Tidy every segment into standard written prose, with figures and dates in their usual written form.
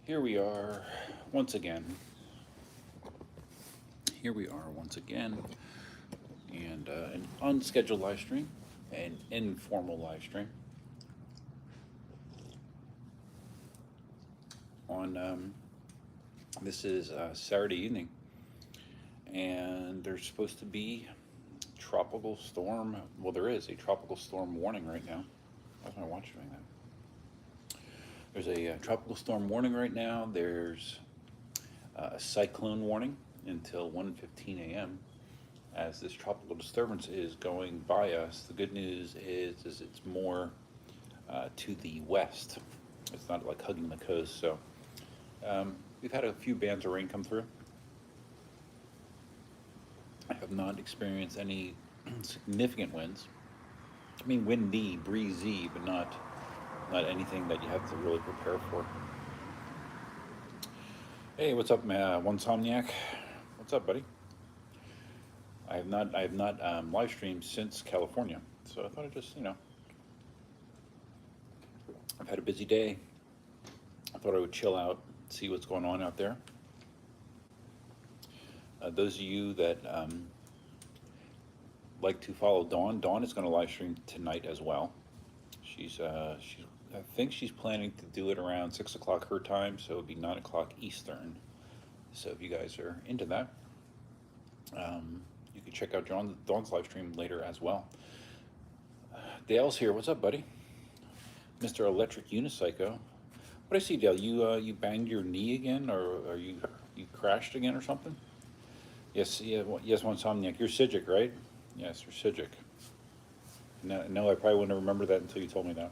Here we are once again. Here we are once again, and an unscheduled live stream, an informal live stream on. This is Saturday evening, and there's supposed to be tropical storm. Well, there is a tropical storm warning right now. Why's my watch doing that? There's a tropical storm warning right now. There's a cyclone warning until 1:15 a.m. as this tropical disturbance is going by us. The good news is it's more to the west. It's not like hugging the coast. So we've had a few bands of rain come through. I have not experienced any significant winds. I mean, windy, breezy, but not anything that you have to really prepare for. Hey, what's up, One Somniac? What's up, buddy? I have not live streamed since California, so I thought I'd just, I've had a busy day. I thought I would chill out, see what's going on out there. Those of you that like to follow Dawn is going to live stream tonight as well. I think she's planning to do it around 6 o'clock her time, so it'd be 9 o'clock Eastern. So if you guys are into that, you can check out Dawn's live stream later as well. Dale's here. What's up, buddy? Mr. Electric Unicycle. What I see, Dale? You banged your knee again, or you crashed again or something? Yes, yes, One Somniac. You're Sijic, right? Yes, you're Sijic. No, I probably wouldn't remember that until you told me that.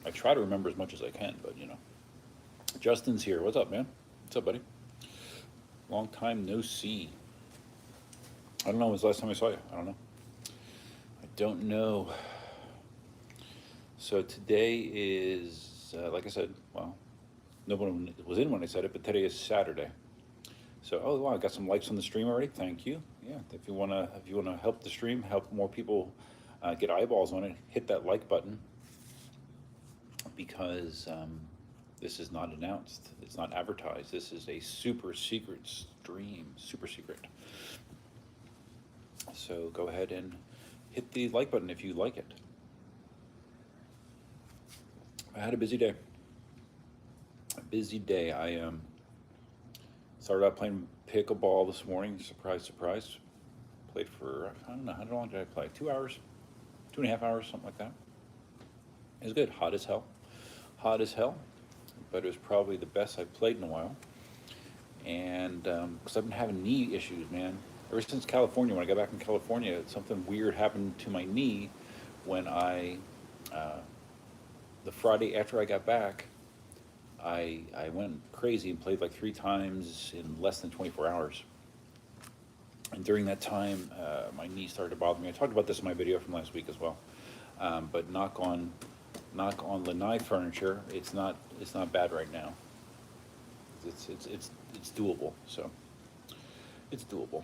I try to remember as much as I can, but Justin's here. What's up, man? What's up, buddy? Long time no see. I don't know. When was the last time I saw you? I don't know. So today is, like I said, well, nobody was in when I said it, but today is Saturday. So, oh wow, I got some likes on the stream already. Thank you. Yeah, if you wanna help the stream, help more people get eyeballs on it, hit that like button, because this is not announced. It's not advertised. This is a super secret stream, super secret. So go ahead and hit the like button if you like it. I had a busy day. I started out playing pickleball this morning. Surprise, surprise. Played for, I don't know, how long did I play? 2 hours? 2.5 hours, something like that. It was good. Hot as hell. But it was probably the best I've played in a while. And because I've been having knee issues, man. Ever since California, when I got back in California, something weird happened to my knee when the Friday after I got back, I went crazy and played like 3 times in less than 24 hours. And during that time, my knee started to bother me. I talked about this in my video from last week as well. But knock on lanai furniture, it's not bad right now. It's doable. So it's doable.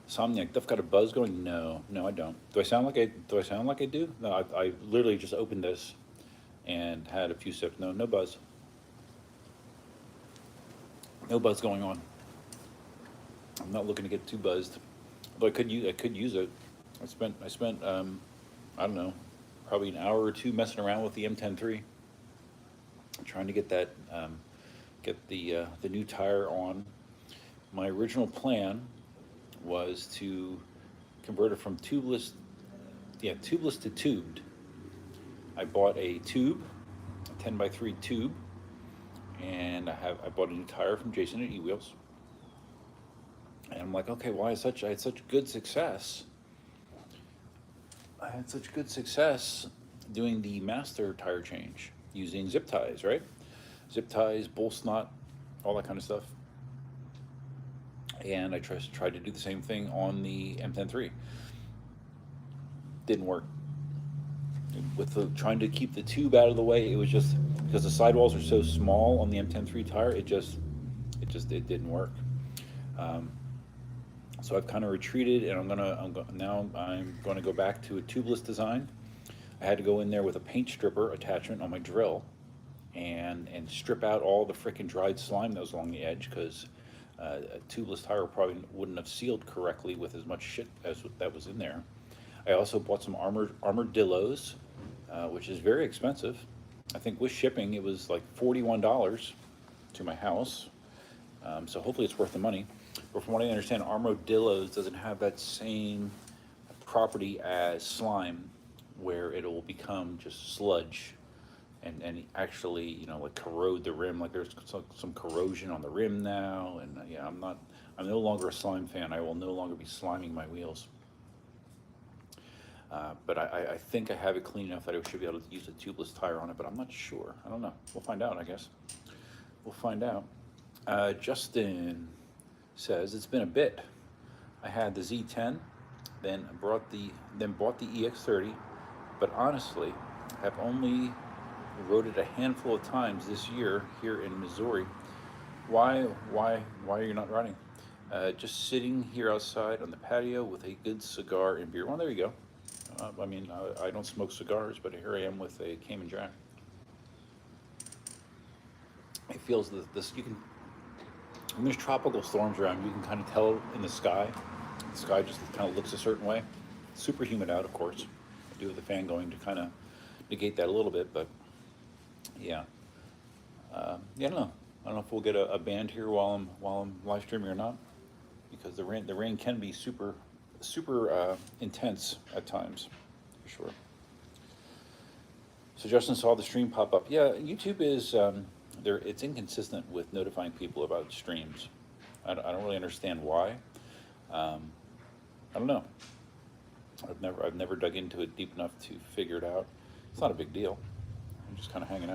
Somniac, I've got a buzz going. No, I don't. Do I sound like I do? No, I literally just opened this and had a few sips. No buzz. No buzz going on. I'm not looking to get too buzzed, but I could use it. I spent I don't know, probably an hour or two messing around with the M10-3, trying to get that get the new tire on. My original plan was to convert it from tubeless to tubed. I bought a tube, a 10x3 tube, and I bought a new tire from Jason at E-Wheels. And I'm like, okay, I had such good success. I had such good success doing the master tire change using zip ties, right? Zip ties, bolts knot, all that kind of stuff. And I tried to do the same thing on the M10-3. Didn't work. With trying to keep the tube out of the way, it was just because the sidewalls are so small on the M10-3 tire. It didn't work. So I've kind of retreated, and I'm gonna go back to a tubeless design. I had to go in there with a paint stripper attachment on my drill and strip out all the frickin' dried slime that was along the edge, because a tubeless tire probably wouldn't have sealed correctly with as much shit as that was in there. I also bought some armadillos, which is very expensive. I think with shipping it was like $41 to my house. So hopefully it's worth the money. But from what I understand, armadillos doesn't have that same property as slime, where it will become just sludge and actually, you know, like corrode the rim. Like there's some corrosion on the rim now, and yeah, I'm no longer a slime fan. I will no longer be sliming my wheels. But I think I have it clean enough that I should be able to use a tubeless tire on it, but I'm not sure. I don't know. We'll find out, I guess. We'll find out. Justin says, it's been a bit. I had the Z10, then bought the EX30, but honestly, have only rode it a handful of times this year here in Missouri. Why are you not riding? Just sitting here outside on the patio with a good cigar and beer. Well, there you go. I mean, I don't smoke cigars, but here I am with a Cayman Jack. It feels this. You can, when there's tropical storms around, you can kind of tell in the sky. The sky just kind of looks a certain way. It's super humid out, of course. I do have the fan going to kind of negate that a little bit, but yeah. Yeah, I don't know. I don't know if we'll get a band here while I'm live streaming or not, because the rain can be super intense at times, for sure. So Justin saw the stream pop up. Yeah, YouTube is it's inconsistent with notifying people about streams. I don't really understand why. I don't know. I've never dug into it deep enough to figure it out. It's not a big deal. I'm just kind of hanging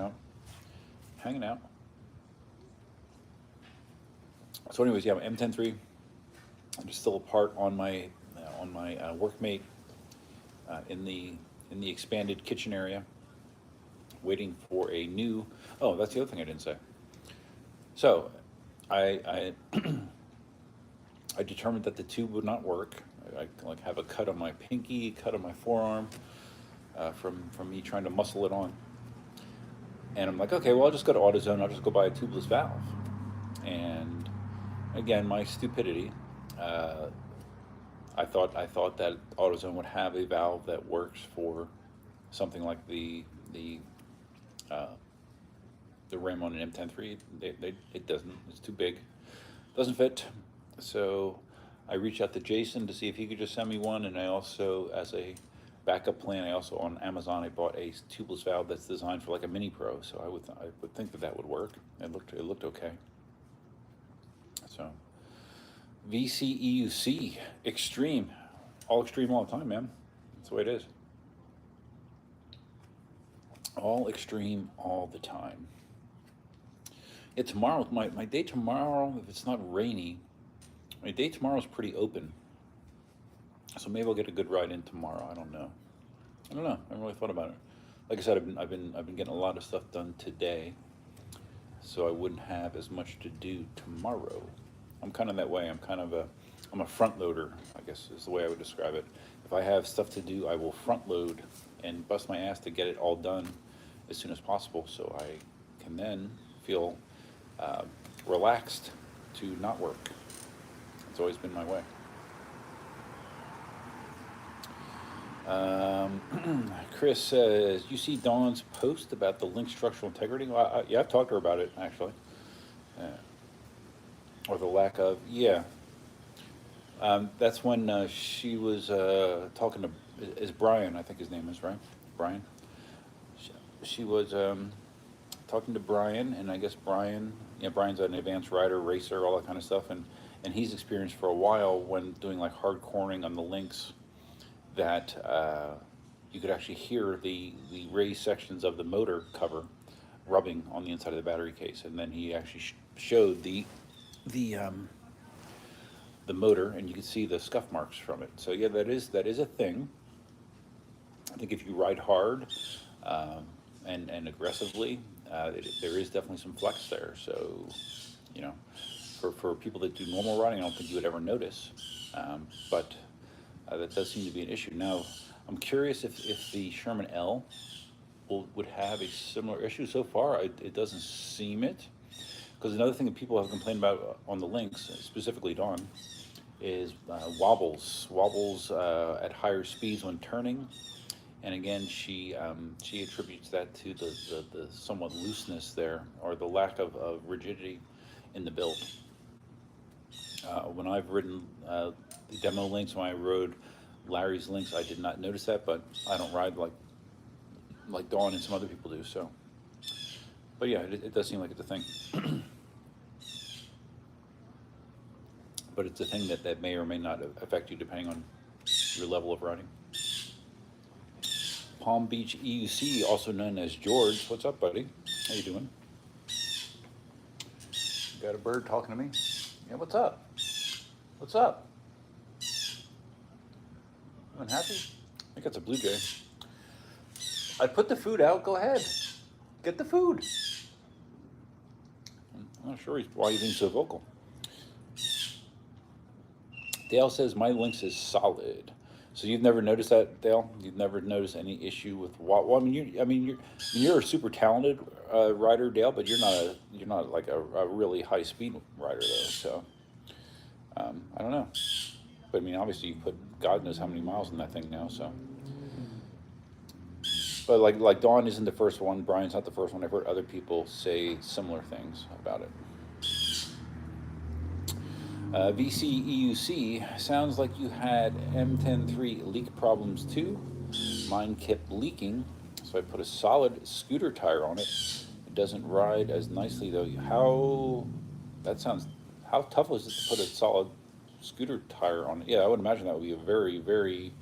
out. So anyways, yeah, M10.3. I'm just still apart on my workmate in the expanded kitchen area, waiting for a new. Oh, that's the other thing I didn't say. So, I I determined that the tube would not work. I like have a cut on my pinky, cut on my forearm, from me trying to muscle it on. And I'm like, okay, well, I'll just go to AutoZone. I'll just go buy a tubeless valve. And again, my stupidity. I thought that AutoZone would have a valve that works for something like the rim on an M10.3. It doesn't. It's too big. Doesn't fit. So I reached out to Jason to see if he could just send me one. And I also, as a backup plan, I also on Amazon I bought a tubeless valve that's designed for like a Mini Pro. So I would think that would work. It looked okay. So. VCEUC, extreme, all extreme all the time, man. That's the way it is. All extreme all the time. Yeah, tomorrow, my day tomorrow, if it's not rainy, my day tomorrow is pretty open. So maybe I'll get a good ride in tomorrow. I don't know. I haven't really thought about it. Like I said, I've been getting a lot of stuff done today, so I wouldn't have as much to do tomorrow. I'm kind of that way. I'm a front loader, I guess is the way I would describe it. If I have stuff to do, I will front load and bust my ass to get it all done as soon as possible, so I can then feel relaxed to not work. It's always been my way. Chris says, you see Dawn's post about the link structural integrity? Well, yeah, I've talked to her about it, actually. Or the lack of, yeah. That's when she was talking to, is Brian, I think his name is, right? Brian? She was talking to Brian, and I guess Brian's an advanced rider, racer, all that kind of stuff, and he's experienced for a while when doing like hard cornering on the links that you could actually hear the raised sections of the motor cover rubbing on the inside of the battery case, and then he actually showed the motor, and you can see the scuff marks from it. So yeah, that is a thing. I think if you ride hard and aggressively, there is definitely some flex there. So, you know, for people that do normal riding, I don't think you would ever notice. But that does seem to be an issue. Now, I'm curious if the Sherman L would have a similar issue. So far, it doesn't seem it. Because another thing that people have complained about on the links, specifically Dawn, is wobbles at higher speeds when turning. And again, she attributes that to the somewhat looseness there, or the lack of rigidity in the build. When I've ridden the demo links, when I rode Larry's links, I did not notice that, but I don't ride like Dawn and some other people do. So, but yeah, it does seem like it's a thing. But it's a thing that may or may not affect you depending on your level of riding. Palm Beach EUC, also known as George. What's up, buddy? How you doing? Got a bird talking to me? Yeah, what's up? What's up? You unhappy? I think it's a blue jay. I put the food out. Go ahead. Get the food. I'm not sure why he's being so vocal. Dale says my links is solid. So you've never noticed that, Dale? You've never noticed any issue with what? Well, you're a super talented rider, Dale, but you're not like a really high speed rider though. So I don't know. But I mean, obviously you put God knows how many miles in that thing now. So, but like Dawn isn't the first one. Brian's not the first one. I've heard other people say similar things about it. VCEUC, sounds like you had M103 leak problems too. Mine kept leaking, so I put a solid scooter tire on it. It doesn't ride as nicely though. How tough was it to put a solid scooter tire on it? Yeah, I would imagine that would be a very, very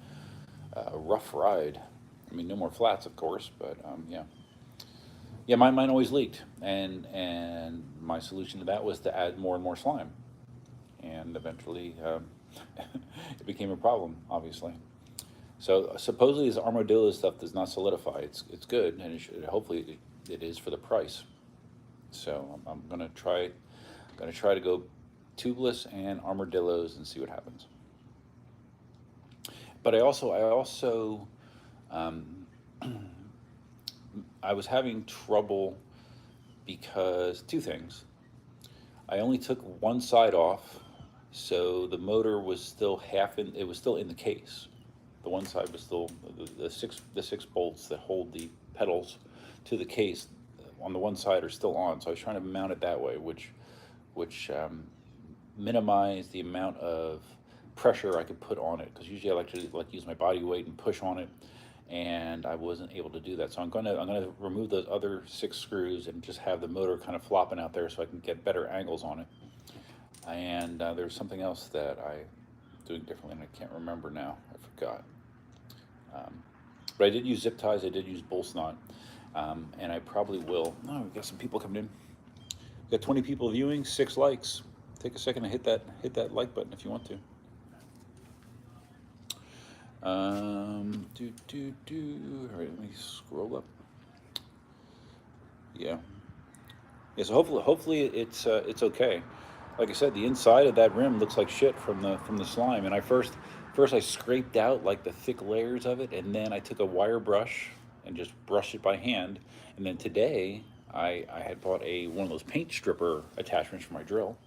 rough ride. I mean, no more flats, of course, but yeah. Yeah, mine always leaked, and my solution to that was to add more and more slime. And eventually it became a problem, obviously. So supposedly this armadillo stuff does not solidify. It's good, and hopefully it is for the price. So I'm gonna try to go tubeless and armadillos and see what happens. But I also I was having trouble because two things. I only took one side off. So the motor was still it was still in the case. The one side was still, the six bolts that hold the pedals to the case on the one side are still on. So I was trying to mount it that way, which minimized the amount of pressure I could put on it. Because usually I like to use my body weight and push on it, and I wasn't able to do that. So I'm gonna remove those other 6 screws and just have the motor kind of flopping out there so I can get better angles on it. And there's something else that I'm doing differently, and I can't remember now. I forgot. But I did use zip ties. I did use bull snot, and I probably will. Oh, we got some people coming in. We got 20 people viewing, 6 likes. Take a second to hit that like button if you want to. All right, let me scroll up. Yeah. Yeah. So hopefully it's okay. Like I said, the inside of that rim looks like shit from the slime. And I first I scraped out like the thick layers of it, and then I took a wire brush and just brushed it by hand. And then today I had bought one of those paint stripper attachments for my drill,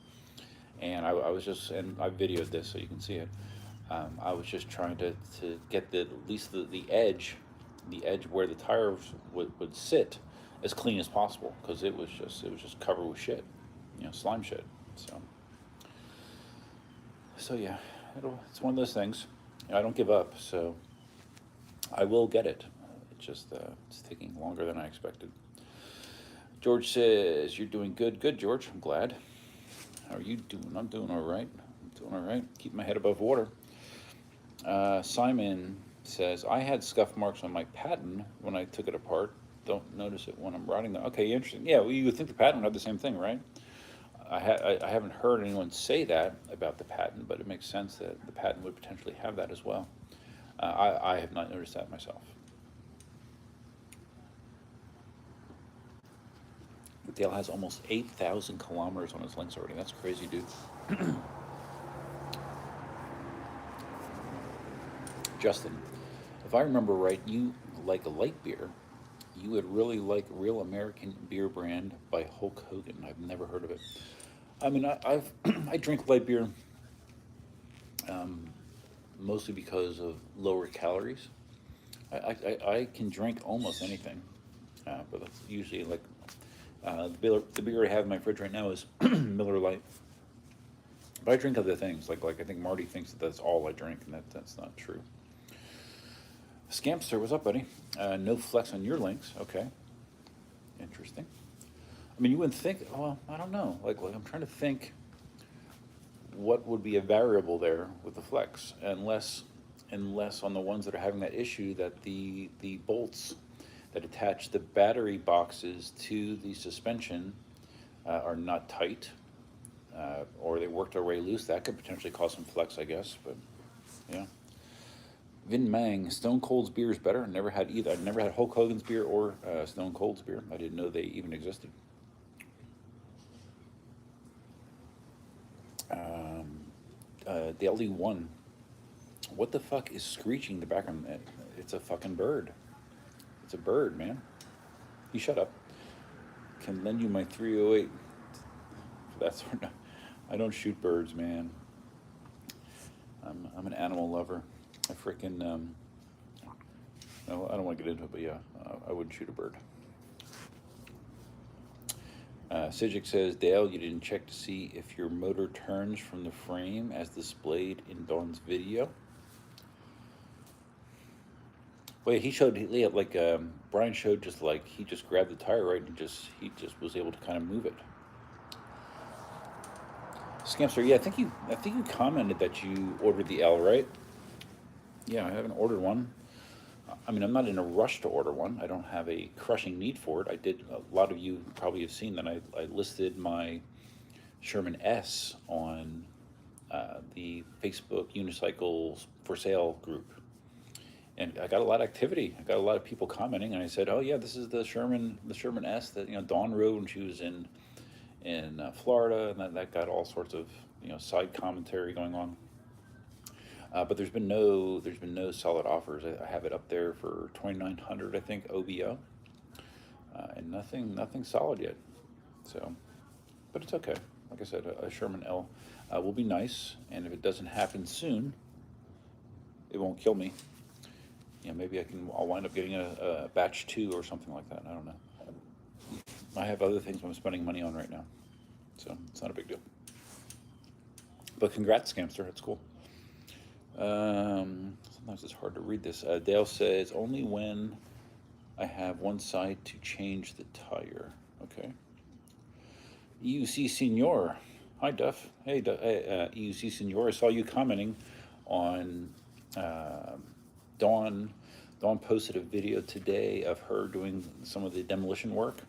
and I was just, and I videoed this so you can see it. I was just trying to get at least the edge where the tires would sit as clean as possible, because it was just covered with shit, slime shit. So yeah, it's one of those things. I don't give up, so I will get it. It's taking longer than I expected. George says, you're doing good. Good, George. I'm glad. How are you doing? I'm doing all right. Keep my head above water. Simon says, I had scuff marks on my patent when I took it apart. Don't notice it when I'm riding them. Okay, interesting. Yeah, well, you would think the patent would have the same thing, right? I haven't heard anyone say that about the patent, but it makes sense that the patent would potentially have that as well. I have not noticed that myself. Dale has almost 8,000 kilometers on his links already. That's crazy, dude. Justin, If I remember right, you like a light beer. You would really like Real American Beer Brand by Hulk Hogan. I've never heard of it. I mean, I've I drink light beer mostly because of lower calories. I can drink almost anything, but that's usually like the beer I have in my fridge right now is Miller Lite. But I drink other things, like I think Marty thinks that that's all I drink, and that's not true. Scamster, what's up, buddy? No flex on your links. Okay, interesting. I mean, you wouldn't think. Well, I don't know. Like I'm trying to think what would be a variable there with the flex, unless on the ones that are having that issue that the bolts that attach the battery boxes to the suspension are not tight, or they worked their way loose. That could potentially cause some flex, I guess. But yeah. Vin Mang, Stone Cold's beer is better. Never had either. I've never had Hulk Hogan's beer or Stone Cold's beer. I didn't know they even existed. The LE1. What the fuck is screeching in the background? It's a fucking bird. It's a bird, man. You shut up. Can lend you my 308 for that sort of. I don't shoot birds, man. I'm an animal lover. I freaking no, I don't want to get into it, but yeah, I wouldn't shoot a bird. Sijic says, Dale, you didn't check to see if your motor turns from the frame as displayed in Dawn's video. Well, he showed, like Brian showed, just like he just grabbed the tire right and he just was able to kind of move it. Scamster, yeah, I think you commented that you ordered the L, right? Yeah, I haven't ordered one. I mean, I'm not in a rush to order one. I don't have a crushing need for it. I did. A lot of you probably have seen that I listed my Sherman S on the Facebook Unicycles for Sale group, and I got a lot of activity. I got a lot of people commenting, and I said, "Oh yeah, this is the Sherman S that Dawn rode when she was in Florida," and that got all sorts of side commentary going on. But there's been no solid offers. I have it up there for 2,900, I think, OBO, and nothing solid yet. So, but it's okay. Like I said, a Sherman L will be nice, and if it doesn't happen soon, it won't kill me. Maybe I'll wind up getting a batch 2 or something like that. I don't know. I have other things I'm spending money on right now, so it's not a big deal. But congrats, Scamster. It's cool. Sometimes it's hard to read this. Dale says, only when I have one side to change the tire. Okay. EUC Senior. Hi, Duff. Hey, EUC Senior. I saw you commenting on Dawn. Dawn posted a video today of her doing some of the demolition work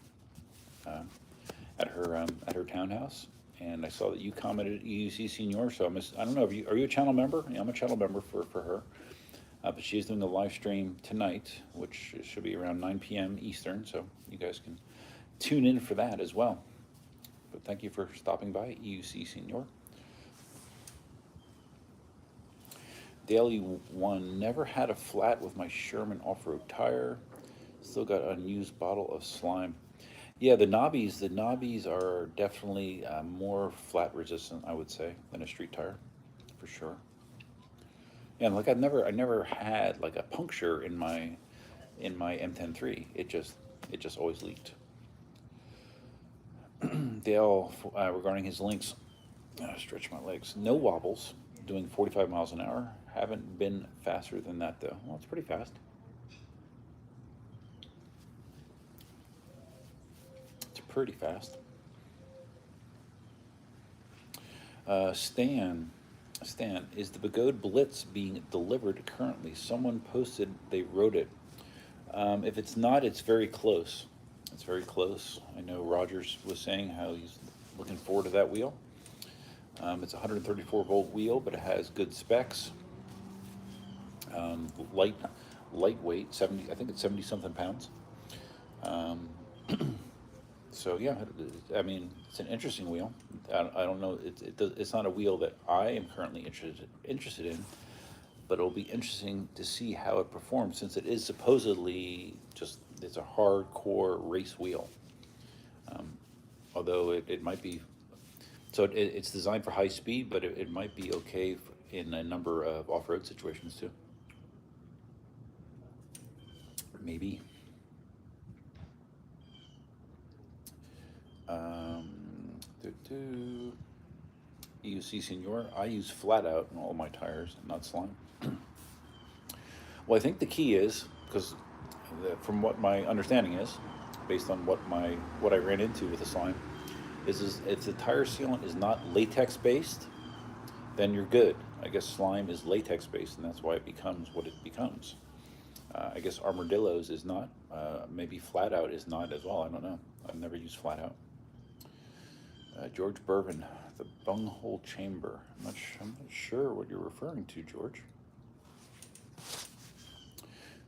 at her townhouse. And I saw that you commented EUC Senior, so I don't know, are you a channel member? Yeah, I'm a channel member for her. But she's doing a live stream tonight, which should be around 9 p.m. Eastern, so you guys can tune in for that as well. But thank you for stopping by, EUC Senior. Daily One, never had a flat with my Sherman off-road tire. Still got an unused bottle of slime. Yeah, the knobbies are definitely more flat resistant, I would say, than a street tire, for sure. And like I never had like a puncture in my M10-3. It just always leaked. Dale, regarding his links, stretch my legs. No wobbles, doing 45 miles an hour. Haven't been faster than that though. Well, it's pretty fast. Pretty fast. Stan, is the Begode Blitz being delivered currently? Someone posted they wrote it. If it's not, it's very close. It's very close. I know Rogers was saying how he's looking forward to that wheel. It's a 134 volt wheel, but it has good specs. Lightweight, 70. I think it's 70 something pounds. So yeah, I mean, it's an interesting wheel. I don't know. It's not a wheel that I am currently interested in, but it'll be interesting to see how it performs since it is supposedly it's a hardcore race wheel. Although it might be, so it's designed for high speed, but it might be okay in a number of off-road situations too. Maybe. EUC Senior, I use flat out in all my tires, not slime. Well, I think the key is, because from what my understanding is, based on what I ran into with the slime, is if the tire sealant is not latex based, then you're good. I guess slime is latex based, and that's why it becomes what it becomes. I guess Armadillo's is not. Maybe Flat Out is not as well. I don't know. I've never used Flat Out. George Bourbon, the bunghole chamber. I'm not sure what you're referring to, George.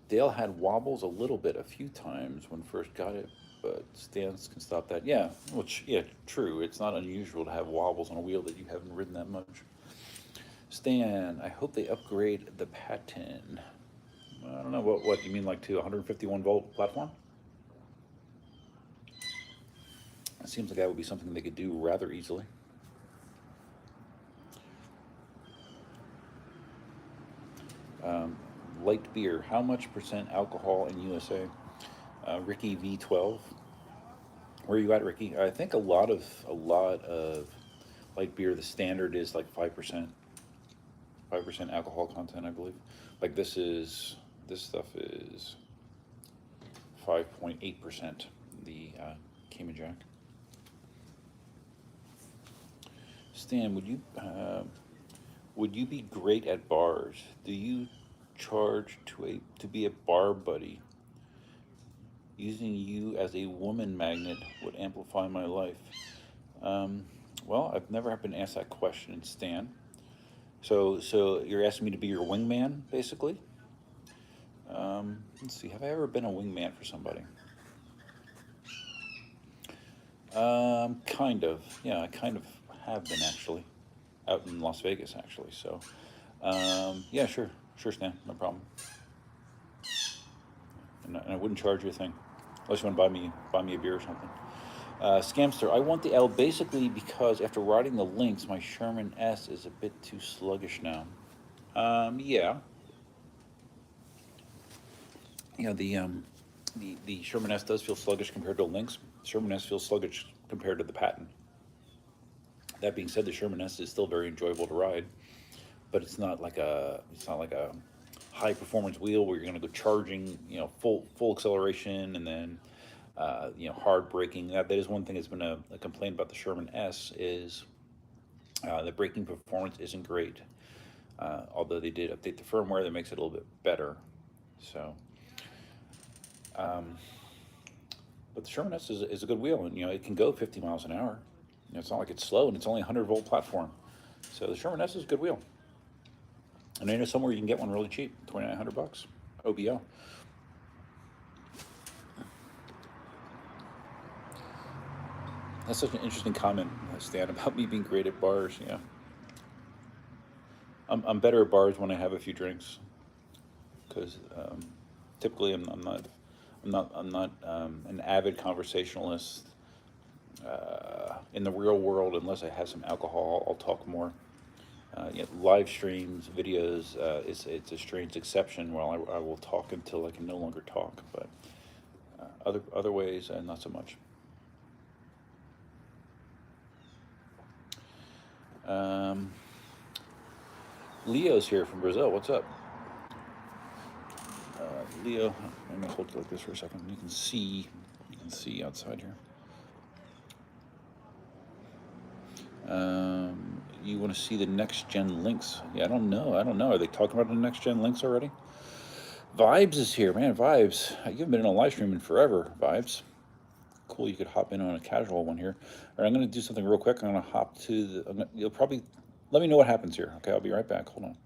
Dale had wobbles a little bit a few times when first got it, but Stans can stop that. Yeah, which, yeah, true. It's not unusual to have wobbles on a wheel that you haven't ridden that much. Stan, I hope they upgrade the Patton. I don't know, what you mean, like to 151 volt platform? It seems like that would be something they could do rather easily. Light beer, how much % alcohol in USA? Ricky V12. Where are you at, Ricky? I think a lot of light beer, the standard is like 5%. 5% alcohol content, I believe. Like this stuff is 5.8%, the Cayman Jack. Stan, would you be great at bars? Do you charge to be a bar buddy? Using you as a woman magnet would amplify my life. Well, I've never been asked that question, Stan. So you're asking me to be your wingman, basically? Let's see, have I ever been a wingman for somebody? Kind of. Yeah, I kind of have been, actually. Out in Las Vegas, actually. So, yeah, sure, Stan, no problem. And I wouldn't charge you a thing, unless you want to buy me a beer or something. Scamster, I want the L basically because after riding the Lynx, my Sherman S is a bit too sluggish now. Yeah. You know, the Sherman S does feel sluggish compared to the Lynx. Sherman S feels sluggish compared to the Patton. That being said, the Sherman S is still very enjoyable to ride, but it's not like a high performance wheel where you're going to go charging, full acceleration and then hard braking. That is one thing that's been a complaint about the Sherman S is the braking performance isn't great. Although they did update the firmware that makes it a little bit better. So, but the Sherman S is a good wheel, and it can go 50 miles an hour. It's not like it's slow, and it's only a 100 volt platform. So the Sherman S is a good wheel. And I know somewhere you can get one really cheap, $2,900, OBO. That's such an interesting comment, Stan, about me being great at bars. Yeah, I'm better at bars when I have a few drinks, because typically I'm not an avid conversationalist in the real world unless I have some alcohol. I'll talk more. Live streams, videos, it's a strange exception. While I will talk until I can no longer talk, but other ways, not so much. Leo's here from Brazil. What's up, Leo? I'm gonna hold it like this for a second. You can see outside here. You want to see the next gen Lynx? Yeah, I don't know. Are they talking about the next gen Lynx already? Vibes is here, man. Vibes. You haven't been in a live stream in forever. Vibes. Cool. You could hop in on a casual one here. All right, I'm going to do something real quick. I'm going to hop to you'll probably let me know what happens here. Okay, I'll be right back. Hold on.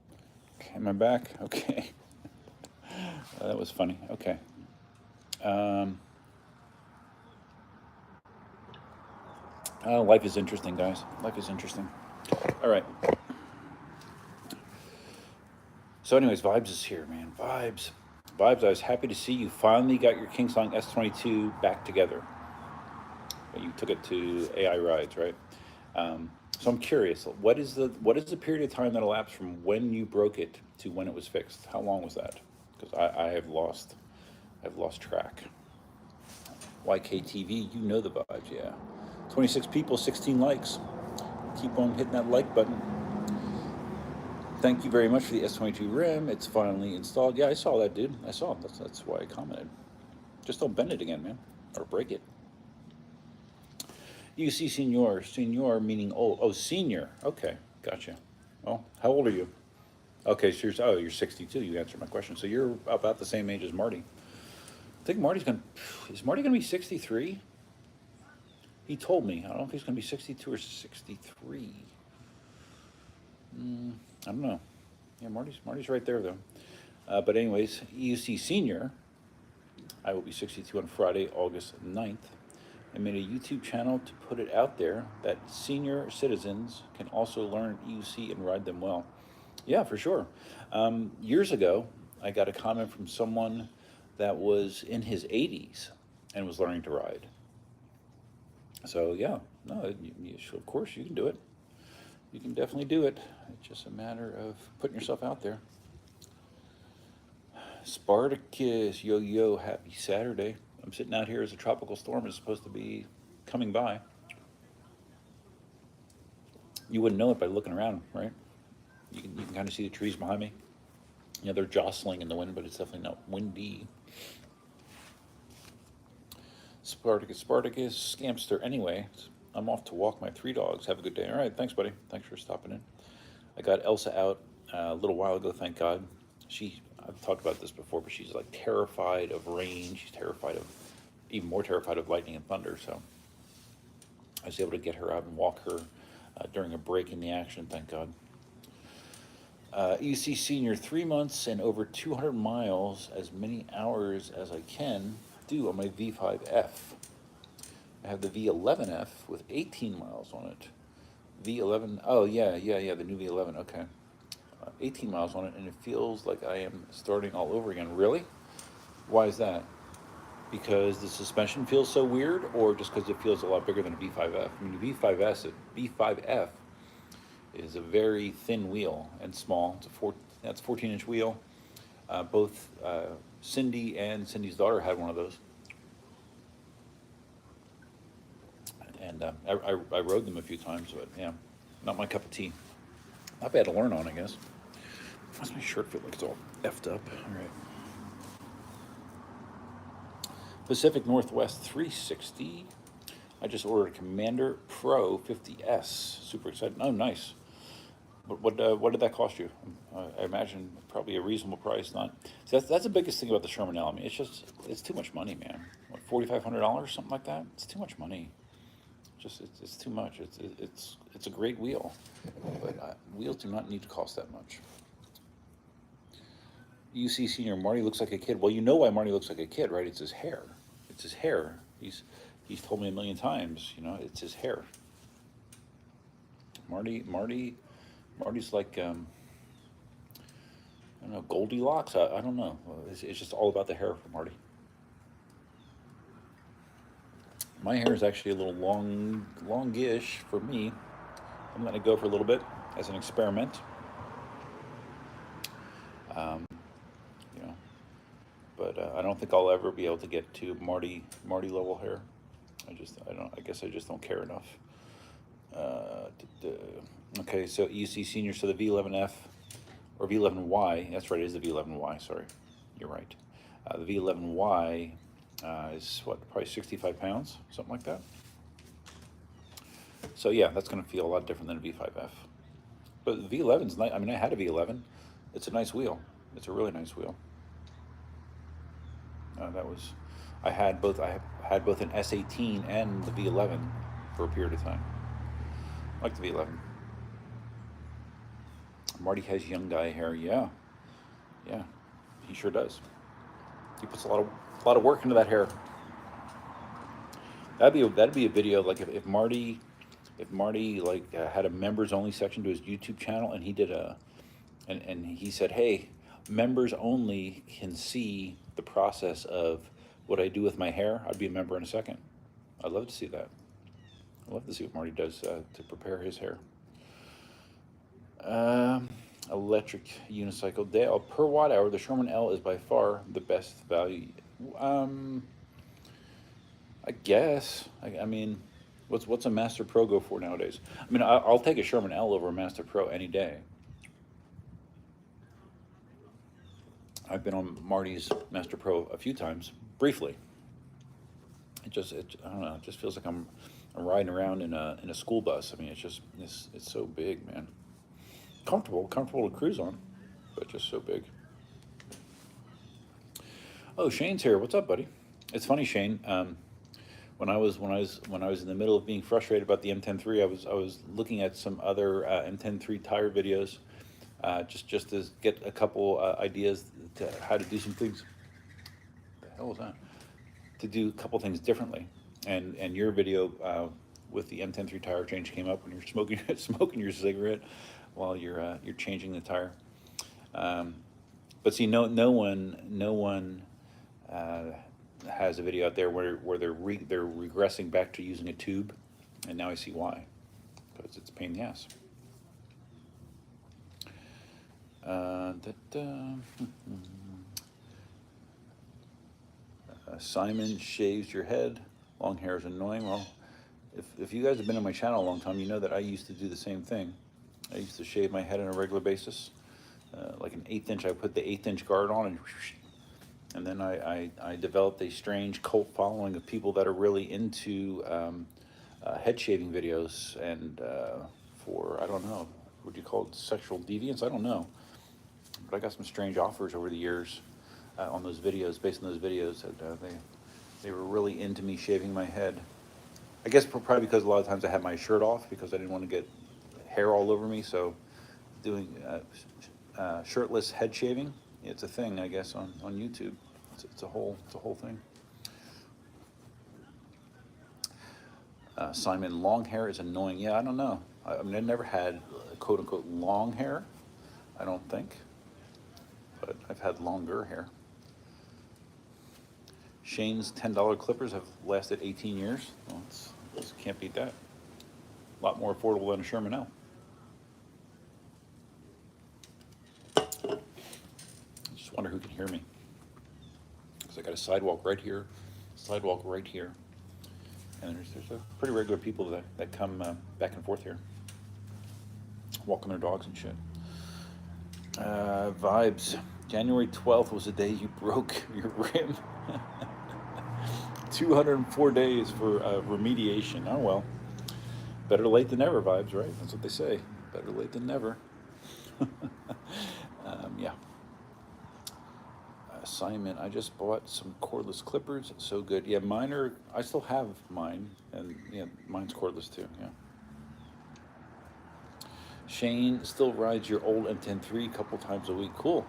Okay, am I back? Okay. That was funny. Okay. Life is interesting, guys. Life is interesting. All right. So anyways, Vibes is here, man. Vibes. Vibes, I was happy to see you finally got your KingSong S22 back together. You took it to AI Rides, right? So I'm curious, what is the period of time that elapsed from when you broke it to when it was fixed? How long was that? Because I've lost track. YKTV, you know the vibes, yeah. 26 people, 16 likes. Keep on hitting that like button. Thank you very much for the S22 rim. It's finally installed. Yeah, I saw that, dude. I saw it. That's why I commented. Just don't bend it again, man, or break it. You see, senor meaning old. Oh, senior. Okay, gotcha. Well, how old are you? Okay, so you're 62. You answered my question. So you're about the same age as Marty. I think is Marty gonna be 63? He told me. I don't know if he's gonna be 62 or 63. I don't know. Yeah, Marty's right there though. But anyways, EUC senior. I will be 62 on Friday, August 9th. I made a YouTube channel to put it out there that senior citizens can also learn EUC and ride them well. Yeah, for sure. Years ago, I got a comment from someone that was in his 80s and was learning to ride. So yeah, no, of course you can do it. You can definitely do it. It's just a matter of putting yourself out there. Spartacus, yo, happy Saturday. I'm sitting out here as a tropical storm is supposed to be coming by. You wouldn't know it by looking around, right? You can kind of see the trees behind me. You know, they're jostling in the wind, but it's definitely not windy. Spartacus, Scamster. Anyway, I'm off to walk my 3 dogs. Have a good day. All right, thanks, buddy. Thanks for stopping in. I got Elsa out a little while ago, thank God. I've talked about this before, but she's like terrified of rain. She's even more terrified of lightning and thunder. So I was able to get her out and walk her during a break in the action, thank God. EC Senior, 3 months and over 200 miles, as many hours as I can do on my V5F. I have the V11F with 18 miles on it. V11, oh yeah, the new V11, okay. 18 miles on it, and it feels like I am starting all over again. Really? Why is that? Because the suspension feels so weird, or just because it feels a lot bigger than a V5F? I mean, the V5F is a very thin wheel and small. That's a 14-inch wheel. Both Cindy and Cindy's daughter had one of those. And I rode them a few times, but yeah, not my cup of tea. Not bad to learn on, I guess. Why does my shirt feel like it's all effed up? All right. Pacific Northwest 360. I just ordered a Commander Pro 50S. Super excited. Oh, nice. But what did that cost you? I imagine probably a reasonable price. That's the biggest thing about the Sherman L. I mean, it's too much money, man. What, $4,500, something like that? It's too much money. It's too much. It's a great wheel, but wheels do not need to cost that much. UC Senior, Marty looks like a kid. Well, you know why Marty looks like a kid, right? It's his hair. It's his hair. He's told me a million times. You know, it's his hair. Marty's like I don't know, Goldilocks. I don't know. It's just all about the hair for Marty. My hair is actually a little longish for me. I'm gonna go for a little bit as an experiment. You know, but I don't think I'll ever be able to get to Marty level hair. I guess I just don't care enough. Okay, so EC Senior, so the V11F or V11Y. That's right, it is the V11Y. Sorry, you're right. The V11Y. Is what, probably 65 pounds, something like that. So yeah, that's going to feel a lot different than a V5F. But the V11's nice. I mean, I had a V11. It's a nice wheel. It's a really nice wheel. I had both an S18 and the V11 for a period of time. I like the V11. Marty has young guy hair. Yeah, he sure does. He puts a lot of work into that hair. That'd be a video, like if Marty like had a members only section to his YouTube channel, and he did a and he said, hey, members only can see the process of what I do with my hair. I'd be a member in a second. I'd love to see that. I'd love to see what Marty does to prepare his hair. Um, Electric unicycle. Dale, per watt hour, the Sherman L is by far the best value. Um, I guess. I mean, what's a Master Pro go for nowadays? I mean, I'll take a Sherman L over a Master Pro any day. I've been on Marty's Master Pro a few times, briefly. I don't know. It just feels like I'm riding around in a school bus. I mean, it's so big, man. Comfortable to cruise on, but just so big. Oh, Shane's here. What's up, buddy? It's funny, Shane. When I was in the middle of being frustrated about the M10.3, I was looking at some other M10.3 tire videos, just to get a couple ideas to how to do some things. What the hell was that? To do a couple things differently, and your video with the M10.3 tire change came up when you're smoking your cigarette while you're changing the tire. But see, no one has a video out there where they're regressing back to using a tube, and now I see why, because it's a pain in the ass. Simon shaves your head. Long hair is annoying. Well, if you guys have been on my channel a long time, you know that I used to do the same thing. I used to shave my head on a regular basis. Like an 1/8 inch, I put the 1/8 inch guard on, and then I developed a strange cult following of people that are really into head shaving videos, and for, I don't know, would you call it sexual deviance? I don't know. But I got some strange offers over the years on those videos, based on those videos, that they were really into me shaving my head. I guess probably because a lot of times I had my shirt off because I didn't want to get hair all over me. So doing shirtless head shaving, it's a thing, I guess, on YouTube. It's a whole thing. Simon, long hair is annoying. Yeah, I don't know. I mean, I never had quote unquote long hair, I don't think, but I've had longer hair. Shane's $10 clippers have lasted 18 years. Well, can't beat that. A lot more affordable than a Sherman L. I just wonder who can hear me. Because I got a sidewalk right here, and there's a pretty regular people that come back and forth here, walking their dogs and shit. Vibes. January 12th was the day you broke your rim. 204 days for remediation. Oh well, better late than never, Vibes, right? That's what they say. Better late than never. Yeah. Simon, I just bought some cordless clippers. So good. Yeah, I still have mine, and yeah, mine's cordless too. Yeah. Shane still rides your old M10.3 a couple times a week. Cool.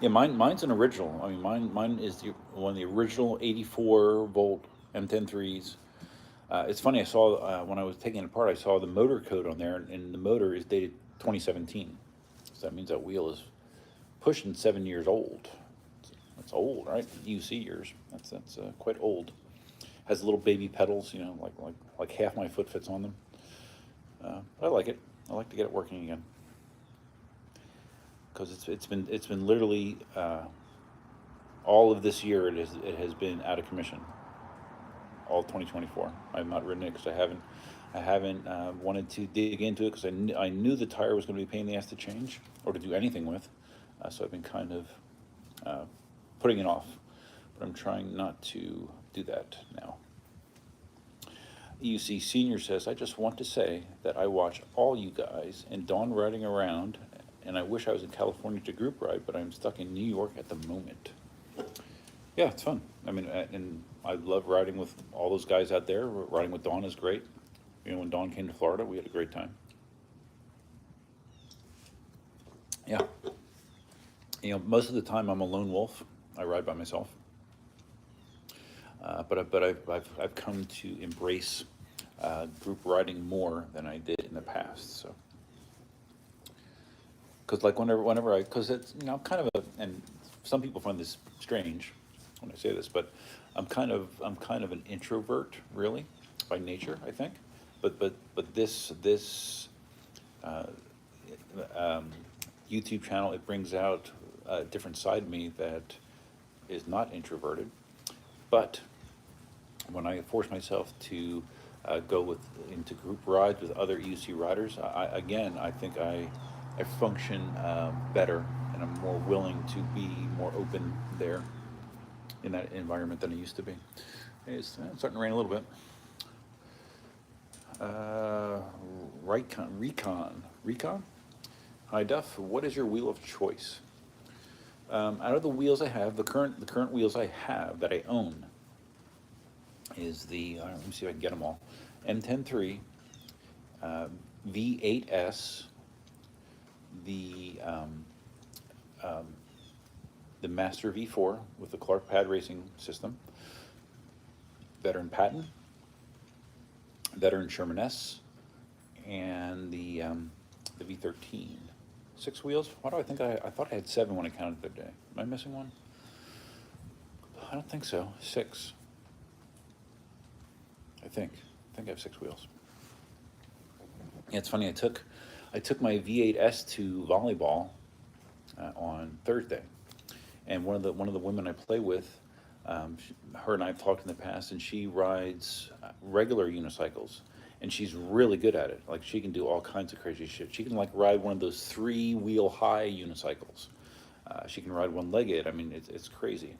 Yeah, mine's an original. I mean, mine is one of the original 84 volt M10.3s. It's funny. I saw when I was taking it apart, I saw the motor code on there, and the motor is dated 2017. So that means that wheel is pushing 7 years old. That's old, right? UC years. That's quite old. Has little baby pedals, like half my foot fits on them. But I like it. I like to get it working again. Because it's been literally all of this year it has been out of commission. All 2024. I have not ridden it because I haven't wanted to dig into it because I knew the tire was going to be a pain in the ass to change or to do anything with. So I've been kind of putting it off, but I'm trying not to do that now. EUC Senior says, I just want to say that I watch all you guys and Dawn riding around, and I wish I was in California to group ride, but I'm stuck in New York at the moment. Yeah, it's fun. I mean, and I love riding with all those guys out there. Riding with Dawn is great. When Dawn came to Florida, we had a great time. Yeah. Most of the time I'm a lone wolf. I ride by myself. But I've come to embrace group riding more than I did in the past. So because like whenever I, because it's, you know, I'm kind of a, and some people find this strange when I say this, but I'm kind of an introvert, really, by nature, I think. But this uh, YouTube channel, it brings out a different side of me that is not introverted. But when I force myself to go into group rides with other EUC riders, again, I think I function better, and I'm more willing to be more open there in that environment than I used to be. It's starting to rain a little bit. Recon. Hi Duff, what is your wheel of choice? Out of the wheels I have, the current wheels I have that I own is the, let me see if I can get them all. M103, V8S, the Master V4 with the Clark Pad Racing system, veteran Patton, veteran Sherman S, and the V13. 6 wheels? Why do I think I thought I had 7 when I counted the other day. Am I missing one? I don't think so. 6. I think I have 6 wheels. Yeah, it's funny. I took my V8S to volleyball on Thursday, and one of the women I play with, her and I have talked in the past, and she rides regular unicycles, and she's really good at it. Like, she can do all kinds of crazy shit. She can like ride one of those 3-wheel high unicycles. She can ride one-legged. I mean, it's crazy.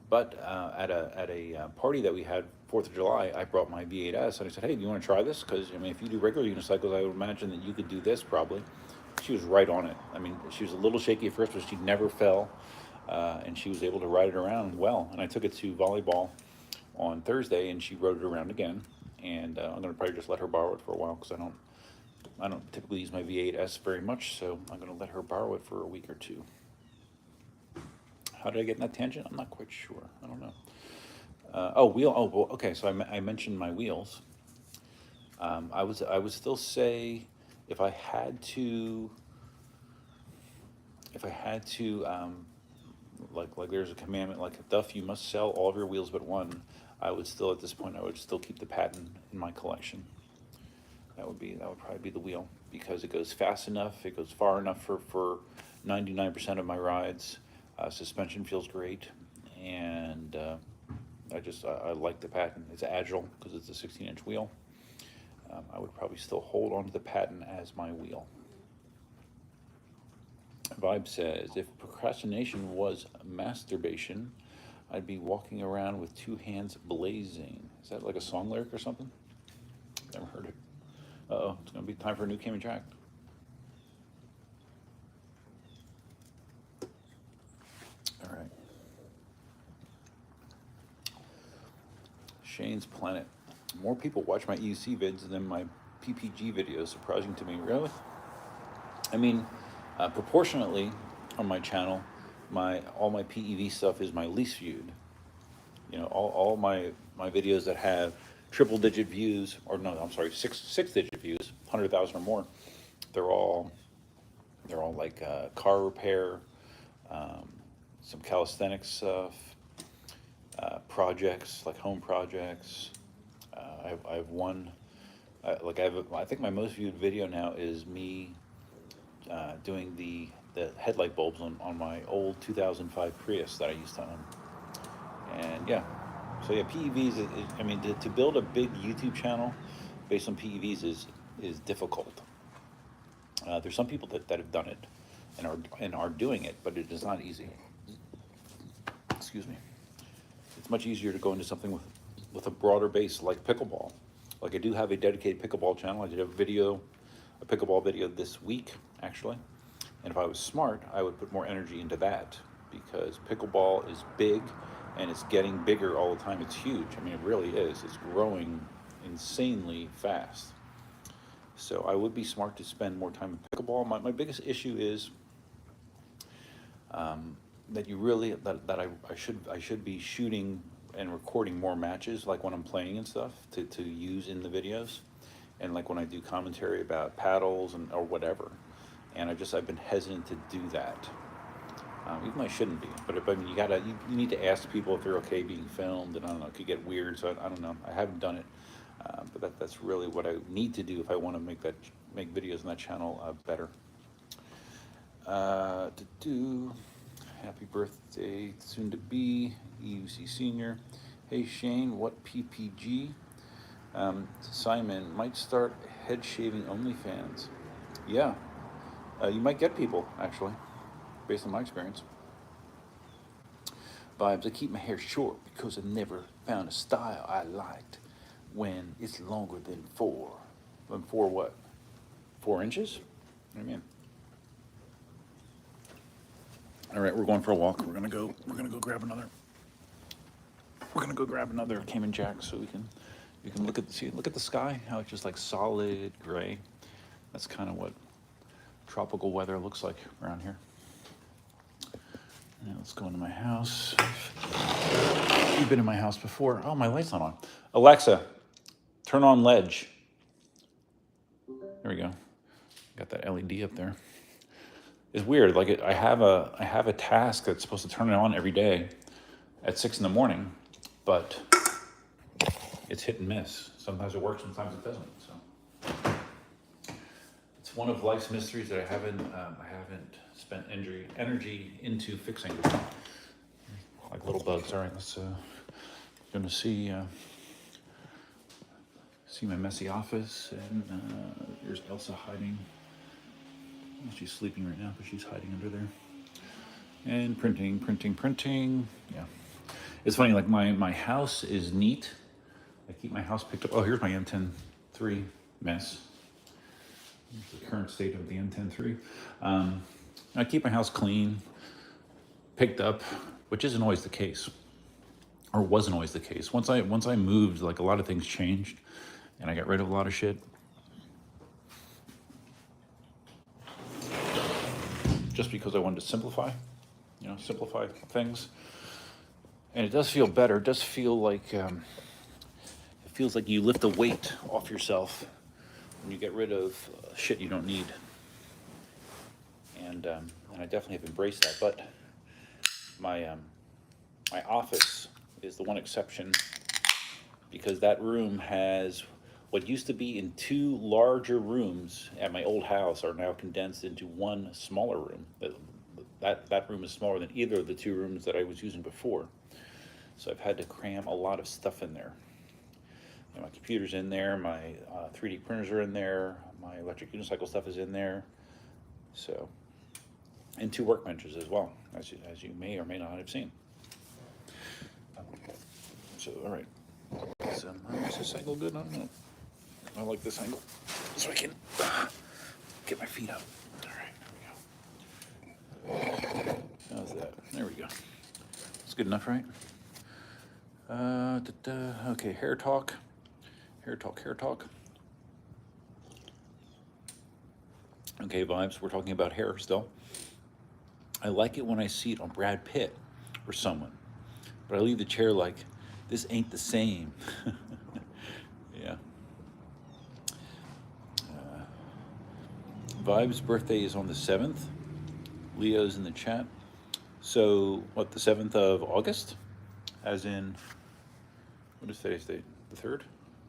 But at a party that we had 4th of July, I brought my V8S, and I said, hey, do you want to try this? Because, I mean, if you do regular unicycles, I would imagine that you could do this probably. She was right on it. I mean, she was a little shaky at first, but she never fell, and she was able to ride it around well. And I took it to volleyball on Thursday, and she rode it around again. And I'm going to probably just let her borrow it for a while, because I don't typically use my V8S very much, so I'm going to let her borrow it for a week or two. How did I get in that tangent? I'm not quite sure. I don't know. Well, okay. So I mentioned my wheels. I would still say if I had to, like there's a commandment, like, Duff, you must sell all of your wheels but one. I would still, at this point, I would still keep the Patton in my collection. That would probably be the wheel, because it goes fast enough, it goes far enough for 99% of my rides. Suspension feels great, and I like the Patton. It's agile because it's a 16-inch wheel. I would probably still hold on to the Patton as my wheel. Vibe says, if procrastination was masturbation, I'd be walking around with 2 hands blazing. Is that like a song lyric or something? Never heard it. Uh-oh, it's going to be time for a new Cayman track. All right. Shane's Planet. More people watch my EUC vids than my PPG videos, surprising to me. Really? I mean, proportionately on my channel, all my PEV stuff is my least viewed. You know, all my videos that have triple-digit views, or no, I'm sorry, six-digit views, 100,000 or more, they're all like car repair, some calisthenics stuff, projects like home projects. I have one, I think my most viewed video now is me doing the headlight bulbs on my old 2005 Prius that I used to own. And yeah, so yeah, PEVs. I mean, to build a big YouTube channel based on PEVs is difficult. There's some people that have done it and are doing it, but it is not easy. Excuse me. It's much easier to go into something with a broader base, like pickleball. Like, I do have a dedicated pickleball channel. I did a pickleball video this week, actually. And if I was smart, I would put more energy into that, because pickleball is big, and it's getting bigger all the time. It's huge. I mean, it really is. It's growing insanely fast. So I would be smart to spend more time in pickleball. My biggest issue is that I should be shooting and recording more matches, like when I'm playing and stuff, to use in the videos, and like when I do commentary about paddles or whatever. and I've been hesitant to do that. Even though I shouldn't be, but I mean, you need to ask people if they're okay being filmed, and I don't know, it could get weird, so I don't know. I haven't done it, but that's really what I need to do if I want to make videos on that channel better. Happy birthday, soon to be EUC Senior. Hey Shane, what PPG? Simon, might start head shaving OnlyFans. Yeah, you might get people, actually, based on my experience. Vibes, I keep my hair short because I never found a style I liked when it's longer than 4. Than 4 what? 4 inches? What do you mean? All right, we're going for a walk. We're gonna go grab another. We're gonna go grab another Cayman Jack so you can look at the sky, how it's just like solid gray. That's kind of what tropical weather looks like around here. Now let's go into my house. You've been in my house before. Oh, my light's not on. Alexa, turn on ledge. There we go. Got that LED up there. It's weird. Like I have a task that's supposed to turn it on every day at 6 in the morning, but it's hit and miss. Sometimes it works, sometimes it doesn't. So it's one of life's mysteries that I haven't spent energy into fixing. Like little bugs. All right, let's gonna see my messy office, and there's Elsa hiding. She's sleeping right now, but she's hiding under there. And printing. Yeah, it's funny. Like my house is neat. I keep my house picked up. Oh, here's my M10-3 mess. Here's the current state of the M10-3. I keep my house clean, picked up, which isn't always the case, or wasn't always the case. Once I moved, like a lot of things changed, and I got rid of a lot of shit. Just because I wanted to simplify things, and it does feel better. It does feel like it feels like you lift a weight off yourself when you get rid of shit you don't need. And I definitely have embraced that. But my office is the one exception, because that room has what used to be in 2 larger rooms at my old house are now condensed into one smaller room. That room is smaller than either of the 2 rooms that I was using before. So I've had to cram a lot of stuff in there. You know, my computer's in there, my 3D printers are in there, my electric unicycle stuff is in there. So, and 2 workbenches as well, as you may or may not have seen. So, all right. Is this angle good? I don't know. I like this angle, so I can get my feet up. All right, there we go. How's that? There we go. It's good enough, right? Okay, hair talk. Okay, vibes, we're talking about hair still. I like it when I see it on Brad Pitt or someone, but I leave the chair like, this ain't the same. Yeah. Vibes' birthday is on the 7th. Leo's in the chat. So, what, the 7th of August? As in, what is today's date? The 3rd?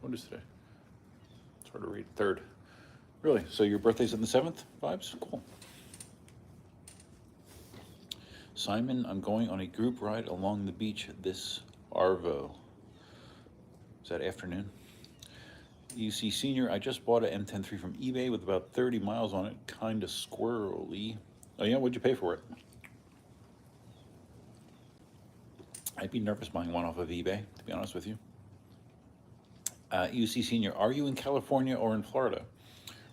What is today? It's hard to read. 3rd. Really? So your birthday's on the 7th? Vibes? Cool. Simon, I'm going on a group ride along the beach this Arvo. Is that afternoon? UC Senior, I just bought an M10-3 from eBay with about 30 miles on it. Kind of squirrely. Oh yeah, what'd you pay for it? I'd be nervous buying one off of eBay, to be honest with you. UC Senior, are you in California or in Florida?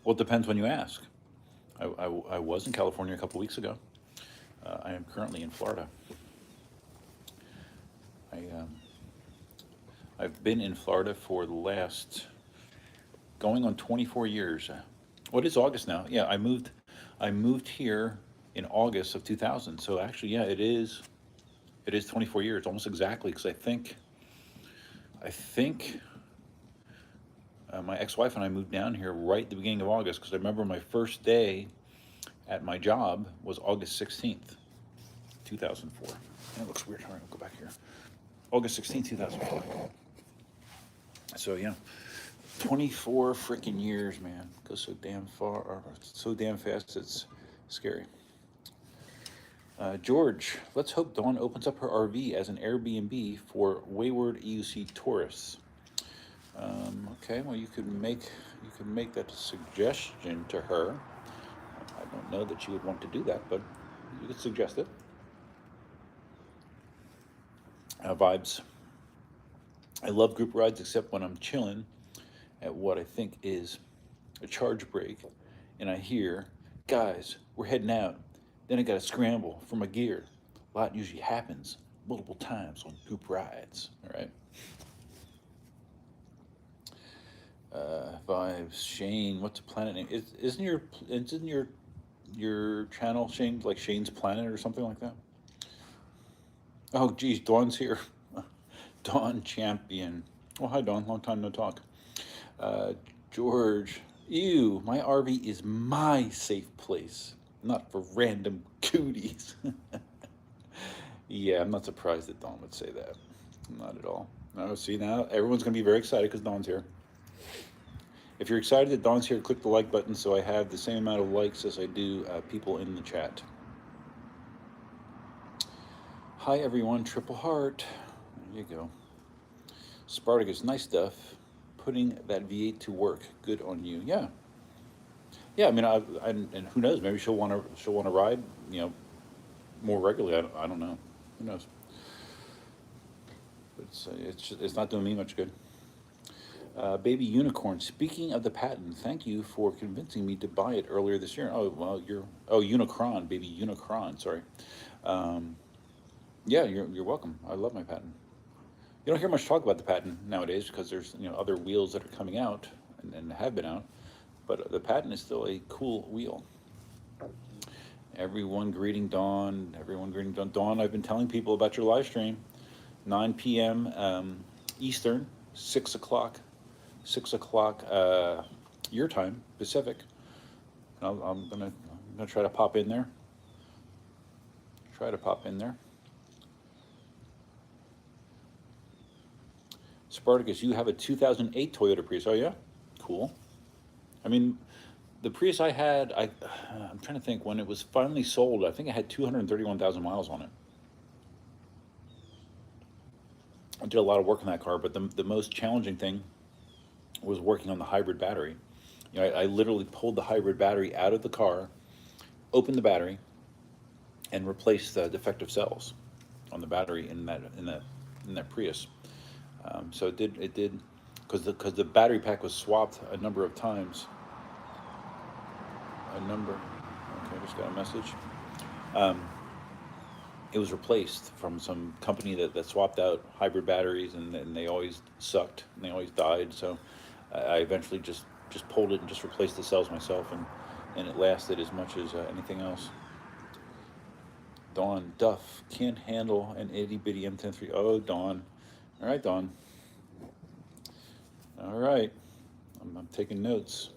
Well, it depends when you ask. I was in California a couple weeks ago. I am currently in Florida. I've been in Florida for the last, going on 24 years. What is August now? Yeah, I moved here in August of 2000. So actually, yeah, it is 24 years, almost exactly, because I think my ex-wife and I moved down here right at the beginning of August, because I remember my first day at my job was August 16th, 2004. That looks weird. All right, I'll go back here. August 16th, 2004. So yeah, 24 freaking years, man. Goes so damn far, or so damn fast, it's scary. George, let's hope Dawn opens up her RV as an Airbnb for wayward EUC tourists. Okay, well you could make that suggestion to her. I don't know that she would want to do that, but you could suggest it. Vibes. I love group rides except when I'm chilling at what I think is a charge break and I hear, guys, we're heading out. Then I gotta scramble for my gear. A lot usually happens multiple times on group rides, all right? Vibes, Shane, what's a planet name? Isn't your channel Shane, like Shane's Planet or something like that? Oh geez, Dawn's here. Dawn Champion. Well, hi Dawn, long time no talk. George, ew, my RV is my safe place, not for random cooties. Yeah, I'm not surprised that Dawn would say that. Not at all. No, see now, everyone's gonna be very excited because Dawn's here. If you're excited that Dawn's here, click the like button so I have the same amount of likes as I do people in the chat. Hi everyone, Triple Heart. There you go. Spartacus, nice stuff. Putting that V8 to work. Good on you. Yeah. Yeah. I mean, and who knows? Maybe she'll want to ride. You know, more regularly. I don't know. Who knows? But it's not doing me much good. Baby Unicorn. Speaking of the patent, thank you for convincing me to buy it earlier this year. Oh well, Unicron, baby Unicron. Sorry. Yeah, you're welcome. I love my patent. You don't hear much talk about the patent nowadays because there's other wheels that are coming out and have been out, but the patent is still a cool wheel. Everyone greeting Dawn. Everyone greeting Dawn. Dawn, I've been telling people about your live stream, 9 p.m. Eastern, 6 o'clock your time Pacific. And I'm gonna try to pop in there. Spartacus, you have a 2008 Toyota Prius. Oh yeah, cool. I mean, the Prius I had, I'm trying to think when it was finally sold. I think it had 231,000 miles on it. I did a lot of work on that car, but the most challenging thing was working on the hybrid battery. I literally pulled the hybrid battery out of the car, opened the battery, and replaced the defective cells on the battery in that Prius. So it did, because the battery pack was swapped a number of times. Okay, I just got a message. It was replaced from some company that swapped out hybrid batteries, and they always sucked and they always died. So I eventually just pulled it and just replaced the cells myself, and it lasted as much as anything else. Dawn, Duff can't handle an itty bitty M103. Oh, Dawn. All right, Dawn. All right. I'm taking notes.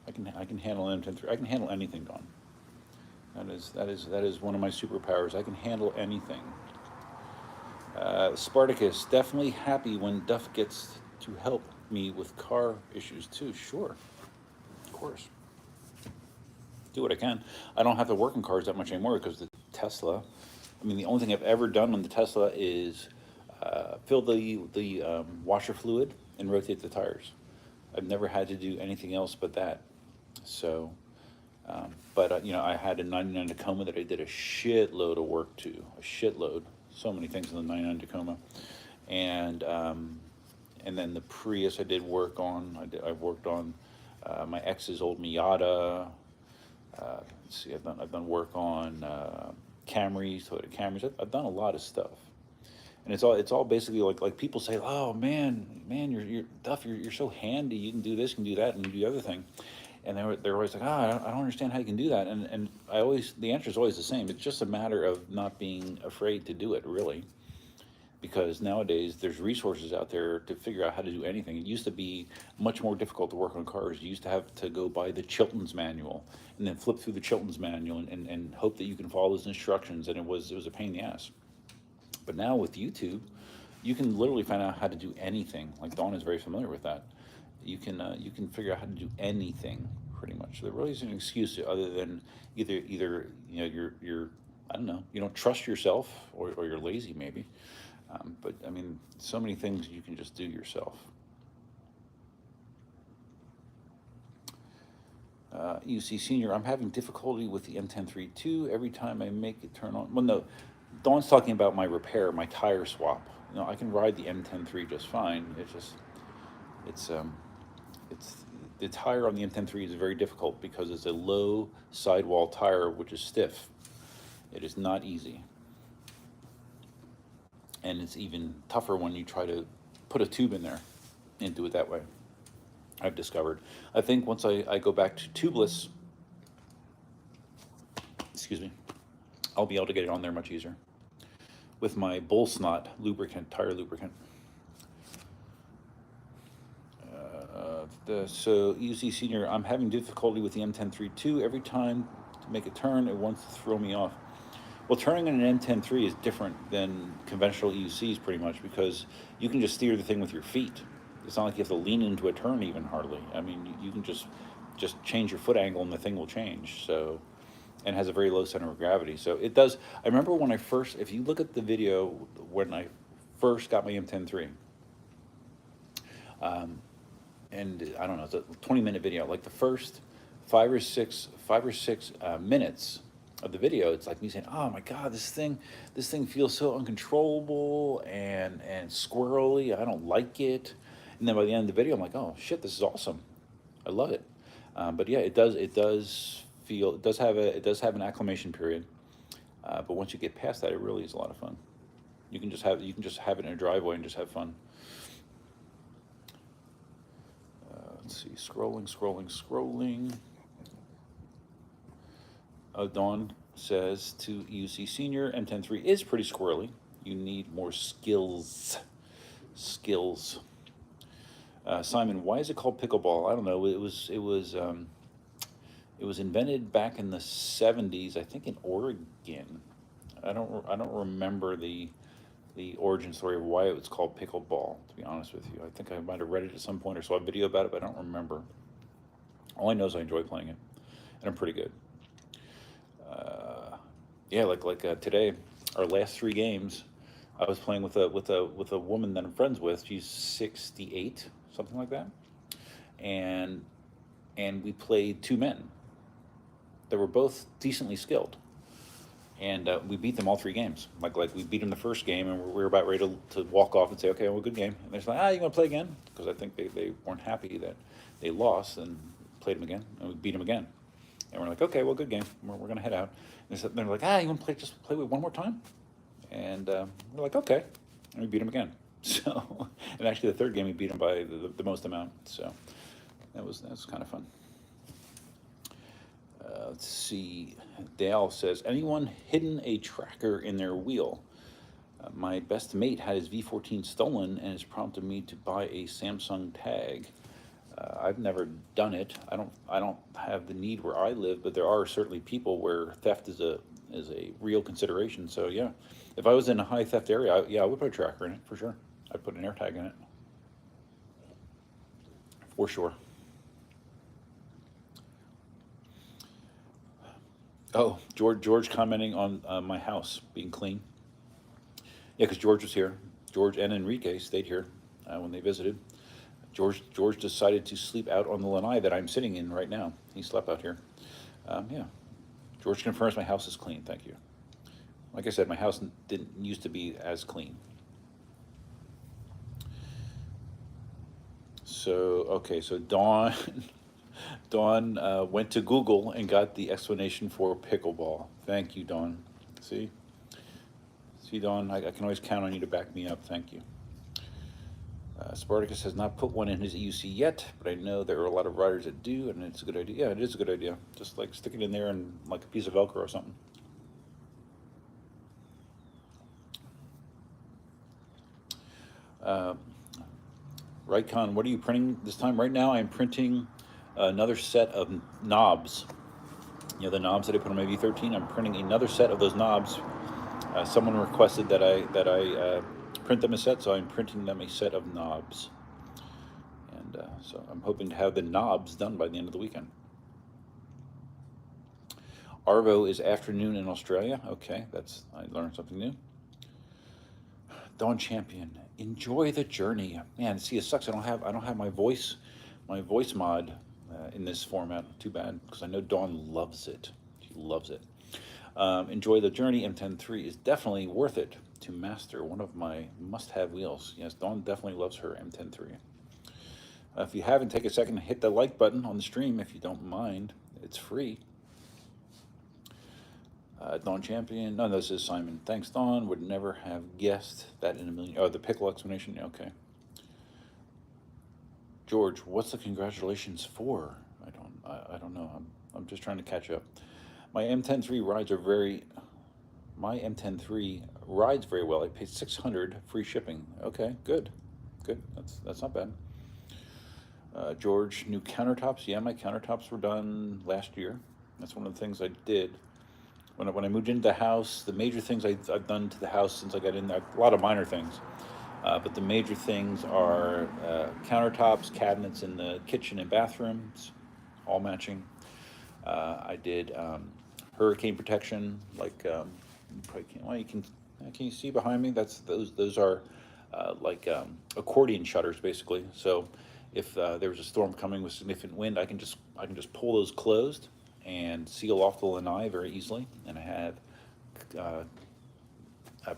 I can handle an M103. I can handle anything, Dawn. That is one of my superpowers. I can handle anything. Spartacus, definitely happy when Duff gets to help me with car issues too. Sure, of course. Do what I can. I don't have to work in cars that much anymore because the Tesla. I mean, the only thing I've ever done on the Tesla is fill the washer fluid and rotate the tires. I've never had to do anything else but that. So, but I had a 99 Tacoma that I did a shitload of work to. A shitload. So many things in the 99 Tacoma, and then the Prius I did work on. I've worked on my ex's old Miata. Let's see, I've done work on Camrys, Toyota Camrys. I've done a lot of stuff, and it's all basically like people say, oh man, you're Duff, you're so handy. You can do this, you can do that, and you do the other thing. And they're always like, I don't understand how you can do that. And the answer is always the same. It's just a matter of not being afraid to do it, really. because nowadays there's resources out there to figure out how to do anything. It used to be much more difficult to work on cars. You used to have to go buy the Chilton's manual and then flip through the Chilton's manual and hope that you can follow those instructions, and it was a pain in the ass. But now with YouTube, you can literally find out how to do anything. Like Dawn is very familiar with that. You can figure out how to do anything pretty much. There really isn't an excuse other than either you know you're I don't know, you don't trust yourself, or you're lazy maybe. But I mean, so many things you can just do yourself. UC Senior, I'm having difficulty with the M10.3 too. Every time I make it turn on. Well, no, Dawn's talking about my repair, my tire swap. You know, I can ride the M10.3 just fine. It's the tire on the M10.3 is very difficult because it's a low sidewall tire, which is stiff. It is not easy. And it's even tougher when you try to put a tube in there and do it that way, I've discovered. I think once I go back to tubeless, excuse me, I'll be able to get it on there much easier with my bull snot lubricant, tire lubricant. So UC Senior, I'm having difficulty with the M10.3 too. Every time to make a turn, it wants to throw me off. Well, turning in an M10.3 is different than conventional EUCs pretty much, because you can just steer the thing with your feet. It's not like you have to lean into a turn even hardly. I mean, you can just change your foot angle and the thing will change. So, and it has a very low center of gravity. So it does. I remember when I first, if you look at the video when I first got my M10.3, and I don't know, it's a 20-minute video. Like the first five or six minutes of the video, it's like me saying, "Oh my God, this thing feels so uncontrollable and squirrely. I don't like it." And then by the end of the video, I'm like, "Oh shit, this is awesome. I love it." But yeah, it does have an acclimation period. But once you get past that, it really is a lot of fun. You can just have it in a driveway and just have fun. Let's see, scrolling. Dawn says to UC Senior, M10.3 is pretty squirrely. You need more skills. Simon, why is it called pickleball? I don't know. It was invented back in the 70s, I think, in Oregon. I don't remember the origin story of why it was called pickleball, to be honest with you. I think I might have read it at some point or saw a video about it, but I don't remember. All I know is I enjoy playing it, and I'm pretty good. Yeah, like today, our last 3 games, I was playing with a woman that I'm friends with. She's 68, something like that, and we played 2 men that were both decently skilled. And we beat them all 3 games. Like we beat them the first game, and we were about ready to walk off and say, "Okay, well, good game." And they're like, "You want to play again?" Because I think they weren't happy that they lost, and played them again, and we beat them again. And we're like, "Okay, well, good game. We're going to head out." And they're like, "You want to play with one more time?" And we're like, "Okay," and we beat them again. So, and actually, the 3rd game we beat them by the most amount. So that was kind of fun. Let's see. Dale says, anyone hidden a tracker in their wheel? My best mate had his V14 stolen and has prompted me to buy a Samsung tag. I've never done it. I don't have the need where I live, but there are certainly people where theft is a real consideration. So yeah, if I was in a high theft area, I would put a tracker in it for sure. I'd put an air tag in it for sure. Oh, George commenting on my house being clean. Yeah, because George was here. George and Enrique stayed here when they visited. George decided to sleep out on the lanai that I'm sitting in right now. He slept out here. Yeah. George confirms my house is clean. Thank you. Like I said, my house didn't used to be as clean. So, okay, so Dawn went to Google and got the explanation for pickleball. Thank you, Dawn. See, Dawn, I can always count on you to back me up. Thank you. Spartacus has not put one in his EUC yet, but I know there are a lot of riders that do, and it's a good idea. Yeah, it is a good idea. Just like stick it in there and like a piece of Velcro or something. Rycon, what are you printing this time? Right now, I'm printing another set of knobs. You know, the knobs that I put on my V13. I'm printing another set of those knobs. Someone requested that I print them a set, so I'm printing them a set of knobs. And so I'm hoping to have the knobs done by the end of the weekend. Arvo is afternoon in Australia. Okay, I learned something new. Dawn Champion, enjoy the journey. Man, see, it sucks. I don't have my voice mod in this format. Too bad, because I know Dawn loves it. She loves it. Enjoy the journey. M10-3 is definitely worth it to master. One of my must-have wheels. Yes, Dawn definitely loves her M10-3. If you haven't, take a second to hit the like button on the stream if you don't mind. It's free. Dawn Champion. No, this is Simon. Thanks, Dawn. Would never have guessed that in a million. Oh, the pickle explanation. Yeah, okay. George, what's the congratulations for? I don't know. I'm just trying to catch up. My M10-3 rides are very. My M10-3 rides very well. I paid $600 free shipping. Okay, good. That's not bad. George, new countertops. Yeah, my countertops were done last year. That's one of the things I did. When I moved into the house, the major things I've done to the house since I got in there, a lot of minor things, but the major things are countertops, cabinets in the kitchen and bathrooms, all matching. I did hurricane protection, like probably can't. Well, can you see behind me? Those are like accordion shutters, basically. So if there was a storm coming with significant wind, I can just pull those closed and seal off the lanai very easily. And I have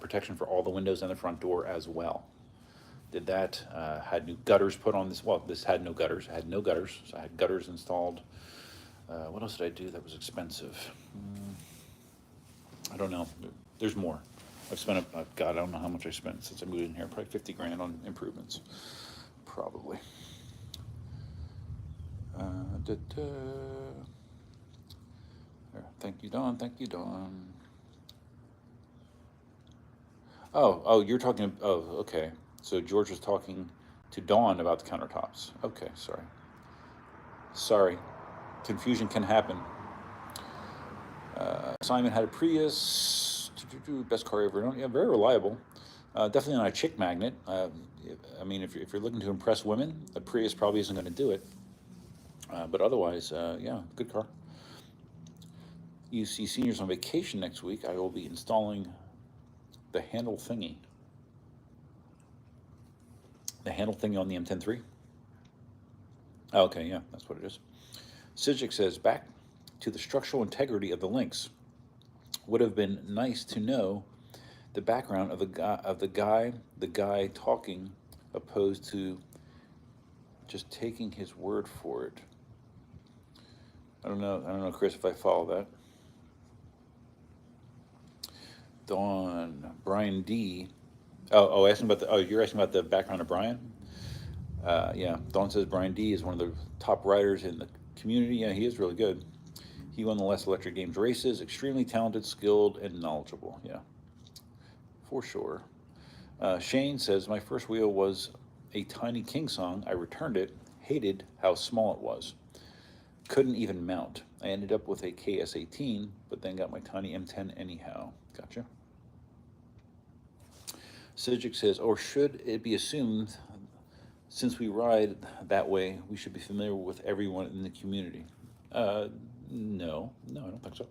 protection for all the windows and the front door as well. Did that. Had new gutters put on this. Well, this had no gutters. I had no gutters, so I had gutters installed. What else did I do that was expensive? I don't know. There's more. I've spent, God, I don't know how much I spent since I moved in here. Probably 50 grand on improvements. Probably. Thank you, Dawn. Thank you, Dawn. Oh, you're talking. Oh, okay. So George was talking to Dawn about the countertops. Okay, sorry. Confusion can happen. Simon had a Prius. Best car ever owned. Yeah, very reliable. Definitely not a chick magnet. I mean, if you're looking to impress women, the Prius probably isn't going to do it. But otherwise, yeah, good car. You see seniors on vacation next week. I will be installing the handle thingy. The handle thingy on the M10-3. Oh, okay, yeah, that's what it is. Sijic says, back to the structural integrity of the links. Would have been nice to know the background of the guy talking, opposed to just taking his word for it. I don't know, Chris, if I follow that. Dawn, Brian D. You're asking about the background of Brian? Yeah, Dawn says Brian D is one of the top riders in the community. Yeah, he is really good. He won the last Electric Games races. Extremely talented, skilled, and knowledgeable. Yeah, for sure. Shane says, my first wheel was a tiny KingSong. I returned it. Hated how small it was. Couldn't even mount. I ended up with a KS18, but then got my tiny M10 anyhow. Gotcha. Sijic says, or should it be assumed, since we ride that way, we should be familiar with everyone in the community? No, I don't think so.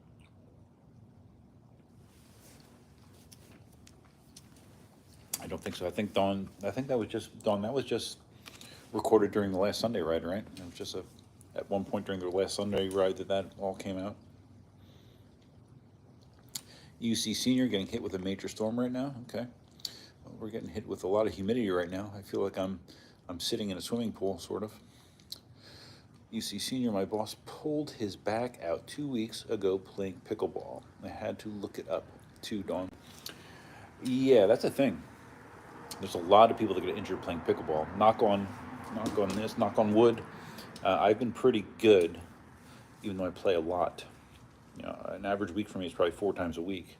I don't think so. I think that was just recorded during the last Sunday ride, right? It was just at one point during the last Sunday ride that all came out. UC Senior getting hit with a major storm right now. Okay. Well, we're getting hit with a lot of humidity right now. I feel like I'm sitting in a swimming pool, sort of. UC Senior, my boss pulled his back out 2 weeks ago playing pickleball. I had to look it up too, Dawn. Yeah, that's a thing. There's a lot of people that get injured playing pickleball. Knock on wood. I've been pretty good, even though I play a lot. You know, an average week for me is probably 4 times a week.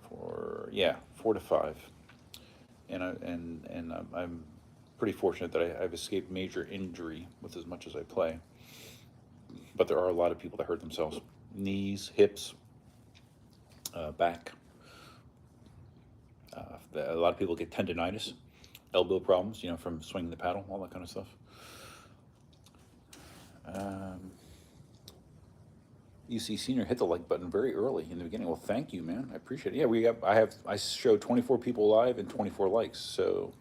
4 to 5. I'm pretty fortunate that I've escaped major injury with as much as I play. But there are a lot of people that hurt themselves: knees, hips, back. A lot of people get tendonitis, elbow problems, from swinging the paddle, all that kind of stuff. UC Senior hit the like button very early in the beginning. Well, thank you, man. I appreciate it. Yeah, I showed 24 people live and 24 likes, so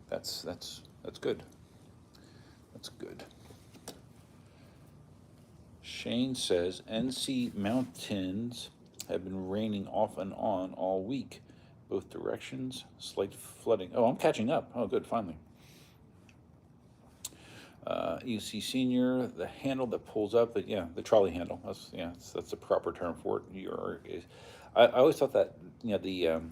that's good. That's good. Shane says NC Mountains have been raining off and on all week, both directions, slight flooding. Oh, I'm catching up. Oh, good, finally. UC Senior, the handle that pulls up, but yeah, the trolley handle. That's the proper term for it. I always thought that the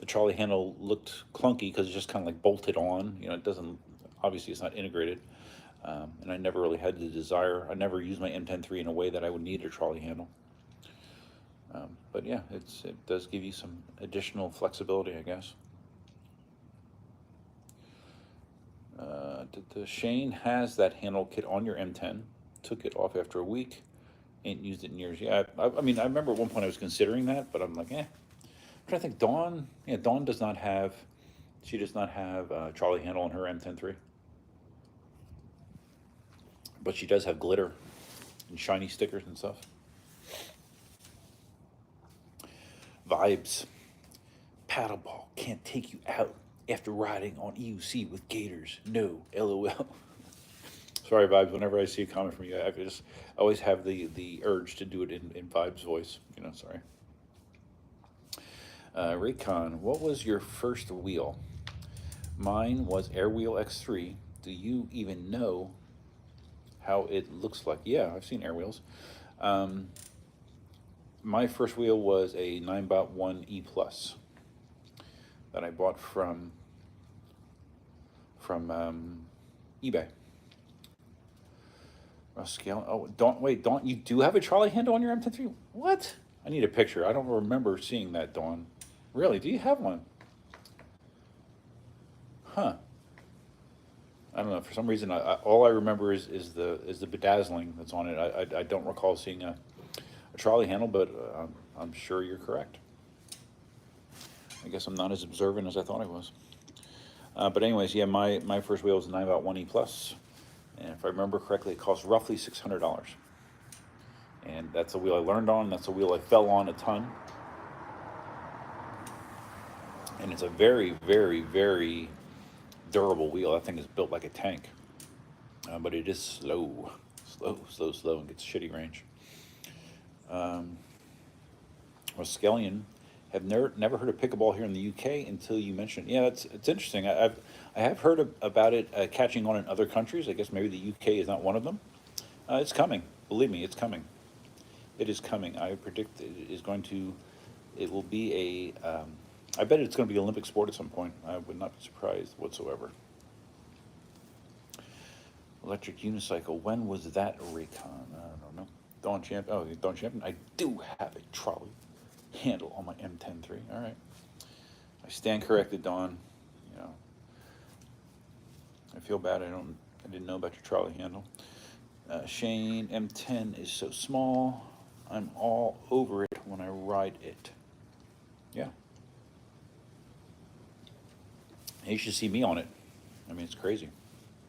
trolley handle looked clunky because it's just kind of like bolted on. It doesn't, obviously it's not integrated, and I never really had the desire. I never used my M10-3 in a way that I would need a trolley handle. But yeah, it does give you some additional flexibility, I guess. Shane has that handle kit on your M10. Took it off after a week. Ain't used it in years. Yeah, I mean, I remember at one point I was considering that, but I'm like, I'm trying to think. Dawn, Dawn does not have. She does not have a trolley handle on her M10-3. But she does have glitter and shiny stickers and stuff. Vibes. Paddleball can't take you out after riding on EUC with gators. No, LOL. Sorry, Vibes. Whenever I see a comment from you, I just always have the urge to do it in Vibes' voice. Sorry. Raycon, what was your first wheel? Mine was Airwheel X3. Do you even know how it looks like? Yeah, I've seen Airwheels. My first wheel was a Ninebot 1E Plus that I bought from eBay. Scale. Oh, Dawn, you do have a trolley handle on your M10-3? What? I need a picture. I don't remember seeing that, Dawn. Really? Do you have one? Huh. I don't know. For some reason, all I remember is the bedazzling that's on it. I don't recall seeing a trolley handle, but I'm sure you're correct. I guess I'm not as observant as I thought I was. But anyways, yeah, my first wheel was a Ninebot 1E Plus. And if I remember correctly, it cost roughly $600. And that's a wheel I learned on. That's a wheel I fell on a ton. And it's a very, very, very durable wheel. That thing is built like a tank. But it is slow, and gets shitty range. Rascallion, have never heard of pickleball here in the UK until you mentioned it. Yeah, it's interesting. I have heard about it catching on in other countries. I guess maybe the UK is not one of them. It's coming. Believe me, it's coming. It is coming. I predict it will be I bet it's going to be Olympic sport at some point. I would not be surprised whatsoever. Electric unicycle. When was that, Raycon? I don't know. Dawn Champion. I do have a trolley handle on my M10-3. All right. I stand corrected, Dawn. I feel bad. I didn't know about your trolley handle. Shane, M10 is so small. I'm all over it when I ride it. Yeah. You should see me on it. I mean, it's crazy.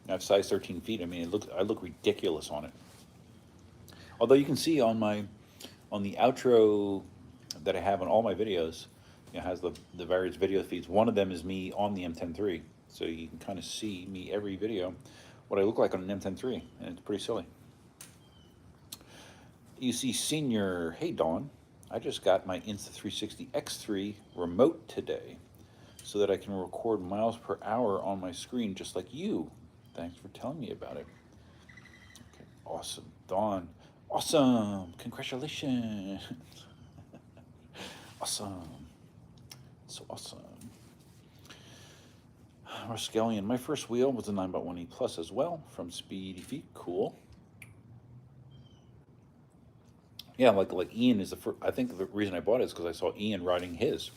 I have size 13 feet. I mean, I look ridiculous on it. Although you can see on the outro that I have on all my videos, it has the various video feeds. One of them is me on the M10-3, so you can kind of see me every video, what I look like on an M10-3, and it's pretty silly. UC Senior, hey Dawn, I just got my Insta360 X3 remote today, so that I can record miles per hour on my screen just like you. Thanks for telling me about it. Okay, awesome, Dawn. Awesome, congratulations. Awesome, so awesome. Rascallion, my first wheel was a 9x1E Plus as well from Speedy Feet. Cool. Yeah, like Ian is the first. I think the reason I bought it is because I saw Ian riding his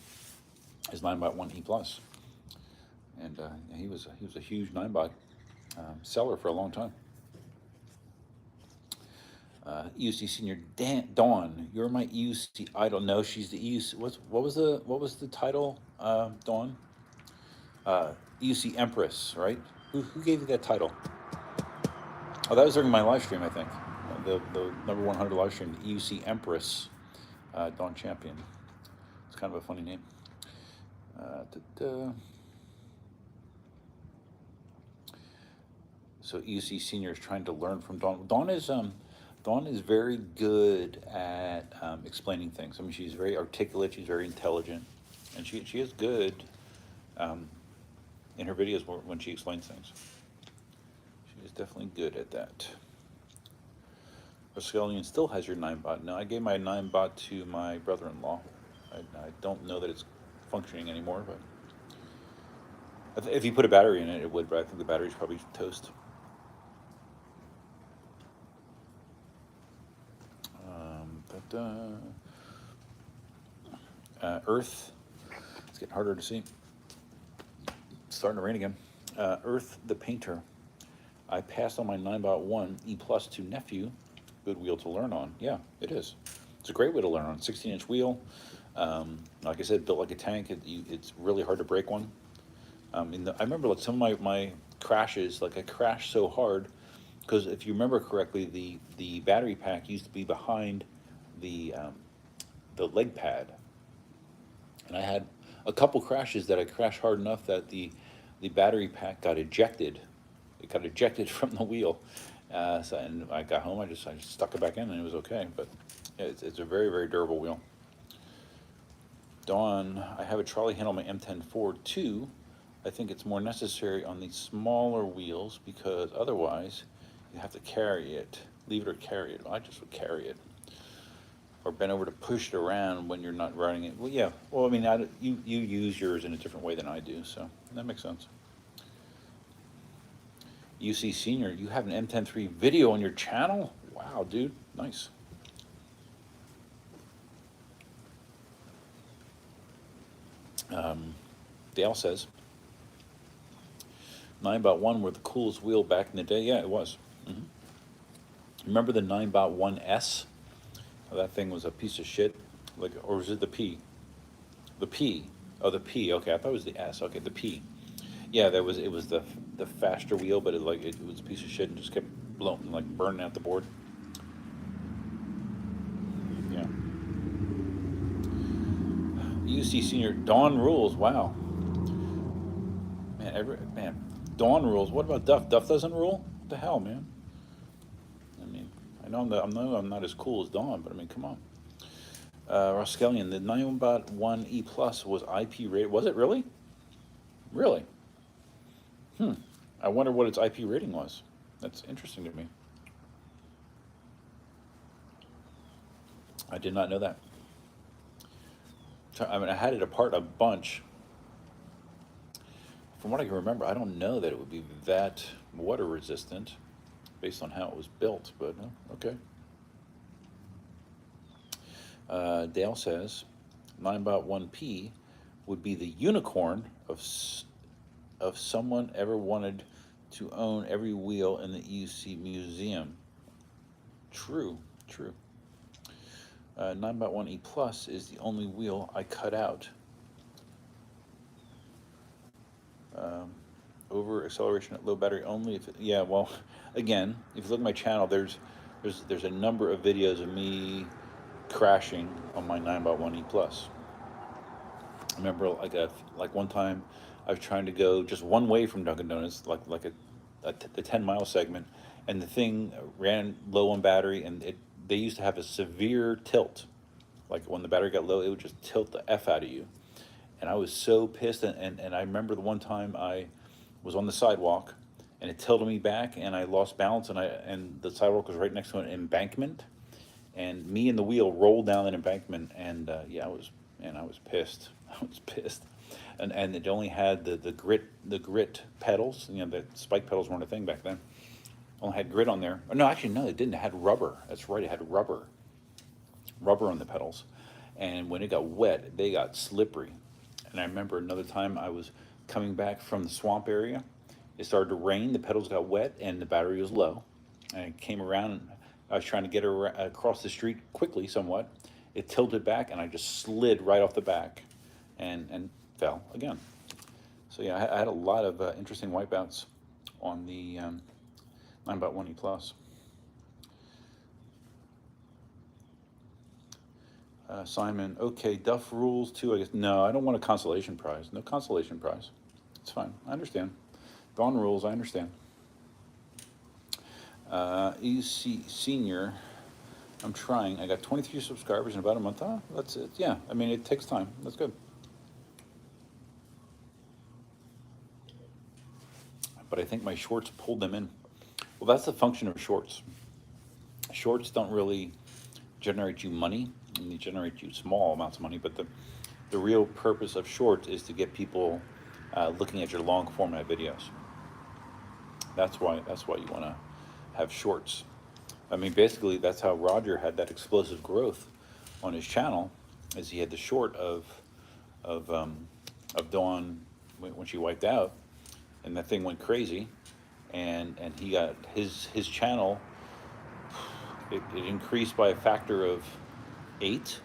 9x1E Plus. and he was a huge Ninebot seller for a long time. EUC senior Dawn, you're my EUC idol. No, she's the EUC. What was the title? Dawn, EUC Empress, right? Who gave you that title? Oh, that was during my live stream, I think. The number 100 live stream, the EUC Empress, Dawn Champion. It's kind of a funny name. So EUC senior is trying to learn from Dawn. Dawn is very good at explaining things. I mean, she's very articulate. She's very intelligent, and she is good in her videos when she explains things. She is definitely good at that. Australian still has your Ninebot. No, I gave my Ninebot to my brother-in-law. I don't know that it's functioning anymore, but if you put a battery in it, it would. But I think the battery's probably toast. Earth, it's getting harder to see. It's starting to rain again. Earth the Painter. I passed on my Ninebot 1 E Plus to nephew. Good wheel to learn on. Yeah, it is. It's a great wheel to learn on. 16-inch wheel. Like I said, built like a tank. It's really hard to break one. I remember like some of my crashes, like I crashed so hard because if you remember correctly, the battery pack used to be behind the leg pad, and I had a couple crashes that I crashed hard enough that the battery pack got ejected. It got ejected from the wheel. And I got home. I just stuck it back in, and it was okay. But it's a very, very durable wheel. Dawn, I have a trolley handle on my M10 Ford too. I think it's more necessary on the smaller wheels because otherwise you have to carry it, leave it or carry it. I just would carry it. Or bend over to push it around when you're not riding it. Well, yeah. Well, I mean, you use yours in a different way than I do, so that makes sense. UC Senior, you have an M10.3 video on your channel? Wow, dude, nice. Dale says, Ninebot 1 were the coolest wheel back in the day. Yeah, it was. Remember the Ninebot 1S? That thing was a piece of shit. Like, or was it the P? The P. Oh, the P. Okay, I thought it was the S. Okay, the P. Yeah, it was the faster wheel, but it was a piece of shit and just kept blowing, like burning out the board. Yeah. UC Senior Dawn rules. Wow. Man, Dawn rules. What about Duff? Duff doesn't rule? What the hell, man? I mean, I know I'm not as cool as Dawn, but I mean, come on. Roskelian, the Ninebot 1 E Plus was IP rated. Was it really? Really? I wonder what its IP rating was. That's interesting to me. I did not know that. I mean, I had it apart a bunch. From what I can remember, I don't know that it would be that water resistant based on how it was built, but okay. Dale says, Ninebot 1P would be the unicorn of someone ever wanted to own every wheel in the EUC museum. True. Ninebot 1E Plus is the only wheel I cut out. Over acceleration at low battery only. Yeah, well, again, if you look at my channel, there's a number of videos of me crashing on my Ninebot 1E Plus. I remember like one time I was trying to go just one way from Dunkin' Donuts, like the 10-mile segment, and the thing ran low on battery, and they used to have a severe tilt. Like when the battery got low, it would just tilt the F out of you. And I was so pissed, and I remember the one time I was on the sidewalk, and it tilted me back, and I lost balance, and the sidewalk was right next to an embankment, and me and the wheel rolled down that embankment, and yeah, I was pissed. I was pissed, and it only had the grit pedals. You know, the spike pedals weren't a thing back then. Only had grit on there. Oh, no, actually, no, it didn't. It had rubber. That's right, it had rubber on the pedals, and when it got wet, they got slippery. And I remember another time I was coming back from the swamp area. It started to rain, the pedals got wet, and the battery was low. And it came around, and I was trying to get her across the street quickly, somewhat. It tilted back, and I just slid right off the back and fell again. So yeah, I had a lot of interesting wipeouts on the Ninebot 1E Plus. Simon, okay, Duff rules too, I guess. No, I don't want a consolation prize. No consolation prize. It's fine. I understand. Dawn rules, I understand. EC Senior, I'm trying. I got 23 subscribers in about a month. Oh, that's it. Yeah, I mean, it takes time. That's good. But I think my shorts pulled them in. Well, that's the function of shorts. Shorts don't really generate you money, and they generate you small amounts of money, but the real purpose of shorts is to get people looking at your long format videos. That's why you want to have shorts. I mean, basically, that's how Roger had that explosive growth on his channel, is he had the short of Dawn when she wiped out, and that thing went crazy, and he got his channel. It increased by a factor of 8,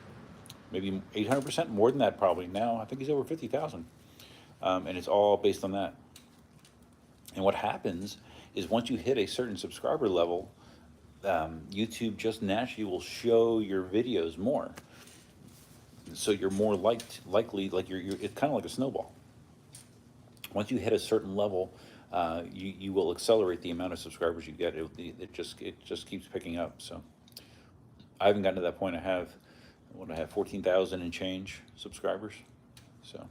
maybe 800%, more than that probably now. I think he's over 50,000, and it's all based on that. And what happens is once you hit a certain subscriber level, YouTube just naturally will show your videos more. So you're more likely, like it's kind of like a snowball. Once you hit a certain level, you will accelerate the amount of subscribers you get. It just keeps picking up. So I haven't gotten to that point. I have 14,000 and change subscribers. So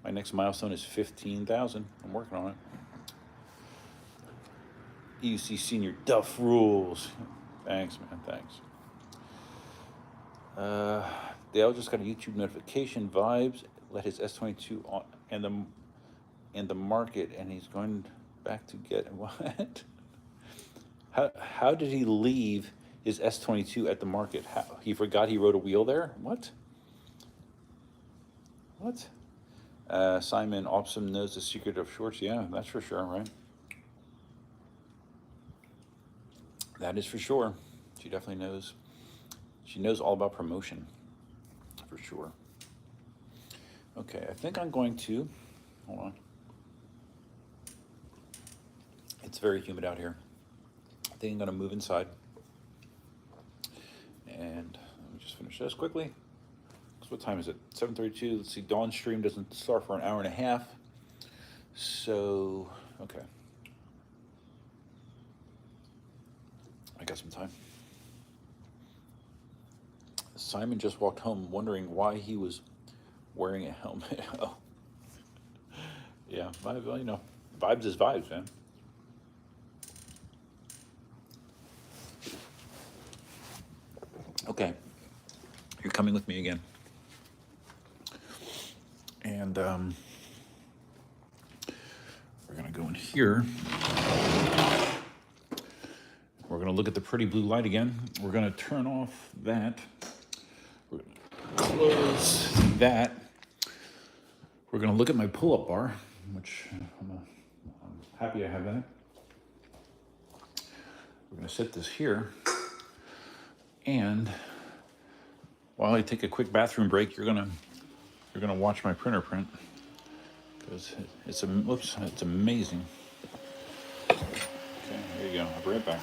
my next milestone is 15,000. I'm working on it. EUC Senior Duff rules. Thanks, man. Thanks. Dale just got a YouTube notification. Vibes let his S22 on and the market, and he's going back to get what? How did he leave his S22 at the market? How, he forgot he rode a wheel there? What? Simon Opsum knows the secret of shorts. Yeah, that's for sure, right? That is for sure. She definitely knows. She knows all about promotion, for sure. Okay, I think I'm going to, hold on. It's very humid out here. I think I'm gonna move inside. And let me just finish this quickly. So what time is it? 7:32. Let's see, Dawn stream doesn't start for an hour and a half. So, okay. I got some time. Simon just walked home wondering why he was wearing a helmet. Oh. Yeah, well, you know, vibes is vibes, man. Okay, you're coming with me again. And we're gonna go in here. We're gonna look at the pretty blue light again. We're gonna turn off that. We're gonna close that. We're gonna look at my pull-up bar, which I'm happy I have that. We're gonna set this here. And while I take a quick bathroom break, you're gonna watch my printer print, because it's amazing. Okay, here you go. I'll be right back.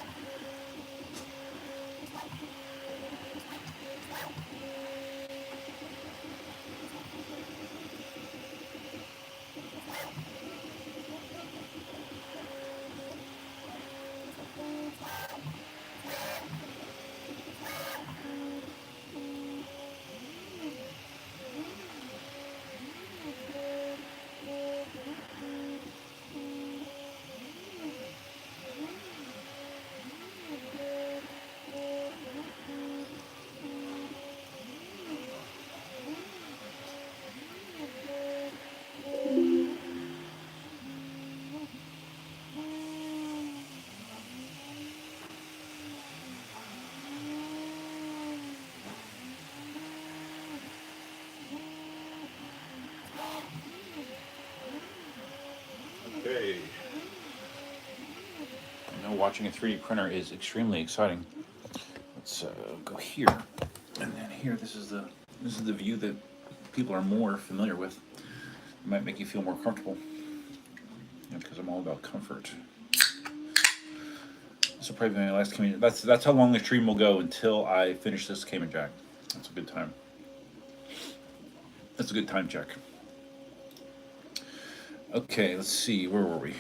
watching a 3D printer is extremely exciting. Let's go here, and then here. This is the view that people are more familiar with. It might make you feel more comfortable, because I'm all about comfort. This will probably be my last Cayman. That's how long the stream will go until I finish this Cayman Jack. That's a good time. That's a good time check. Okay, let's see. Where were we?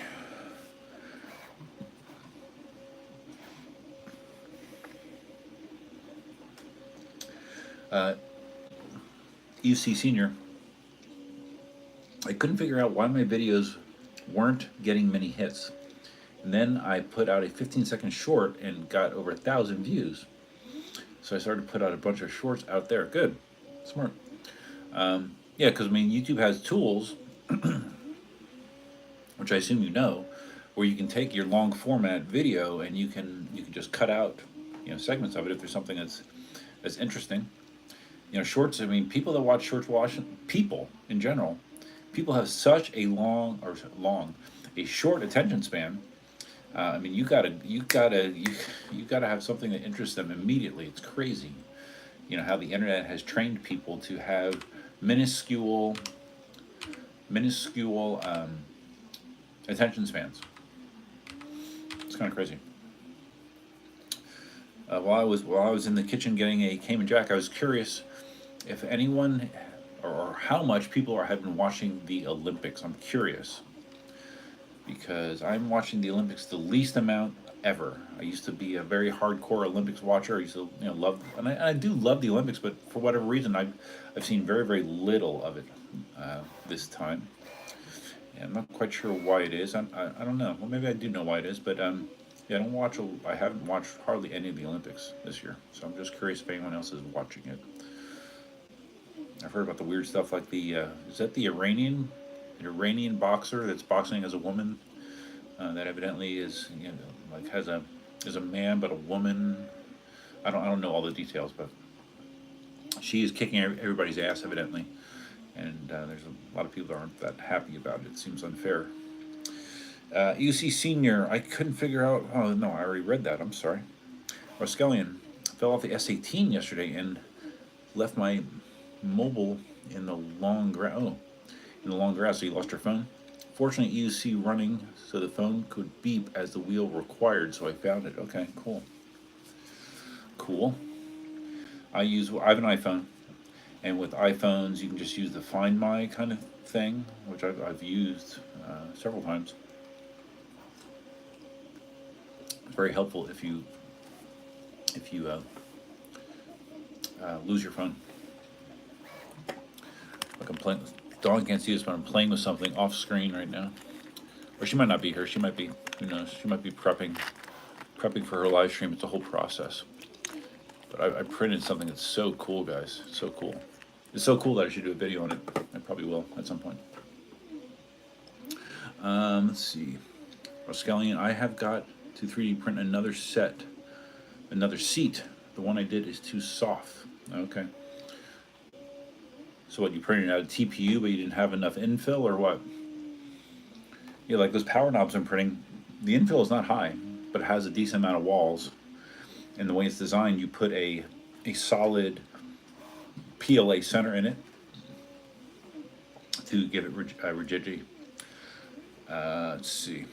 UC Senior. I couldn't figure out why my videos weren't getting many hits. And then I put out a 15-second short and got over 1,000 views. So I started to put out a bunch of shorts out there. Good. Smart. Yeah, because I mean, YouTube has tools, which I assume you know, where you can take your long format video and you can just cut out, segments of it if there's something that's interesting. Shorts. I mean, people that watch shorts, people in general, people have such a short attention span. I mean, you gotta have something that interests them immediately. It's crazy, how the internet has trained people to have minuscule attention spans. It's kind of crazy. While I was in the kitchen getting a Cayman Jack, I was curious if anyone or how much people have been watching the Olympics. I'm curious because I'm watching the Olympics the least amount ever. I used to be a very hardcore Olympics watcher. I used to love, and I do love the Olympics, but for whatever reason I've seen very, very little of it this time. Yeah, I'm not quite sure why it is. I don't know. Well, maybe I do know why it is, but yeah, I haven't watched hardly any of the Olympics this year, so I'm just curious if anyone else is watching it. I've heard about the weird stuff like is that the Iranian boxer that's boxing as a woman that evidently is is a man but a woman. I don't know all the details, but she is kicking everybody's ass evidently, and there's a lot of people that aren't that happy about it. It seems unfair. UC Senior, I couldn't figure out. Oh no, I already read that. I'm sorry. Raskellian fell off the S18 yesterday and left my mobile in the long grass. Oh, in the long grass, so you lost your phone. Fortunately, UC running, so the phone could beep as the wheel required. So I found it. Okay, cool. Cool. I have an iPhone, and with iPhones, you can just use the Find My kind of thing, which I've used several times. It's very helpful if you lose your phone. Like I'm playing. Dawn can't see this, but I'm playing with something off screen right now. Or she might not be here. She might be. Who knows? She might be prepping for her live stream. It's a whole process. But I printed something that's so cool, guys. So cool. It's so cool that I should do a video on it. I probably will at some point. Let's see. Raskellian, I have got to 3D print another seat. The one I did is too soft. Okay. So what, you printed out a TPU, but you didn't have enough infill, or what? Yeah, like those power knobs I'm printing, the infill is not high, but it has a decent amount of walls. And the way it's designed, you put a solid PLA center in it to give it rigidity. Let's see.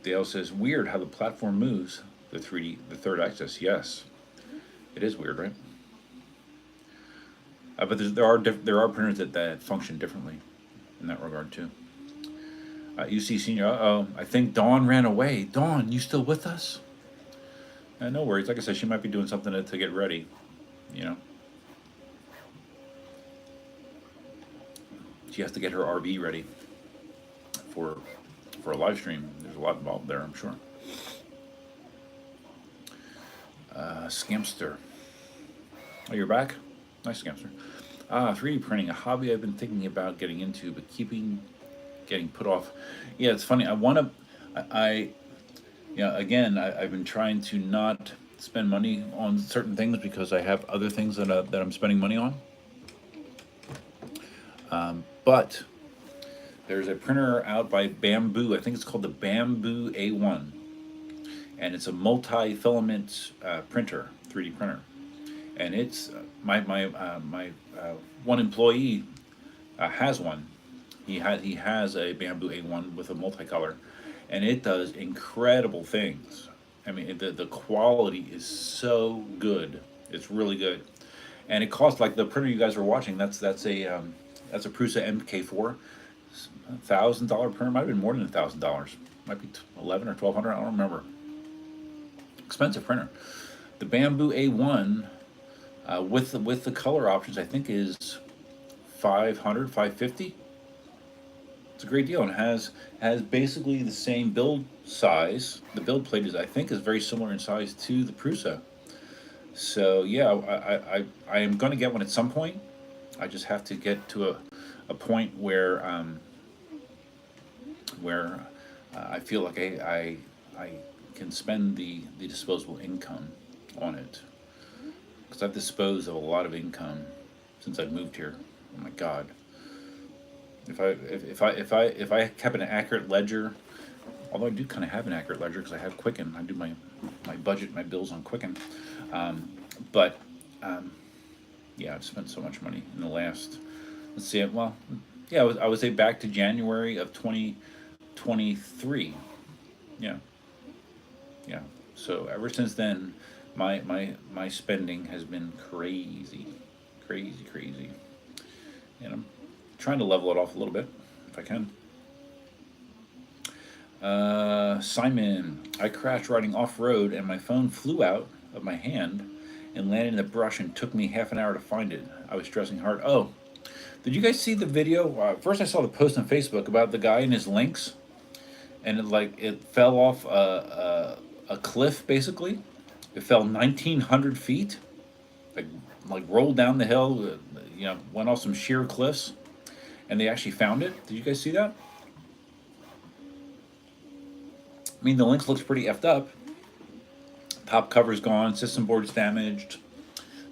Dale says, weird how the platform moves, the third axis. Yes, it is weird, right? But there are printers that function differently in that regard too. UC Senior, I think Dawn ran away. Dawn, you still with us? No worries. Like I said, she might be doing something to get ready. She has to get her RV ready for a live stream. There's a lot involved there, I'm sure. Scamster. Oh, you're back? Nice, Scamster. 3D printing, a hobby I've been thinking about getting into, but getting put off. Yeah, it's funny. I've been trying to not spend money on certain things because I have other things that I'm spending money on. But there's a printer out by Bamboo. I think it's called the Bamboo A1. and it's a multi-filament printer, 3D printer, and it's my one employee has one. He has a Bamboo A1 with a multicolor, and it does incredible things. I mean, the quality is so good. It's really good, and it costs like the printer you guys are watching. That's a Prusa MK4, $1,000 printer. Might have been more than $1,000. Might be 11 or 1200. I don't remember. Expensive printer. The Bamboo A1 with the color options, I think is 500, 550. It's a great deal, and has basically the same build size. The build plate is, I think, is very similar in size to the Prusa. So yeah, I am going to get one at some point. I just have to get to a point where I feel like I can spend the disposable income on it, because I've disposed of a lot of income since I've moved here. Oh my God. If I kept an accurate ledger, although I do kind of have an accurate ledger because I have Quicken. I do my budget, my bills on Quicken. But yeah, I've spent so much money in the last. Let's see. Well, yeah, I would say back to January of 2023. Yeah, yeah. So ever since then, my spending has been crazy, crazy, crazy. And I'm trying to level it off a little bit if I can. Simon, I crashed riding off road and my phone flew out of my hand and landed in the brush and took me half an hour to find it. I was stressing hard. Oh, did you guys see the video? First, I saw the post on Facebook about the guy and his links, and it fell off a cliff basically. It fell 1,900 feet, like rolled down the hill, went off some sheer cliffs, and they actually found it. Did you guys see that? I mean, the links looks pretty effed up. Top cover's gone, system board's damaged,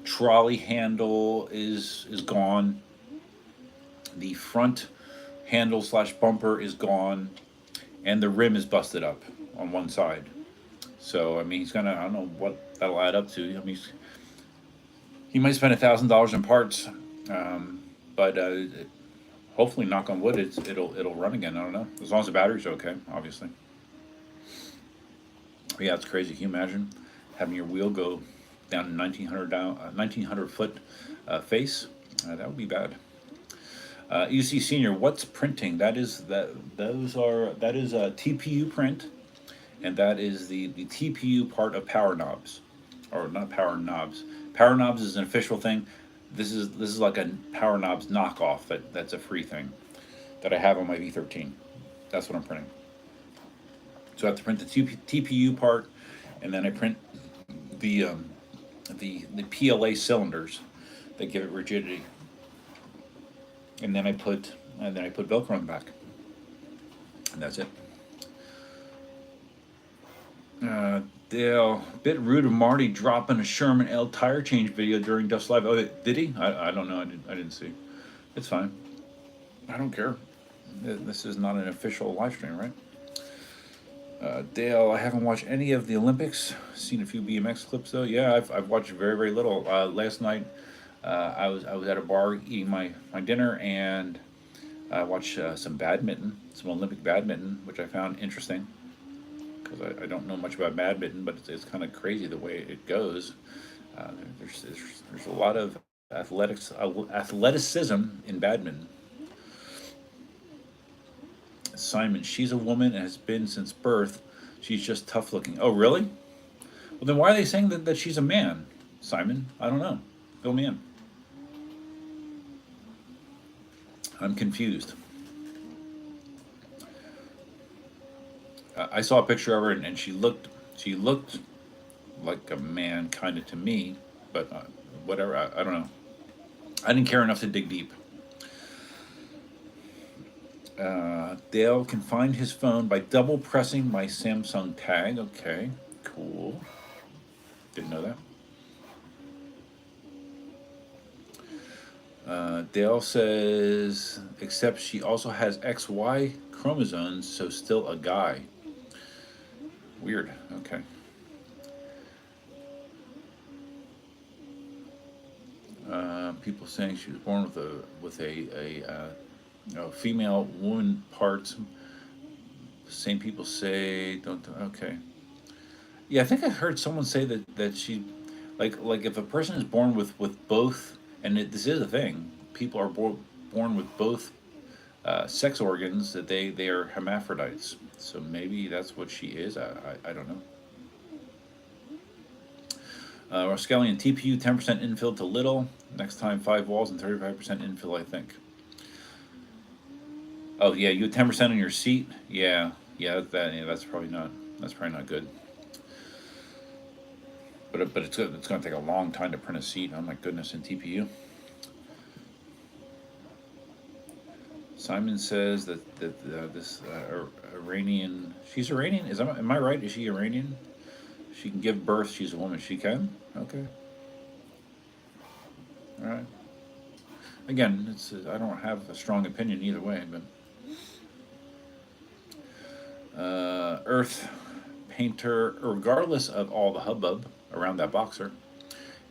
trolley handle is gone, the front handle slash bumper is gone, and the rim is busted up on one side. So I mean, he's gonna, I don't know what that'll add up to. I mean, he might spend $1,000 in parts, but hopefully, knock on wood, it'll run again. I don't know, as long as the battery's okay, obviously. But yeah, it's crazy. Can you imagine having your wheel go down to 1,900 foot face? That would be bad. UC Senior, what's printing? That is a TPU print, and that is the TPU part of Power Knobs, or not Power Knobs. Power Knobs is an official thing. This is like a Power Knobs knockoff that's a free thing that I have on my V13. That's what I'm printing. So I have to print the TPU part, and then I print the PLA cylinders that give it rigidity, and then I put Velcro on the back, and that's it. Dale, bit rude of Marty dropping a Sherman L tire change video during Dust Live. Oh, did he? I don't know. I didn't see. It's fine. I don't care. This is not an official live stream, right? Dale, I haven't watched any of the Olympics. Seen a few BMX clips though. Yeah, I've watched very, very little. Last night, I was at a bar eating my dinner, and I watched some Olympic badminton, which I found interesting, because I don't know much about badminton, but it's kind of crazy the way it goes. There's a lot of athleticism in badminton. Simon, she's a woman and has been since birth. She's just tough looking. Oh, really? Well, then why are they saying that she's a man, Simon? I don't know. Fill me in. I'm confused. I saw a picture of her, and she looked like a man, kind of, to me, but whatever. I don't know. I didn't care enough to dig deep. Dale can find his phone by double pressing my Samsung tag. Okay, cool. Didn't know that. Dale says, except she also has XY chromosomes, so still a guy. Weird. Okay. People saying she was born with female woman parts. Same people say don't. Okay. Yeah, I think I heard someone say that she, like if a person is born with both, and this is a thing. People are born with both sex organs, that they are hermaphrodites. So maybe that's what she is. I don't know. Rascallion TPU 10% infill to little. Next time 5 walls and 35% infill, I think. Oh yeah, you had 10% on your seat. Yeah, yeah, that's probably not good. But it's going to take a long time to print a seat. Oh my goodness, in TPU. Simon says that this Iranian, she's Iranian. Am I right? Is she Iranian? She can give birth. She's a woman. She can. Okay. All right. Again, I don't have a strong opinion either way, but Earth Painter, regardless of all the hubbub around that boxer,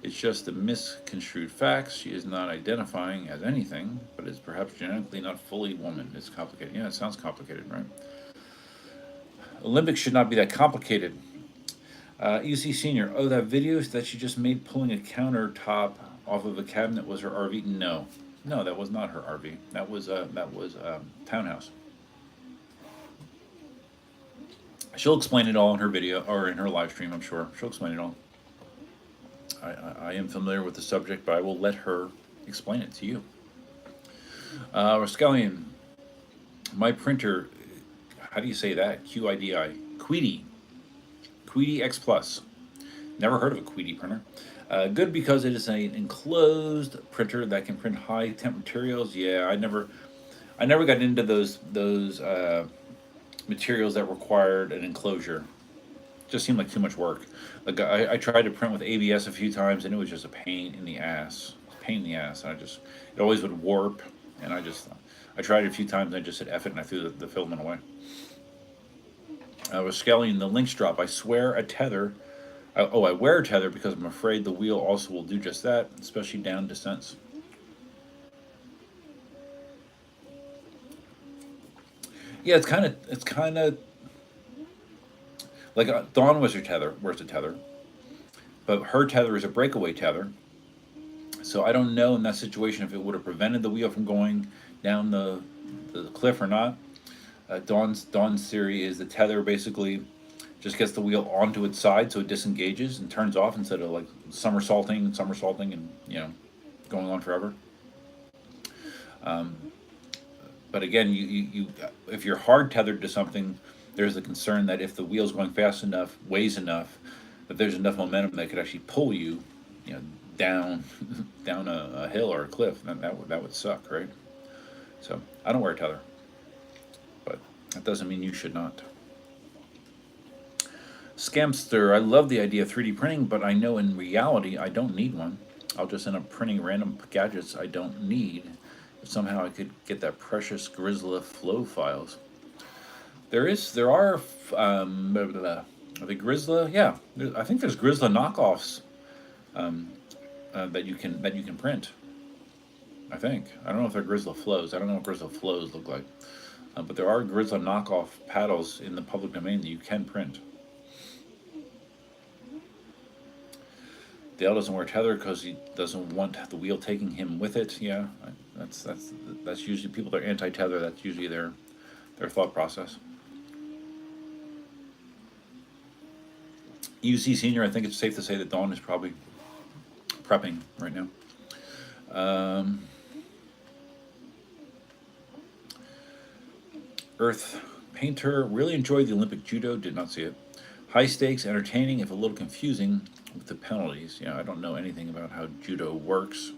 it's just the misconstrued facts. She is not identifying as anything, but is perhaps genetically not fully woman. It's complicated. Yeah, it sounds complicated, right? Olympics should not be that complicated. UC Senior, oh, that video that she just made pulling a countertop off of a cabinet was her RV? No, that was not her RV. That was townhouse. She'll explain it all in her video or in her live stream. I'm sure she'll explain it all. I am familiar with the subject, but I will let her explain it to you. Rascallion, my printer, how do you say that? QIDI. Queedy X Plus. Never heard of a Queedy printer. Good because it is an enclosed printer that can print high temp materials. Yeah, I never got into those materials that required an enclosure. Just seemed like too much work. Like I tried to print with ABS a few times, and it was just a pain in the ass. And it always would warp, and I tried it a few times, and I just said F it, and I threw the filament away. I was scaling the links drop. I swear a tether. I wear a tether because I'm afraid the wheel also will do just that, especially down descents. Yeah, it's kind of like Dawn wears a tether, but her tether is a breakaway tether. So I don't know in that situation if it would have prevented the wheel from going down the cliff or not. Dawn's theory is the tether basically just gets the wheel onto its side, so it disengages and turns off instead of like somersaulting, and going on forever. But again, you if you're hard tethered to something, there's the concern that if the wheel's going fast enough, weighs enough, that there's enough momentum that could actually pull you, down down a hill or a cliff. Then that would suck, right? So I don't wear a tether, but that doesn't mean you should not. Scamster, I love the idea of 3D printing, but I know in reality I don't need one. I'll just end up printing random gadgets I don't need. If somehow I could get that precious Grizzla flow files. There are the Grizzla. Yeah, I think there's Grizzla knockoffs that you can print. I think. I don't know if they're Grizzla flows. I don't know what Grizzla flows look like, but there are Grizzla knockoff paddles in the public domain that you can print. Dale doesn't wear tether because he doesn't want the wheel taking him with it. Yeah, that's usually people that are anti-tether. That's usually their thought process. UC Senior, I think it's safe to say that Dawn is probably prepping right now. Earth Painter, really enjoyed the Olympic Judo, did not see it. High stakes, entertaining, if a little confusing with the penalties. I don't know anything about how judo works.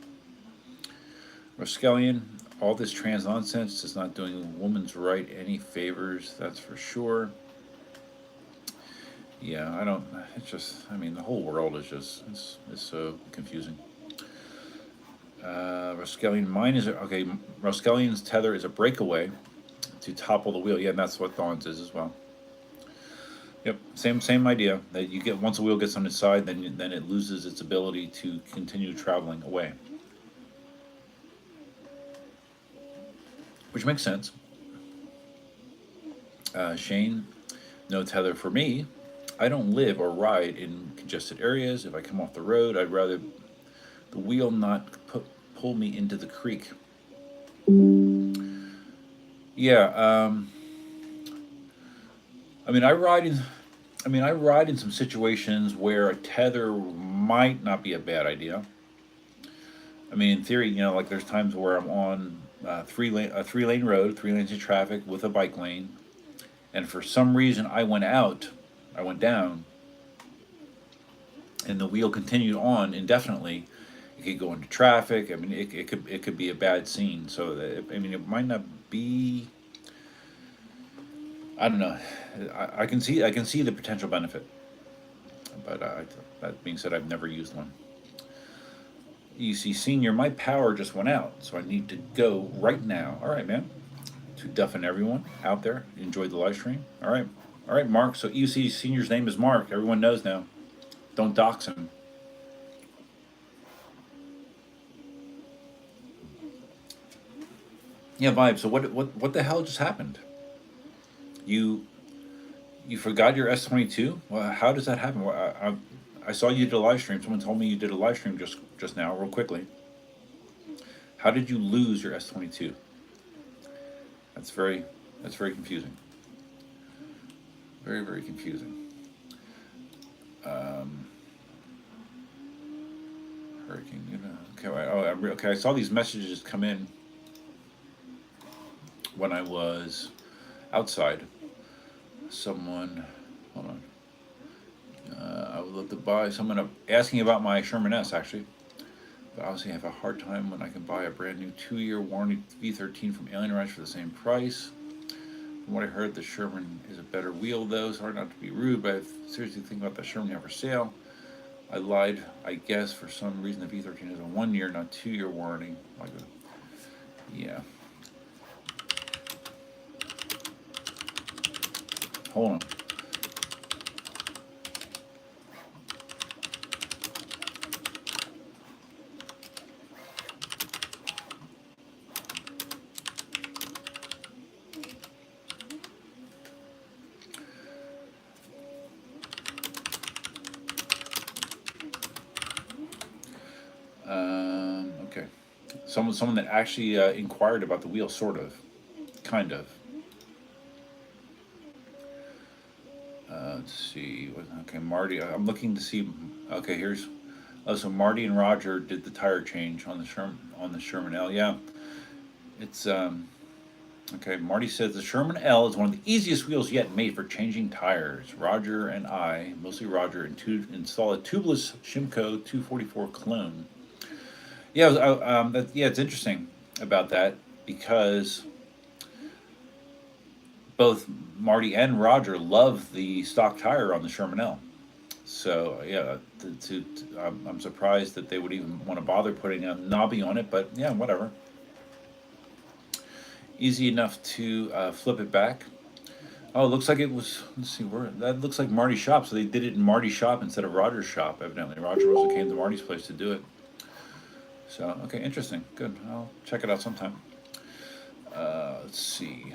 Rascallion, all this trans nonsense is not doing women's right any favors, that's for sure. Yeah, I don't, it's just, the whole world is just, it's so confusing. Rascallion, Rascallion's tether is a breakaway to topple the wheel. Yeah, and that's what Dawn's is as well. Yep, same idea. That you get once a wheel gets on its side, then it loses its ability to continue traveling away. which makes sense. Shane, no tether for me. I don't live or ride in congested areas. If I come off the road, I'd rather the wheel not pull me into the creek. Yeah, I mean, I ride in some situations where a tether might not be a bad idea. I mean, in theory, like there's times where I'm on a 3 lane road, 3 lanes of traffic with a bike lane, and for some reason I went down, and the wheel continued on indefinitely. It could go into traffic. I mean, it could be a bad scene. So I mean, it might not be. I don't know. I can see the potential benefit, but that being said, I've never used one. You see, senior, my power just went out, so I need to go right now. All right, man. To Duff and everyone out there, enjoyed the live stream. All right, Mark. So EUC senior's name is Mark. Everyone knows now. Don't dox him. Yeah, Vibe. So what the hell just happened? You forgot your S22? Well, how does that happen? I saw you did a live stream. Someone told me you did a live stream just now, real quickly. How did you lose your S22? That's very confusing. Very confusing. Hurricane, okay. I saw these messages come in when I was outside. Someone, hold on. I would love to buy. Someone asking about my Sherman S, actually. But obviously, I have a hard time when I can buy a brand new 2-year warranty V13 from Alien Ranch for the same price. From what I heard, the Sherman is a better wheel, though. Sorry not to be rude, but I seriously think about the Sherman you have for sale. I lied, I guess, for some reason. The V13 is a 1-year, not 2-year warranty. Yeah. Hold on. Okay. Someone that actually inquired about the wheel, sort of, kind of. Let's see. Okay, Marty. I'm looking to see. Okay, here's. Oh, so Marty and Roger did the tire change on the Sherman L. Yeah, it's okay. Marty says the Sherman L is one of the easiest wheels yet made for changing tires. Roger and I, mostly Roger, install a tubeless Shimco 244 clone. Yeah, it's interesting about that because both Marty and Roger love the stock tire on the Sherman L. So yeah, I'm surprised that they would even want to bother putting a knobby on it, but yeah, whatever. Easy enough to flip it back. Oh, it looks like it was. Let's see where that looks like Marty's shop. So they did it in Marty's shop instead of Roger's shop. Evidently, Roger also came to Marty's place to do it. So okay, interesting. Good. I'll check it out sometime. Let's see.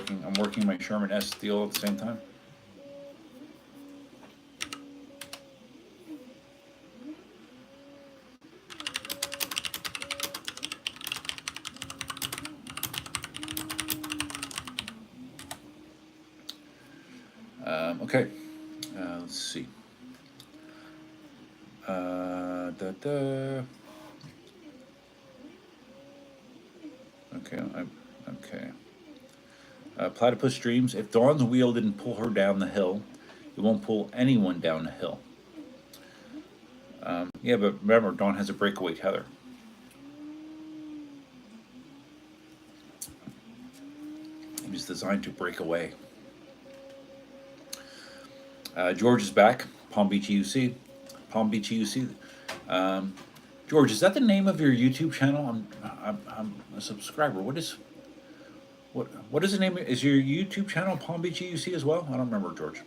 I'm working my Sherman S steel at the same time. Okay, let's see. Okay, okay. Platypus Dreams. If Dawn's wheel didn't pull her down the hill, it won't pull anyone down the hill. Yeah, but remember, Dawn has a breakaway tether. It was designed to break away. George is back. Palm Beach EUC. Palm Beach EUC. George, is that the name of your YouTube channel? I'm a subscriber. What what is the name? Is your YouTube channel Palm Beach EUC as well? I don't remember, George.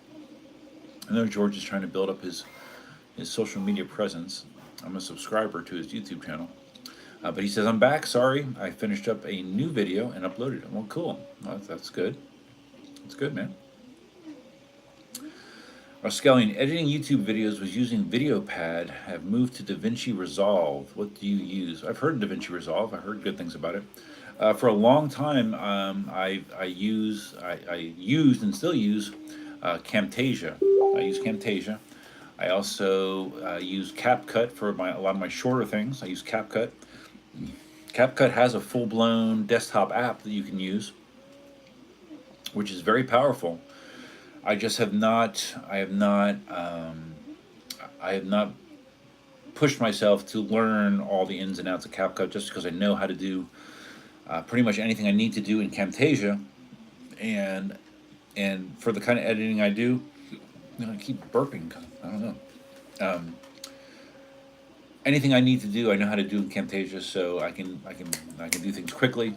I know George is trying to build up his social media presence. I'm a subscriber to his YouTube channel. But he says, I'm back. Sorry, I finished up a new video and uploaded it. Well, cool. Well, that's good. That's good, man. Skellion, editing YouTube videos was using VideoPad. Have moved to DaVinci Resolve. What do you use? I've heard of DaVinci Resolve. I heard good things about it. For a long time, I used and still use Camtasia. I use Camtasia. I also use CapCut for a lot of my shorter things. I use CapCut. CapCut has a full-blown desktop app that you can use, which is very powerful. I just have not. I have not pushed myself to learn all the ins and outs of CapCut, just because I know how to do pretty much anything I need to do in Camtasia, and for the kind of editing I do, I keep burping. I don't know. Anything I need to do, I know how to do in Camtasia, so I can do things quickly.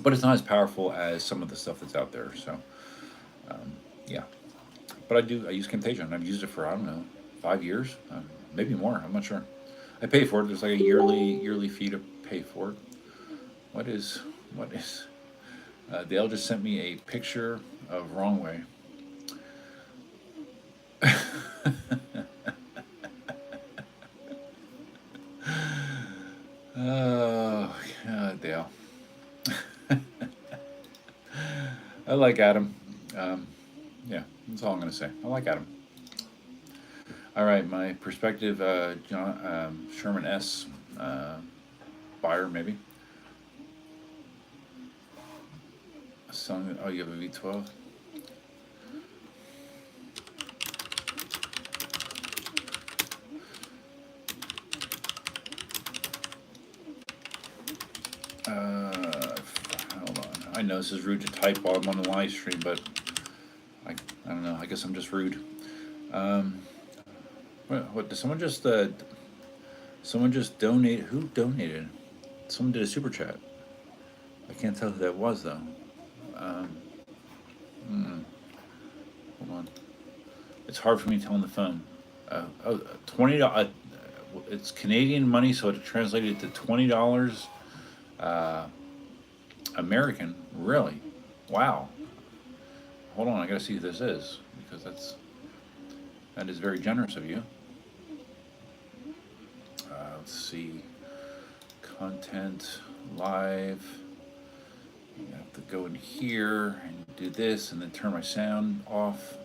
But it's not as powerful as some of the stuff that's out there. So, yeah. But I use Camtasia, and I've used it for, I don't know, 5 years, maybe more. I'm not sure. I pay for it. There's like a yearly fee to pay for it. What is? Dale just sent me a picture of Wrong Way. Oh, God, Dale. I like Adam. Yeah, that's all I'm going to say. I like Adam. All right, my prospective Sherman S buyer, maybe. Oh, you have a V12? Hold on. I know this is rude to type while I'm on the live stream, but I don't know. I guess I'm just rude. What did someone just donate? Who donated? Someone did a super chat. I can't tell who that was though. Hold on. It's hard for me to tell on the phone. $20. It's Canadian money, so it translated to $20 American. Really? Wow. Hold on, I gotta see who this is, because that is very generous of you. Let's see. Content live. You have to go in here and do this, and then turn my sound off.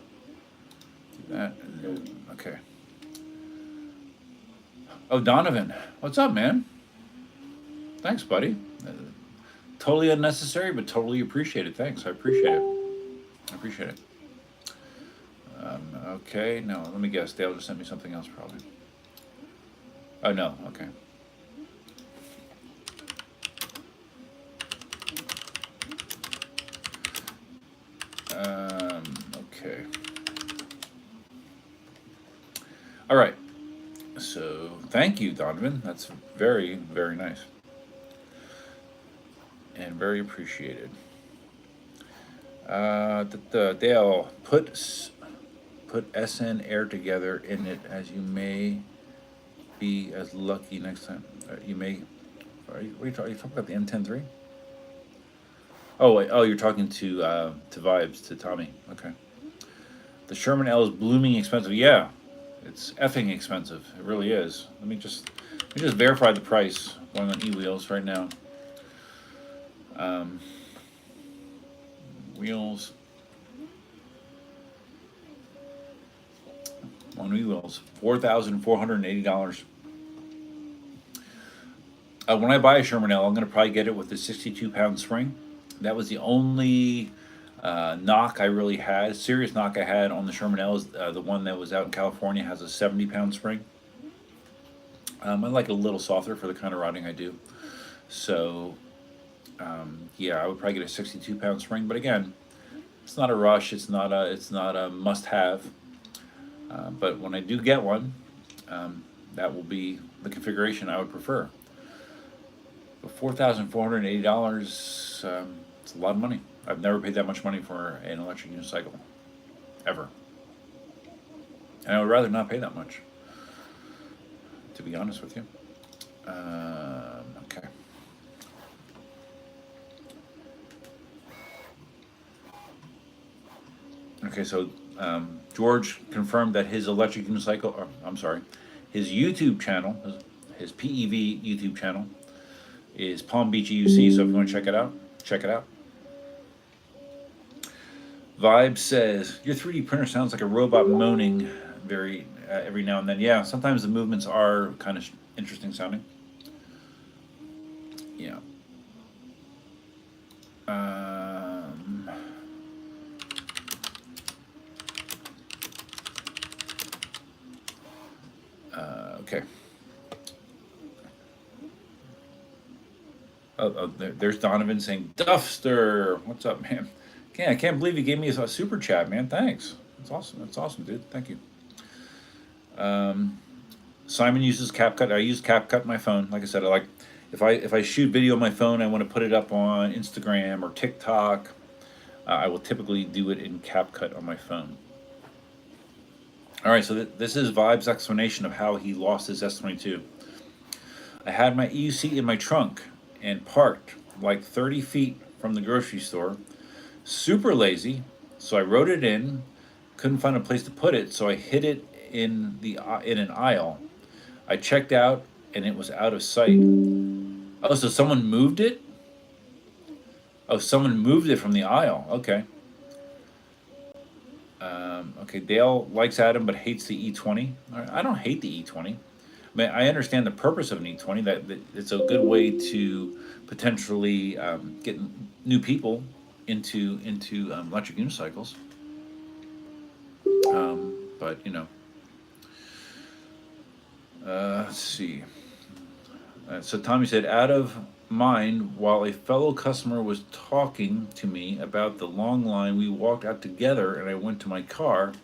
Do that. And then, okay. Oh, Donovan, what's up, man? Thanks, buddy. Totally unnecessary, but totally appreciated. Thanks, I appreciate it. I appreciate it. Okay, no, let me guess. Dale just sent me something else, probably. Oh, no, okay. Okay. All right. So, thank you, Donovan. That's very, very nice. And very appreciated. Dale, put SN Air together in it, as you may be as lucky next time. You may. Are you talking about the M103? Oh, wait, you're talking to Vibes, to Tommy. Okay. The Sherman L is blooming expensive. Yeah, it's effing expensive. It really is. Let me just verify the price going on eWheels right now. Wheels on eWheels, $4,480. When I buy a Sherman L, I'm going to probably get it with the 62-pound spring. That was the only knock I really had, serious knock I had on the Sherman L. Is the one that was out in California, has a 70-pound spring. I like it a little softer for the kind of riding I do. So, yeah, I would probably get a 62-pound spring. But again, it's not a rush. It's not a must-have. But when I do get one, that will be the configuration I would prefer. But $4,480, It's a lot of money. I've never paid that much money for an electric unicycle, ever. And I would rather not pay that much, to be honest with you. Okay. Okay, so George confirmed that his electric unicycle, or, I'm sorry, his YouTube channel, his PEV YouTube channel, is Palm Beach EUC. So if you want to check it out, check it out. Vibe says your 3D printer sounds like a robot moaning every now and then. Yeah, sometimes the movements are kind of interesting sounding. Yeah. Okay. There's Donovan saying, Duffster, what's up, man? I can't believe you gave me a super chat, man. Thanks. That's awesome. That's awesome, dude. Thank you. Simon uses CapCut. I use CapCut on my phone. Like I said, if I shoot video on my phone, I want to put it up on Instagram or TikTok. I will typically do it in CapCut on my phone. All right, so this is Vibe's explanation of how he lost his S22. I had my EUC in my trunk and parked like 30 feet from the grocery store. Super lazy, so I wrote it in. Couldn't find a place to put it, so I hid it in an aisle. I checked out, and it was out of sight. Oh, so someone moved it? Oh, someone moved it from the aisle. Okay. Okay, Dale likes Adam but hates the E20. I don't hate the E20. I mean, I understand the purpose of an E20. That it's a good way to potentially get new people into electric unicycles. But you know, let's see. So Tommy said, out of mind, while a fellow customer was talking to me about the long line, we walked out together and I went to my car.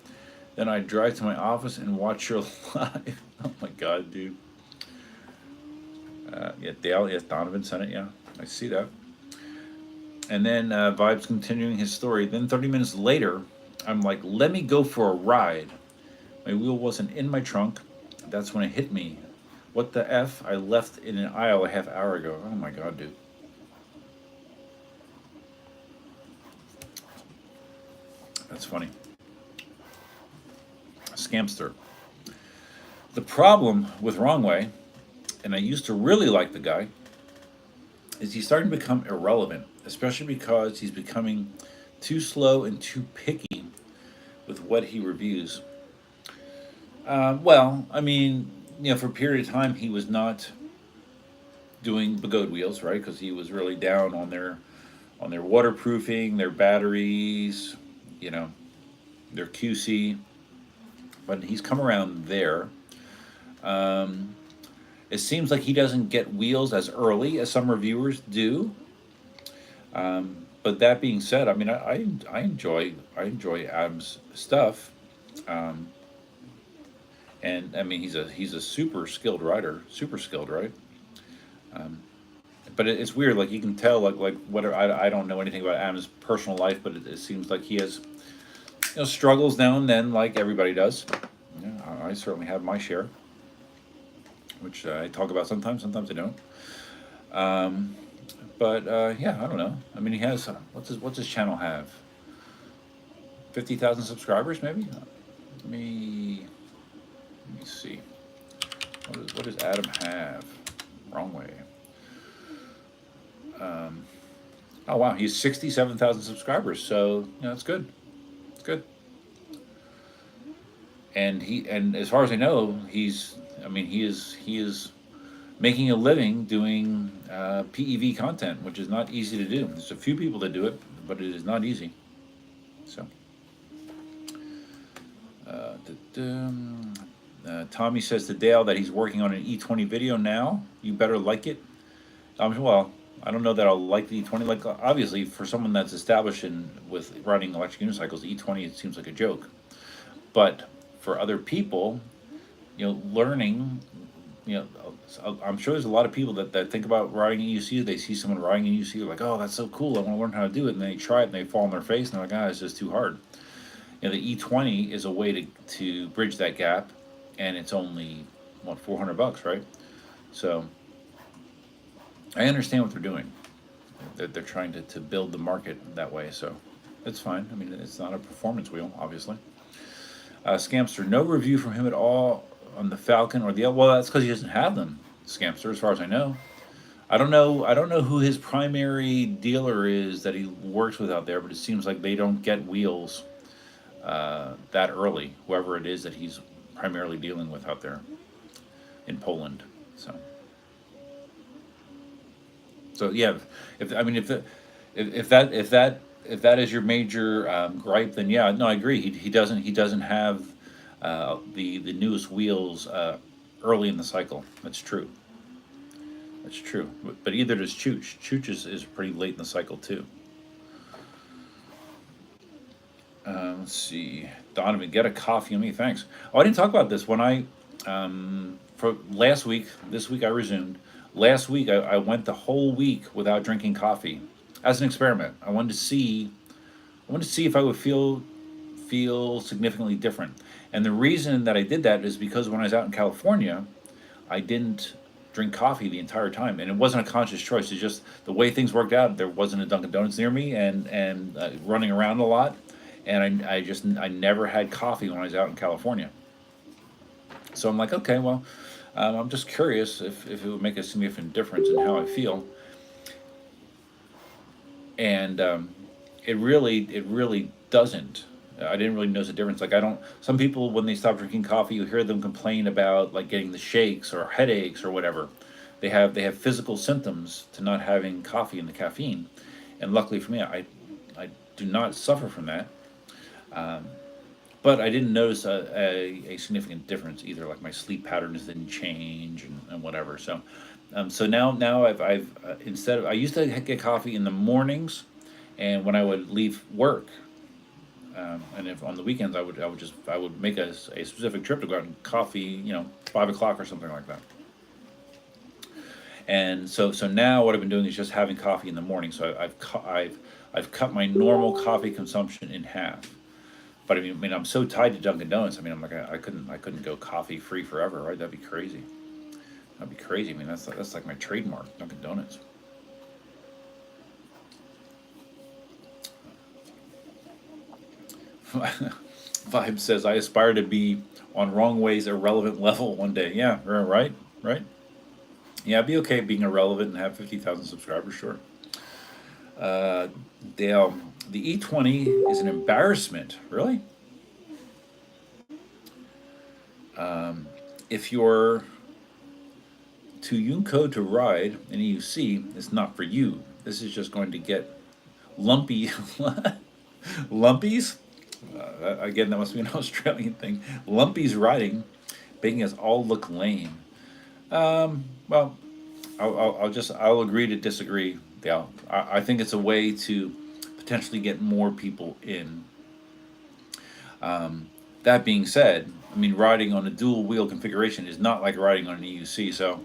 Then I drive to my office and watch your live. Oh my God, dude. Yeah, Dale, yes, Donovan sent it, yeah. I see that. And then Vibe's continuing his story. Then 30 minutes later, I'm like, let me go for a ride. My wheel wasn't in my trunk. That's when it hit me. What the F? I left in an aisle a half hour ago. Oh my God, dude. That's funny. Scamster. The problem with Wrong Way, and I used to really like the guy, is he's starting to become irrelevant, especially because he's becoming too slow and too picky with what he reviews. Well, I mean, you know, for a period of time, he was not doing Begode wheels, right? Because he was really down on their waterproofing, their batteries, you know, their QC. But he's come around there. It seems like he doesn't get wheels as early as some reviewers do. But that being said, I mean, I enjoy Adam's stuff. And I mean, he's a super skilled rider, right? But it's weird. Like you can tell, like whatever. I don't know anything about Adam's personal life, but it seems like he has, you know, struggles now and then, like everybody does. Yeah, I certainly have my share, which I talk about sometimes. Sometimes I don't. But yeah, I don't know. I mean, he has what's his channel have? 50,000 subscribers, maybe. Let me see. What does Adam have? Wrong Way. Oh wow, he's 67,000 subscribers. So you know, that's good. It's good. And as far as I know, he is making a living doing PEV content, which is not easy to do. There's a few people that do it, but it is not easy. So. Tommy says to Dale that he's working on an E20 video now. You better like it. Well, I don't know that I'll like the E20. Like obviously, for someone that's established with riding electric unicycles, the E20 it seems like a joke. But for other people, you know, learning, you know, I'm sure there's a lot of people that think about riding a UC. They see someone riding a UC, they're like, oh, that's so cool. I want to learn how to do it. And they try it and they fall on their face and they're like, ah, it's just too hard. You know, the E20 is a way to bridge that gap, and it's only what, $400, right? So I understand what they're doing. They're trying to build the market that way, so it's fine. I mean, it's not a performance wheel, obviously. Scamster, no review from him at all on the Falcon or the well. That's because he doesn't have them, Scamster, as far as I know. I don't know. I don't know who his primary dealer is that he works with out there, but it seems like they don't get wheels that early. Whoever it is that he's primarily dealing with out there in Poland. So yeah. If I mean if that is your major gripe, then yeah, no, I agree. He doesn't have the newest wheels early in the cycle. That's true. That's true. But either does Chooch. Chooch is pretty late in the cycle too. Let's see. Donovan, get a coffee on me. Thanks. Oh, I didn't talk about this when I for last week. This week I resumed. Last week I went the whole week without drinking coffee as an experiment. I wanted to see if I would feel significantly different. And the reason that I did that is because when I was out in California, I didn't drink coffee the entire time, and it wasn't a conscious choice. It's just the way things worked out. There wasn't a Dunkin' Donuts near me, and running around a lot, and I never had coffee when I was out in California. So I'm like, okay, well, I'm just curious if it would make a significant difference in how I feel, and it really doesn't. I didn't really notice a difference. Like I don't. Some people, when they stop drinking coffee, you hear them complain about like getting the shakes or headaches or whatever. They have physical symptoms to not having coffee and the caffeine, and luckily for me, I do not suffer from that. But I didn't notice a significant difference either. Like my sleep patterns didn't change and whatever. So now I've instead of I used to get coffee in the mornings, and when I would leave work, and if on the weekends I would make a specific trip to go out and coffee, 5 o'clock or something like that. And so now what I've been doing is just having coffee in the morning. So I've cut my normal coffee consumption in half. But I mean, I'm so tied to Dunkin' Donuts. I mean, I'm like, I couldn't go coffee free forever, right? That'd be crazy. That'd be crazy. I mean, that's like my trademark, Dunkin' Donuts. Vibe says, I aspire to be on Wrong Way's irrelevant level one day. Yeah, right, right. Yeah, I'd be okay being irrelevant and have 50,000 subscribers, sure. Uh, Dale, the E20 is an embarrassment. Really? If you're too Yunko to ride an EUC, it's not for you. This is just going to get lumpy. Lumpies? Again, that must be an Australian thing. Lumpy's riding, making us all look lame. Well, I'll agree to disagree. Yeah, I think it's a way to potentially get more people in. That being said, I mean, riding on a dual wheel configuration is not like riding on an EUC. So,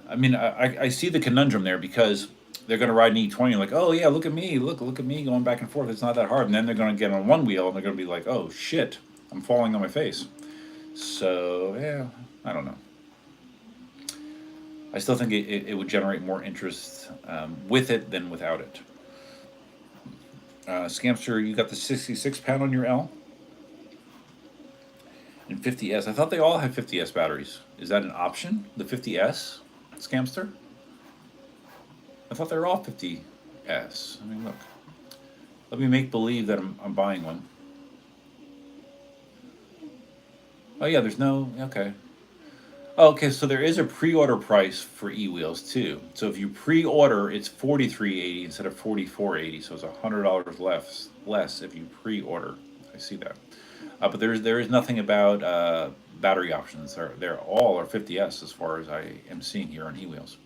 I mean, I see the conundrum there because they're going to ride an E20 like, oh yeah, look at me, look at me going back and forth. It's not that hard. And then they're going to get on one wheel and they're going to be like, oh shit, I'm falling on my face. So yeah, I don't know. I still think it would generate more interest with it than without it. Scamster, you got the 66 pound on your L and 50S. I thought they all had 50S batteries. Is that an option? The 50S, Scamster? I thought they were all 50S. I mean, look. Let me make believe that I'm buying one. Oh yeah, there's no, okay. Oh, okay, so there is a pre-order price for e-wheels too. So if you pre-order, it's $43.80 instead of $44.80. So it's $100 less if you pre-order. I see that. But there is nothing about battery options. They're all are 50S as far as I am seeing here on e-wheels.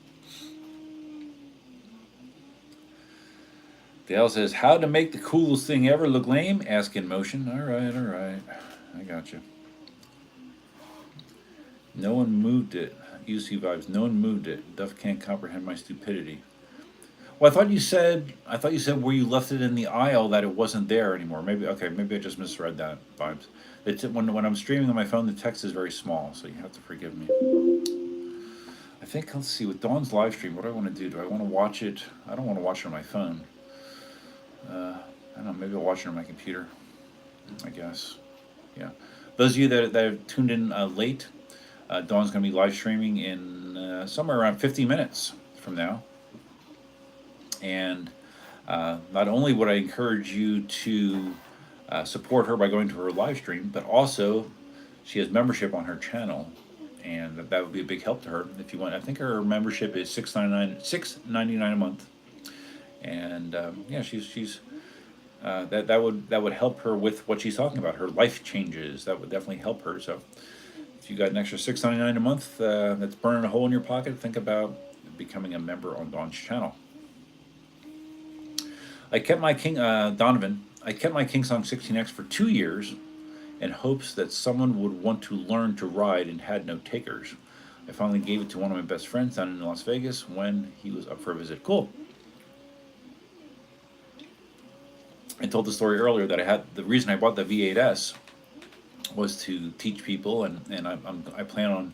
Dale says, how to make the coolest thing ever look lame? Ask Inmotion. All right. I got you. No one moved it. UC vibes. No one moved it. Duff can't comprehend my stupidity. Well, I thought you said where you left it in the aisle that it wasn't there anymore. Maybe okay. Maybe I just misread that. Vibes. When I'm streaming on my phone, the text is very small, so you have to forgive me. I think let's see with Dawn's live stream. What do I want to do? Do I want to watch it? I don't want to watch it on my phone. I don't know. Maybe I'll watch it on my computer. I guess. Yeah. Those of you that have tuned in late, Dawn's going to be live streaming in somewhere around 50 minutes from now. And not only would I encourage you to support her by going to her live stream, but also she has membership on her channel, and that would be a big help to her if you want. I think her membership is $6.99 a month, and yeah, she's that would help her with what she's talking about. Her life changes, that would definitely help her. So if you got an extra $6.99 a month that's burning a hole in your pocket, think about becoming a member on Dawn's channel. I kept my Donovan. I kept my KingSong 16X for 2 years in hopes that someone would want to learn to ride and had no takers. I finally gave it to one of my best friends down in Las Vegas when he was up for a visit. Cool. I told the story earlier that the reason I bought the V8S was to teach people, and I plan on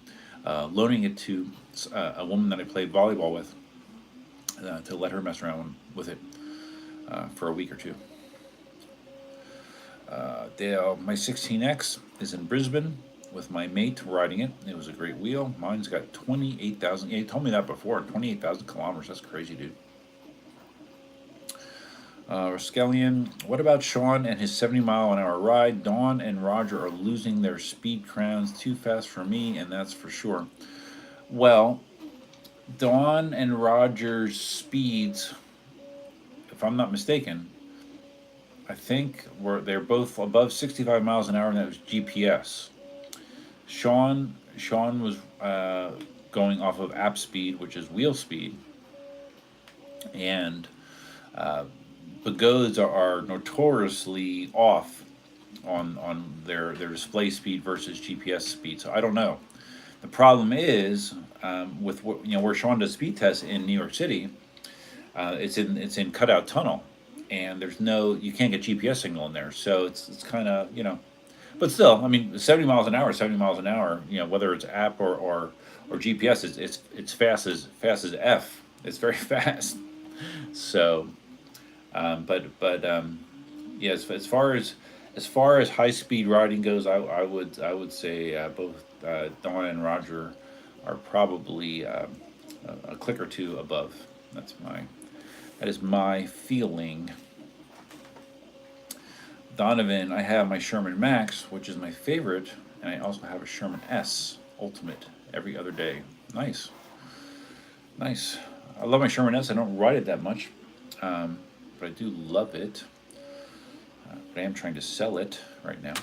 loaning it to a woman that I played volleyball with to let her mess around with it for a week or two. My 16X is in Brisbane with my mate riding it. It was a great wheel. Mine's got 28,000. Yeah, you told me that before. 28,000 kilometers. That's crazy, dude. Raskellian, what about Sean and his 70-mile-an-hour ride? Dawn and Roger are losing their speed crowns too fast for me, and that's for sure. Well, Dawn and Roger's speeds, if I'm not mistaken, I think they're both above 65 miles an hour, and that was GPS. Sean was going off of app speed, which is wheel speed, and Pagods are notoriously off on their display speed versus GPS speed. So I don't know. The problem is with where Sean does speed tests in New York City, it's in Cutout Tunnel, and you can't get GPS signal in there. So it's kind of but still, I mean, 70 miles an hour, 70 miles an hour. Whether it's app or GPS, it's fast as F. It's very fast. So. Yeah, as far as high speed riding goes, I would say both Dawn and Roger are probably a click or two above. That is my feeling. Donovan, I have my Sherman Max, which is my favorite, and I also have a Sherman S Ultimate every other day. Nice. I love my Sherman S. I don't ride it that much. But I do love it. But I am trying to sell it right now.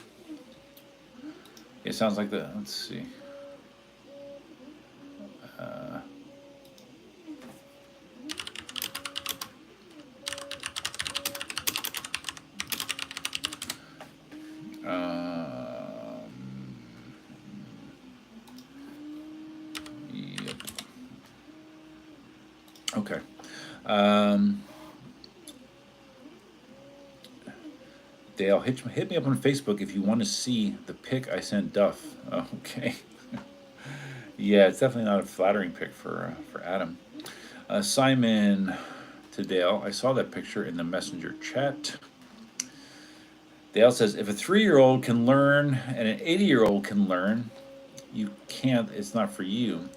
It sounds like let's see. Yep. Okay. Dale, hit me up on Facebook if you want to see the pic I sent Duff. Oh, okay. Yeah, it's definitely not a flattering pic for Adam. Simon to Dale, I saw that picture in the messenger chat. Dale says, if a 3-year-old can learn and an 80-year-old can learn, you can't, it's not for you.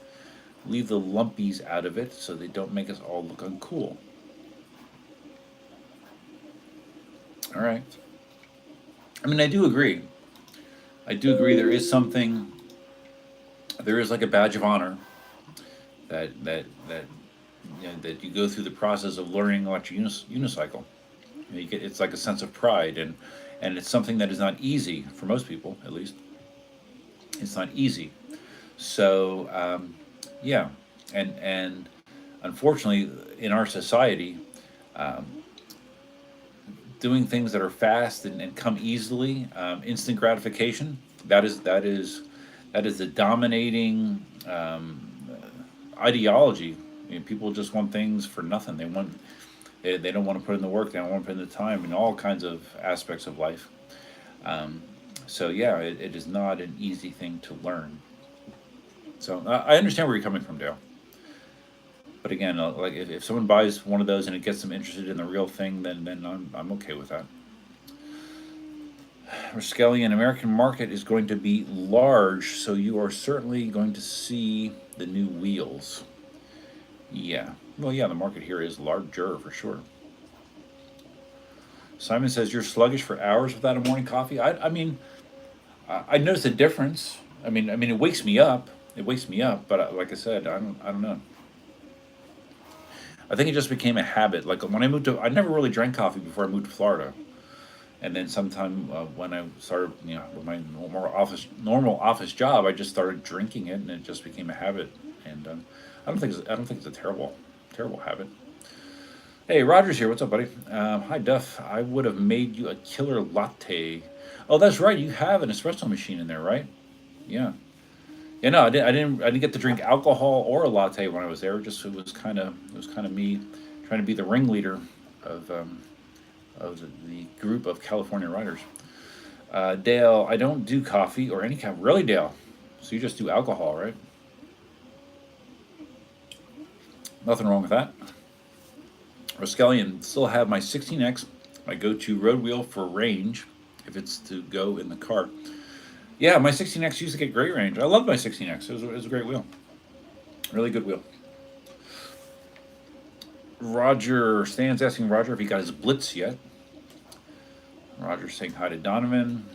Leave the lumpies out of it so they don't make us all look uncool. All right. I mean, I do agree. There is like a badge of honor that you go through the process of learning electric unicycle. It's like a sense of pride, and it's something that is not easy for most people, at least. It's not easy. So, yeah, and unfortunately, in our society, doing things that are fast and come easily, instant gratification, that is That is the dominating ideology. People just want things for nothing. They don't want to put in the work. They don't want to put in the time in all kinds of aspects of life. So yeah, it is not an easy thing to learn. So I understand where you're coming from, Dale. But again, like if someone buys one of those and it gets them interested in the real thing, then I'm okay with that. Raskellian American market is going to be large, so you are certainly going to see the new wheels. Yeah. Well, yeah, the market here is larger for sure. Simon says you're sluggish for hours without a morning coffee. I mean, I notice a difference. I mean, it wakes me up. It wakes me up, but like I said, I don't know. I think it just became a habit. Like when I never really drank coffee before I moved to Florida, and then sometime when I started, with my normal office job, I just started drinking it, and it just became a habit. And I don't think it's a terrible habit. Hey, Roger's here. What's up, buddy? Hi, Duff. I would have made you a killer latte. Oh, that's right. You have an espresso machine in there, right? Yeah. Yeah. No, I didn't get to drink alcohol or a latte when I was there. Just it was kind of me trying to be the ringleader of the group of California writers. Dale, I don't do coffee or any kind. Really, Dale? So you just do alcohol, right? Nothing wrong with that. Raskellian, still have my 16X, my go-to road wheel for range, if it's to go in the car. Yeah, my 16X used to get great range. I love my 16X. It was a great wheel. Really good wheel. Stan's asking Roger if he got his blitz yet. Roger's saying hi to Donovan.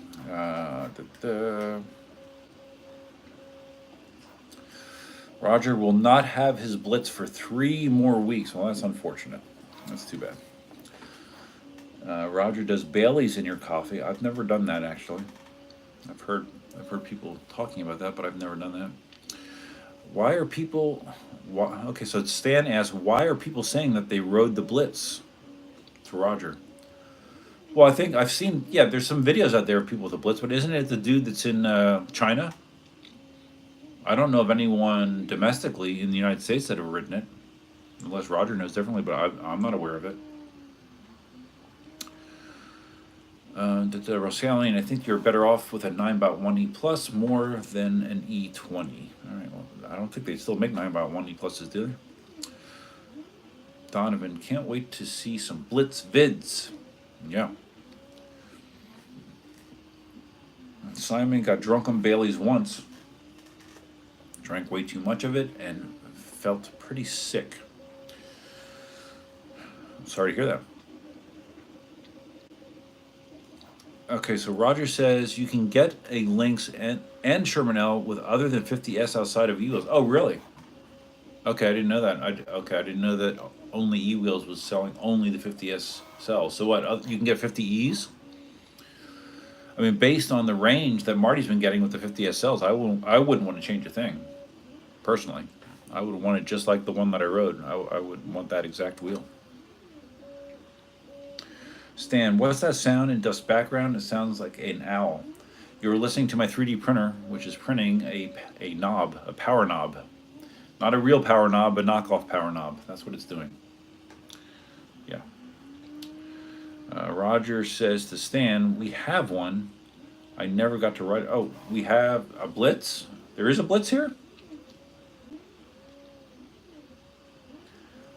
Roger will not have his blitz for 3 more weeks. Well, that's unfortunate. That's too bad. Roger does Bailey's in your coffee. I've never done that actually. I've heard people talking about that, but I've never done that. Why are people? Okay, so Stan asks, why are people saying that they rode the blitz? To Roger. Well, I think I've seen. Yeah, there's some videos out there of people with the blitz, but isn't it the dude that's in China? I don't know of anyone domestically in the United States that have ridden it, unless Roger knows differently, but I'm not aware of it. Rosalian, I think you're better off with a Ninebot 1E Plus more than an E20. All right, well, I don't think they still make Ninebot 1E Pluses, do they? Donovan, can't wait to see some Blitz vids. Yeah. Simon got drunk on Bailey's once. Drank way too much of it and felt pretty sick. I'm sorry to hear that. Okay, so Roger says you can get a Lynx and Sherman with other than 50S outside of E-Wheels. Oh, really? Okay, I didn't know that. I didn't know that only E-Wheels was selling only the 50S cells. So what, you can get 50Es? I mean, based on the range that Marty's been getting with the 50S cells, I wouldn't want to change a thing, personally. I would want it just like the one that I rode. I would want that exact wheel. Stan, what's that sound in Duff's background? It sounds like an owl. You're listening to my 3D printer, which is printing a knob, a power knob. Not a real power knob, but knockoff power knob. That's what it's doing. Yeah. Roger says to Stan, we have one. I never got to ride it. Oh, we have a Blitz? There is a Blitz here?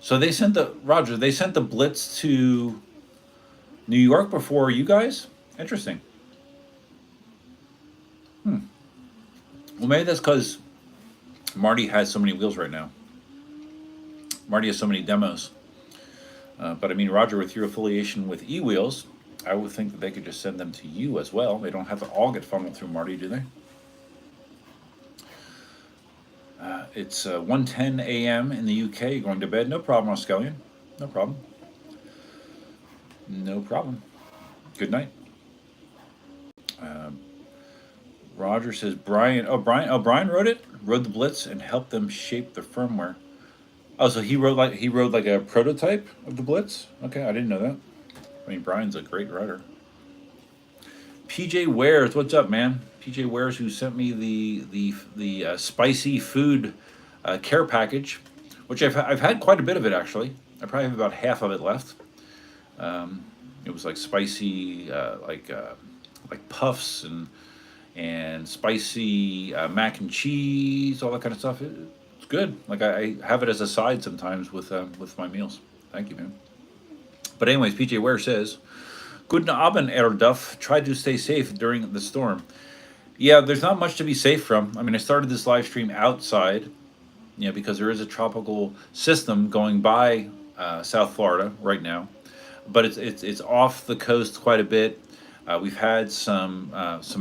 So they sent the Blitz to New York before you guys? Interesting. Well, maybe that's because Marty has so many wheels right now. Marty has so many demos. But I mean, Roger, with your affiliation with E-Wheels, I would think that they could just send them to you as well. They don't have to all get funneled through Marty, do they? It's 1:10 a.m. in the UK. You're going to bed? No problem, Australian. No problem. No problem. Good night. Roger says Brian wrote it, rode the Blitz, and helped them shape the firmware. Oh, so he rode like a prototype of the Blitz. Okay, I didn't know that. I mean, Brian's a great rider. PJ Wares, what's up, man? PJ Wares, who sent me the spicy food care package, which I've had quite a bit of it actually. I probably have about half of it left. It was like spicy, like puffs and spicy mac and cheese, all that kind of stuff. It's good. Like I have it as a side sometimes with my meals. Thank you, man. But anyways, PJ Ware says, "Guten Abend, Herr Duff. Try to stay safe during the storm." Yeah, there's not much to be safe from. I mean, I started this live stream outside, because there is a tropical system going by South Florida right now, but it's off the coast quite a bit. We've had some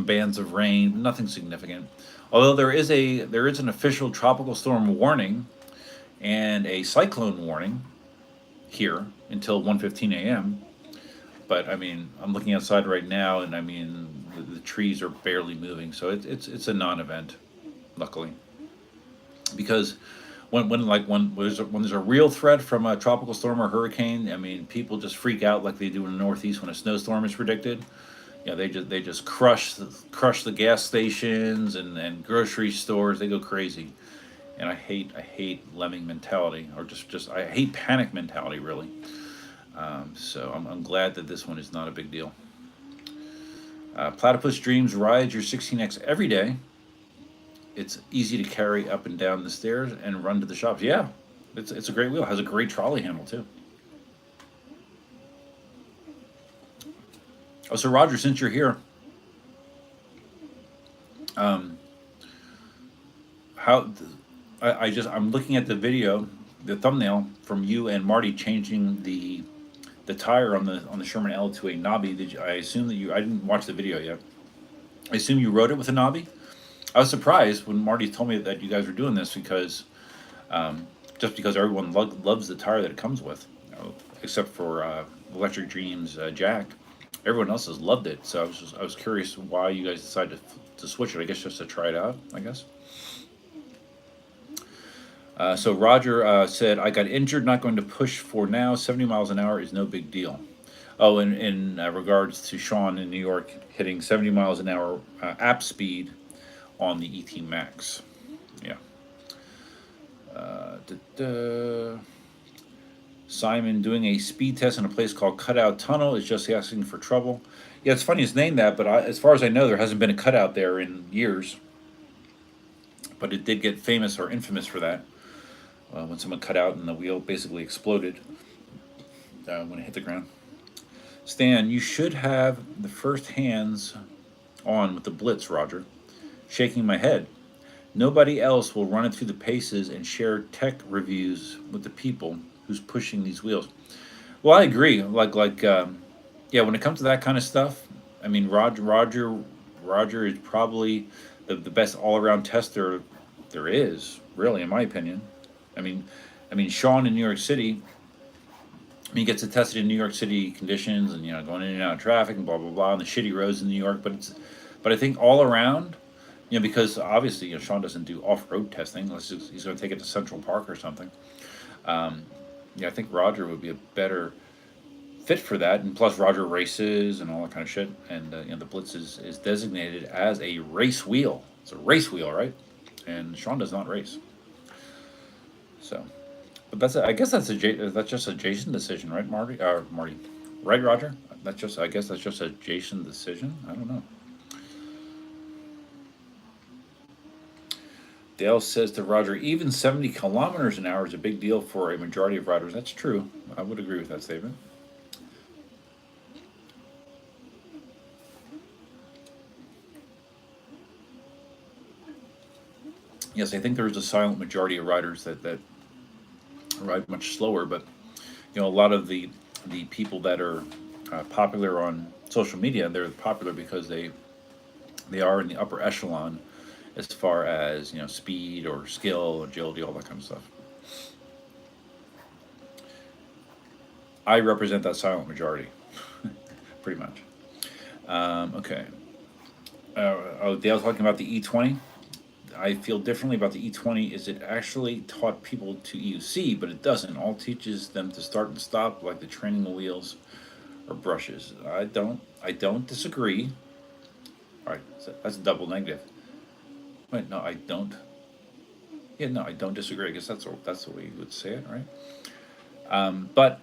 bands of rain, nothing significant. Although there is an official tropical storm warning and a cyclone warning here until 1:15 a.m. But I mean, I'm looking outside right now, and I mean, the trees are barely moving, so it's a non-event, luckily. Because when there's a real threat from a tropical storm or hurricane, I mean, people just freak out like they do in the Northeast when a snowstorm is predicted. They just crush the gas stations and grocery stores. They go crazy, and I hate lemming mentality, or just I hate panic mentality, really. So I'm glad that this one is not a big deal. Platypus Dreams rides your 16X every day. It's easy to carry up and down the stairs and run to the shops. Yeah, it's a great wheel. It has a great trolley handle too. Oh, so Roger, since you're here, um, how I'm looking at the video, the thumbnail from you and Marty changing the tire on the Sherman L to a knobby. I assume that I didn't watch the video yet. I assume you rode it with a knobby. I was surprised when Marty told me that you guys were doing this because just because everyone loves the tire that it comes with, except for Electric Dreams Jack. Everyone else has loved it, so I was curious why you guys decided to switch it. I guess just to try it out. I guess. So Roger said, "I got injured, not going to push for now. 70 miles an hour is no big deal." Oh, in regards to Sean in New York hitting 70 miles an hour app speed on the ET Max. Yeah. Simon doing a speed test in a place called Cutout Tunnel is just asking for trouble. Yeah, it's funny it's named that, but as far as I know, there hasn't been a cutout there in years. But it did get famous or infamous for that. When someone cut out and the wheel basically exploded when it hit the ground. Stan, you should have the first hands on with the Blitz, Roger. Shaking my head. Nobody else will run it through the paces and share tech reviews with the people who's pushing these wheels. Well, I agree. Yeah, when it comes to that kind of stuff, I mean, Roger is probably the best all-around tester there is, really, in my opinion. I mean, Sean in New York City, he gets it tested in New York City conditions, and going in and out of traffic and blah blah blah, and the shitty roads in New York. But I think all around, because obviously, Sean doesn't do off-road testing unless he's going to take it to Central Park or something. I think Roger would be a better fit for that, and plus Roger races and all that kind of shit. And the Blitz is designated as a race wheel. It's a race wheel, right? And Sean does not race. So, but I guess that's just a Jason decision, right, Marty? Right, Roger? I guess that's just a Jason decision. I don't know. Dale says to Roger, even 70 kilometers an hour is a big deal for a majority of riders. That's true. I would agree with that statement. Yes, I think there's a silent majority of riders that ride much slower, but a lot of the people that are popular on social media, they're popular because they are in the upper echelon as far as speed or skill, agility, all that kind of stuff. I represent that silent majority, pretty much. Okay. Dale's talking about the E20. I feel differently about the E20 is it actually taught people to EUC, but it doesn't. All teaches them to start and stop like the training wheels or brushes. I don't disagree. All right, so that's a double negative. Wait, no, I don't. Yeah, no, I don't disagree. I guess that's the way you would say it, right? But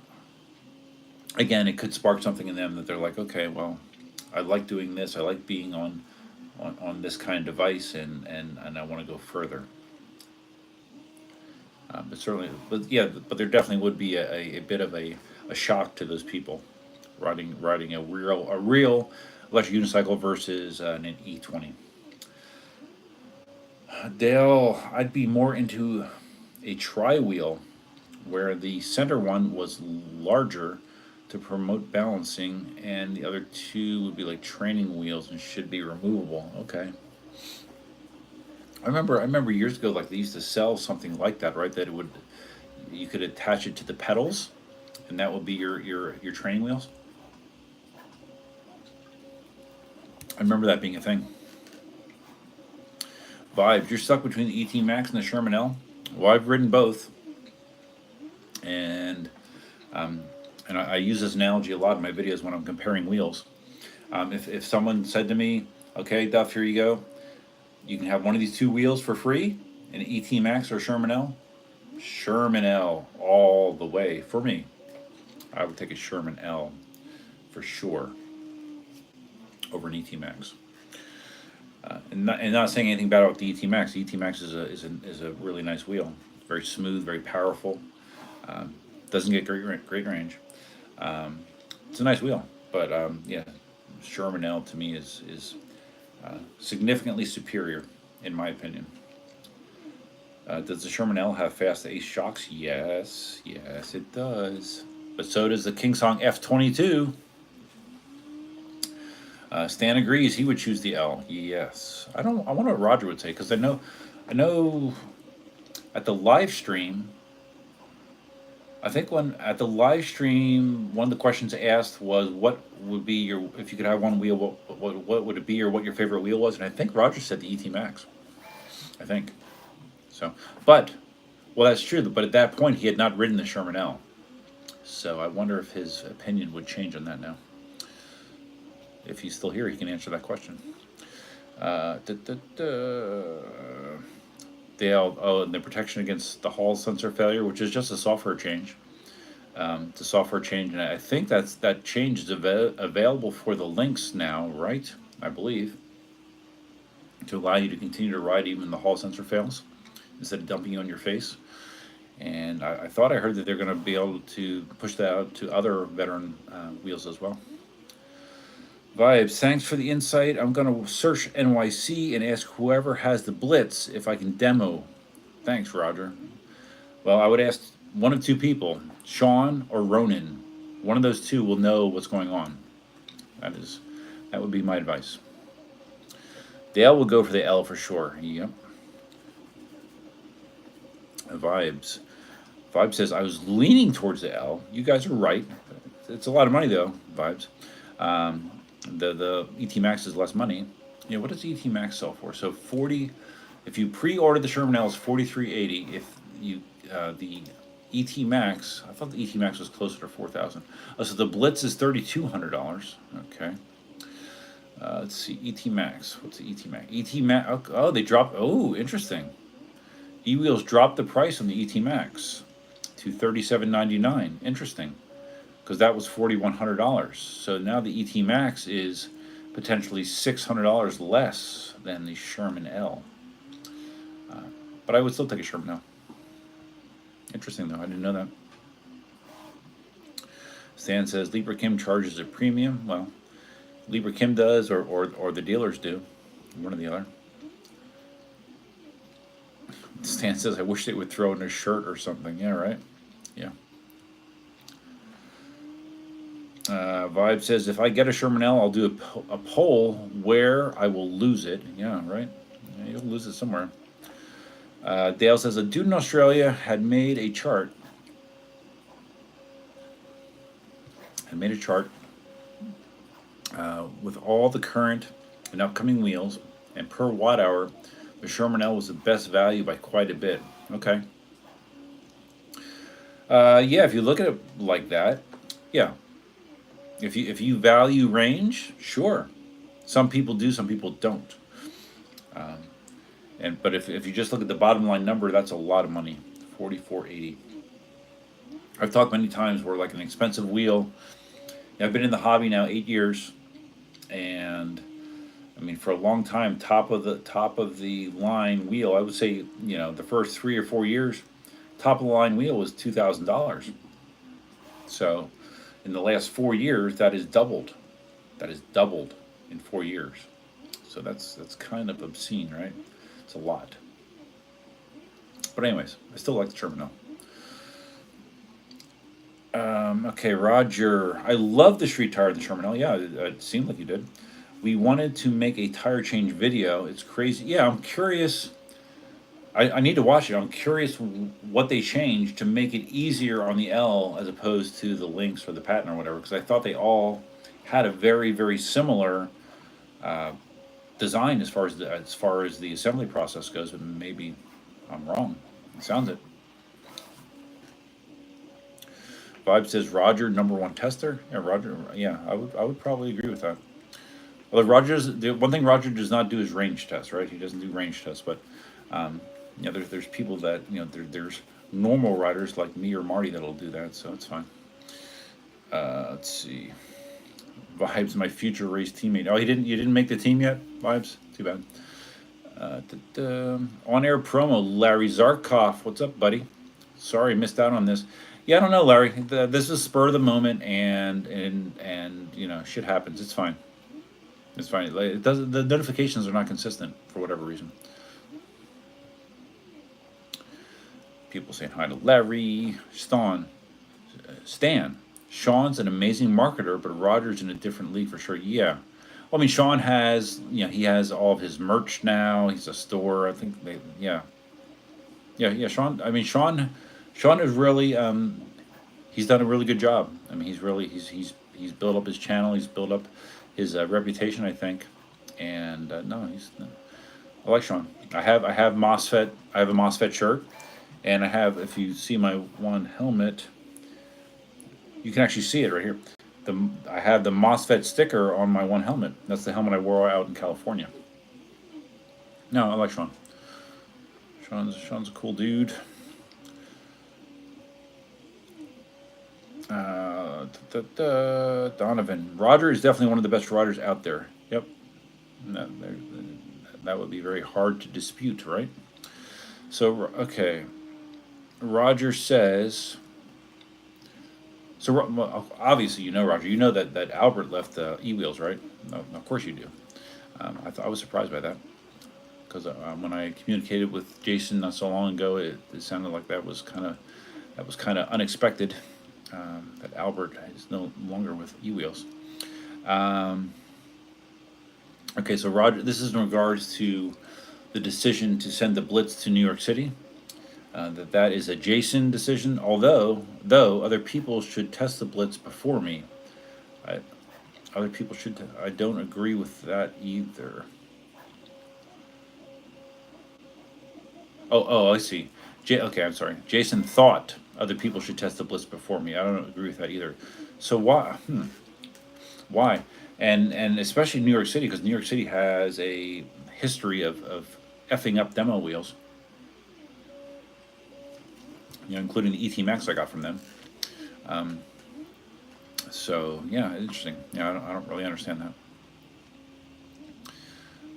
again, it could spark something in them that they're like, okay, well, I like doing this. I like being on this kind of device, and I want to go further. But certainly, but yeah, but there definitely would be a bit of a shock to those people riding a real electric unicycle versus an E20. Dale, I'd be more into a tri wheel where the center one was larger to promote balancing, and the other two would be like training wheels and should be removable. Okay. I remember years ago, like they used to sell something like that, right? That it would you could attach it to the pedals, and that would be your training wheels. I remember that being a thing. Vibes, you're stuck between the ET Max and the Sherman L. Well, I've ridden both, and um, I use this analogy a lot in my videos when I'm comparing wheels. If someone said to me, "Okay, Duff, here you go. You can have one of these two wheels for free, an ET Max or Sherman L." Sherman L all the way for me. I would take a Sherman L for sure over an ET Max. And not saying anything bad about the ET Max. The ET Max is a really nice wheel. Very smooth, very powerful. Doesn't get great range. It's a nice wheel, but yeah, Sherman L to me is significantly superior in my opinion. Does the Sherman L have fast ace shocks? Yes, yes it does. But so does the KingSong F22. Stan agrees. He would choose the L. Yes, I don't. I wonder what Roger would say because I know, at the live stream. I think when at the live stream, one of the questions asked was, "What would be your if you could have one wheel? What would it be, or what your favorite wheel was?" And I think Roger said the ET Max. I think so, but well, that's true. But at that point, he had not ridden the Sherman L, so I wonder if his opinion would change on that now. If he's still here, he can answer that question. And the protection against the Hall sensor failure, which is just a software change. It's a software change, and I think that change is available for the Lynx now, right? I believe to allow you to continue to ride even the Hall sensor fails instead of dumping you on your face. And I thought I heard that they're going to be able to push that out to other veteran wheels as well. Vibes, thanks for the insight. I'm going to search NYC and ask whoever has the Blitz if I can demo. Thanks, Roger. Well, I would ask one of two people, Sean or Ronan. One of those two will know what's going on. That would be my advice. Dale will go for the L for sure. Yep. Vibes. Vibes says, I was leaning towards the L. You guys are right. It's a lot of money, though, Vibes. The ET Max is less money. You know, what does the ET Max sell for? So 40, if you pre-order the Sherman L, is $43.80. If you the ET Max, I thought the ET Max was closer to $4,000. Oh, so the Blitz is $3,200. Okay. Let's see, ET Max. What's the ET Max? ET Max. Oh, they dropped. Oh, interesting. E-Wheels dropped the price on the ET Max to $37.99. Interesting. Because that was $4,100. So now the ET Max is potentially $600 less than the Sherman L. But I would still take a Sherman L. Interesting, though. I didn't know that. Stan says Libra Kim charges a premium. Well, Libra Kim does, or the dealers do. One or the other. Stan says, I wish they would throw in a shirt or something. Yeah, right? Yeah. Vibe says, if I get a Sherman L, I'll do a poll where I will lose it. Yeah, right? Yeah, you'll lose it somewhere. Dale says, a dude in Australia had made a chart. With all the current and upcoming wheels, and per watt hour, the Sherman L was the best value by quite a bit. Okay. Yeah, if you look at it like that, yeah. If you value range, sure. Some people do, some people don't. But if you just look at the bottom line number, that's a lot of money, 44.80. I've talked many times where like an expensive wheel. I've been in the hobby now 8 years, and I mean for a long time, top of the line wheel. I would say the first 3 or 4 years, top of the line wheel was $2,000. So in the last 4 years, that is doubled. That is doubled in 4 years. So that's kind of obscene, right? It's a lot. But anyways, I still like the Terminal. Okay, Roger. I love the street tire in the Terminal. Yeah, it seemed like you did. We wanted to make a tire change video. It's crazy. Yeah, I'm curious. I need to watch it. I'm curious what they changed to make it easier on the L as opposed to the Lynx or the Patent or whatever, because I thought they all had a very, very similar design as far as the assembly process goes, but maybe I'm wrong. It sounds it. Vibe says Roger, #1 tester. Yeah, Roger. Yeah, I would probably agree with that. Although the one thing Roger does not do is range tests, right? He doesn't do range tests, but there's people that there's normal riders like me or Marty that'll do that, so it's fine. Let's see. Vibes, my future race teammate. Oh, you didn't make the team yet, Vibes? Too bad. On-air promo, Larry Zarkov. What's up, buddy? Sorry, missed out on this. Yeah, I don't know, Larry. This is spur of the moment, and shit happens. It's fine. It's fine. It doesn't. The notifications are not consistent for whatever reason. People saying hi to Larry, Stan. Sean's an amazing marketer, but Roger's in a different league for sure. Yeah. Well, I mean, Sean has, he has all of his merch now. He's a store. I think yeah. Sean. I mean, Sean is really, he's done a really good job. I mean, he's built up his channel. He's built up his reputation, I think. And no, I like Sean. I have MOSFET. I have a MOSFET shirt, and I have. If you see my one helmet, you can actually see it right here. I have the MOSFET sticker on my one helmet. That's the helmet I wore out in California. No, I like Sean. Sean's a cool dude. Donovan. Roger is definitely one of the best riders out there. Yep. That would be very hard to dispute, right? So, okay. Roger says... So, obviously, Roger. You know that Albert left e-wheels, right? No, of course you do. I was surprised by that. Because when I communicated with Jason not so long ago, it sounded like that was kind of unexpected. That Albert is no longer with e-wheels. Okay, so Roger, this is in regards to the decision to send the Blitz to New York City. That is a Jason decision. Though other people should test the Blitz before me. Other people should. I don't agree with that either. Oh, I see. Okay, I'm sorry. Jason thought other people should test the Blitz before me. I don't agree with that either. So why? Why? And especially New York City, because New York City has a history of effing up demo wheels. Including the ET Max I got from them. So yeah, interesting. Yeah, I don't really understand that.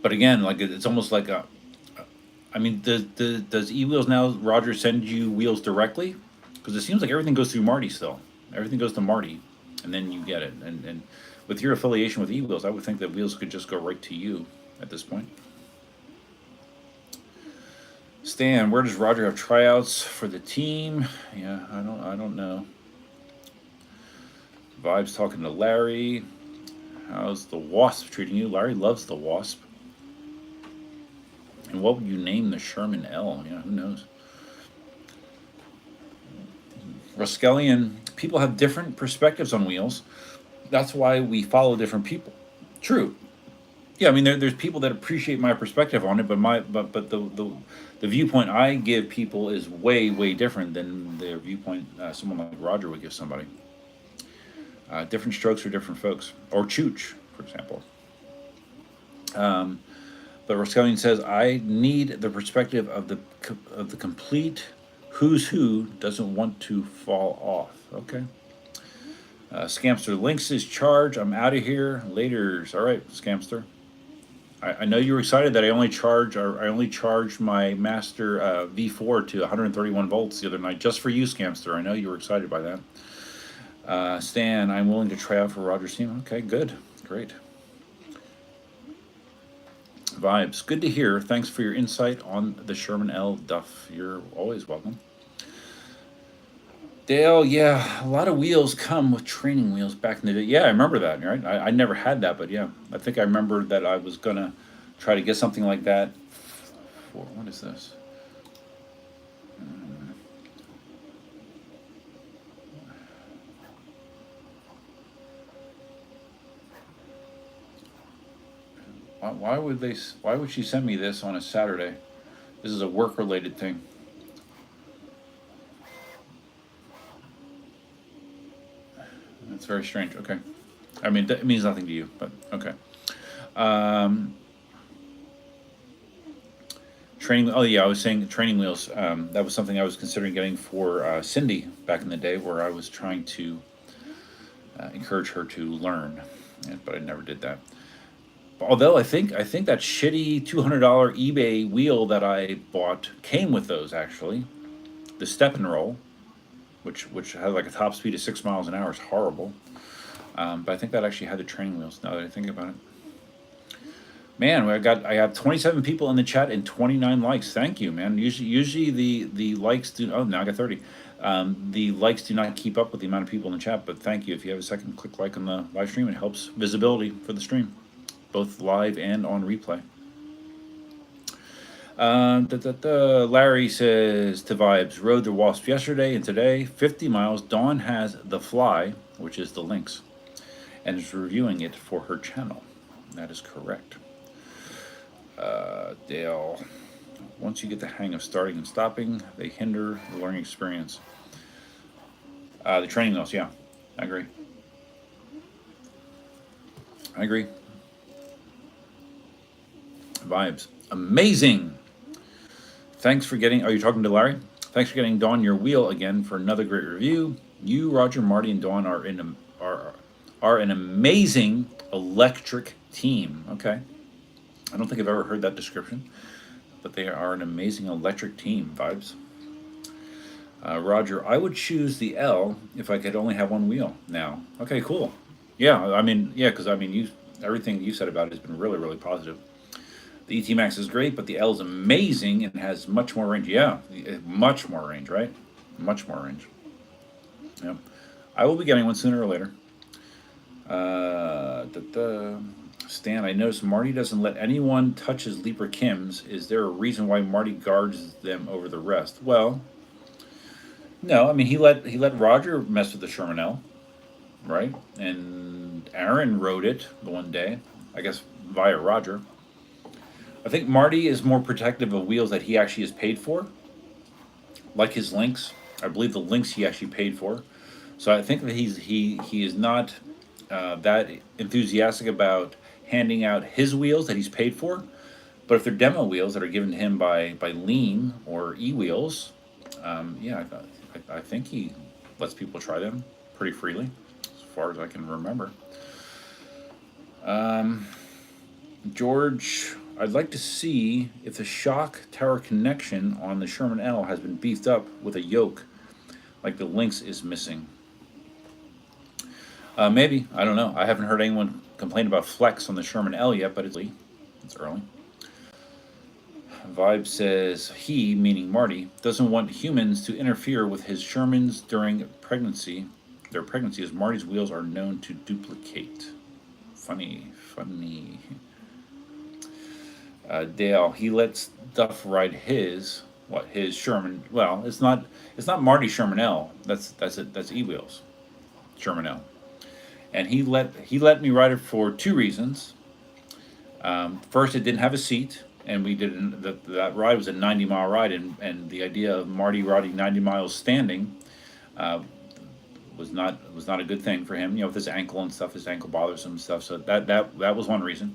But again, like it's almost like I mean, does e-wheels now, Roger, send you wheels directly? Because it seems like everything goes through Marty still. Everything goes to Marty, and then you get it. And with your affiliation with e-wheels, I would think that wheels could just go right to you at this point. Stan, where does Roger have tryouts for the team? Yeah, I don't know. Vibes talking to Larry. How's the Wasp treating you? Larry loves the Wasp. And what would you name the Sherman L? Yeah, who knows? Ruskelian, people have different perspectives on wheels. That's why we follow different people. True. Yeah, I mean, there's people that appreciate my perspective on it, but the viewpoint I give people is way different than the viewpoint someone like Roger would give somebody. Different strokes for different folks, or Chooch, for example. But Rascallion says, I need the perspective of the complete who's who doesn't want to fall off. Okay. Scamster, links is charge. I'm out of here. Laters. All right, Scamster. I know you were excited that I only charged my Master V4 to 131 volts the other night just for you, Scamster. I know you were excited by that. Stan, I'm willing to try out for Roger's team. Okay, good, great. Vibes, good to hear. Thanks for your insight on the Sherman L. Duff. You're always welcome. Dale, yeah, a lot of wheels come with training wheels back in the day. Yeah, I remember that, right? I never had that, but yeah, I think I remember that I was gonna try to get something like that for, what is this? Why would she send me this on a Saturday? This is a work-related thing. That's very strange. Okay. I mean, it means nothing to you, but okay. Training. Oh yeah, I was saying training wheels. That was something I was considering getting for Cindy back in the day, where I was trying to encourage her to learn, but I never did that. Although I think that shitty $200 eBay wheel that I bought came with those actually. The step and roll, which has like a top speed of 6 miles an hour, is horrible. But I think that actually had the training wheels. Now that I think about it, man, I have 27 people in the chat and 29 likes. Thank you, man. Usually the likes do. Oh, now I got 30. The likes do not keep up with the amount of people in the chat. But thank you. If you have a second, click like on the live stream. It helps visibility for the stream, both live and on replay. Larry says to Vibes, rode the Wasp yesterday and today, 50 miles. Dawn has the Fly, which is the Lynx, and is reviewing it for her channel. That is correct. Dale, once you get the hang of starting and stopping, they hinder the learning experience. The training wheels, yeah, I agree. Vibes, amazing. Thanks for getting. Are you talking to Larry? Thanks for getting Dawn your wheel again for another great review. You, Roger, Marty, and Dawn are an amazing electric team. Okay, I don't think I've ever heard that description, but they are an amazing electric team. Vibes. Roger, I would choose the L if I could only have one wheel now. Okay, cool. Yeah, I mean, yeah, because I mean, everything you said about it has been really, really positive. The ET Max is great, but the L is amazing and has much more range. Yeah, much more range, right? Much more range. Yeah, I will be getting one sooner or later. Stan, I noticed Marty doesn't let anyone touch his Leaper Kims. Is there a reason why Marty guards them over the rest? Well, no. I mean, he let Roger mess with the Sherman L, right? And Aaron rode it the one day, I guess via Roger. I think Marty is more protective of wheels that he actually is paid for, like his Lynx. I believe the Lynx he actually paid for. So I think that he is not that enthusiastic about handing out his wheels that he's paid for. But if they're demo wheels that are given to him by Lean or E-Wheels, yeah, I think he lets people try them pretty freely, as far as I can remember. George, I'd like to see if the shock tower connection on the Sherman L has been beefed up with a yoke, like the Lynx is missing. Maybe, I don't know. I haven't heard anyone complain about flex on the Sherman L yet, but it's early. Vibe says he, meaning Marty, doesn't want humans to interfere with his Shermans during pregnancy. Their pregnancy, as Marty's wheels are known to duplicate. Funny. Dale, he lets Duff ride his Sherman. Well, it's not Marty Sherman L. That's E-Wheels Sherman L. And he let me ride it for two reasons. First, it didn't have a seat, and we didn't. That ride was a 90-mile ride, and the idea of Marty riding 90 miles standing was not a good thing for him. You know, with his ankle and stuff, his ankle bothers him and stuff. So that was one reason.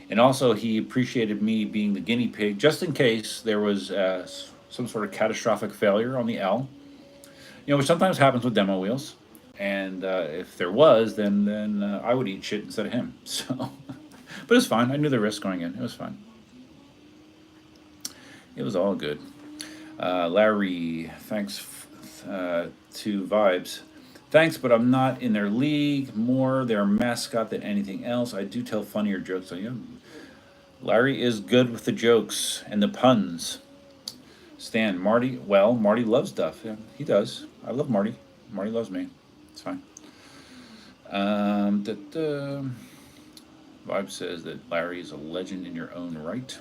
And also, he appreciated me being the guinea pig just in case there was some sort of catastrophic failure on the L. Which sometimes happens with demo wheels. And if there was, then I would eat shit instead of him. So, but it's fine. I knew the risk going in. It was fine. It was all good. Larry, thanks to Vibes. Thanks, but I'm not in their league. More their mascot than anything else. I do tell funnier jokes on you. Larry is good with the jokes and the puns. Stan, Marty, well, Marty loves Duff. Yeah, he does. I love Marty. Marty loves me. It's fine. Vibe says that Larry is a legend in your own right.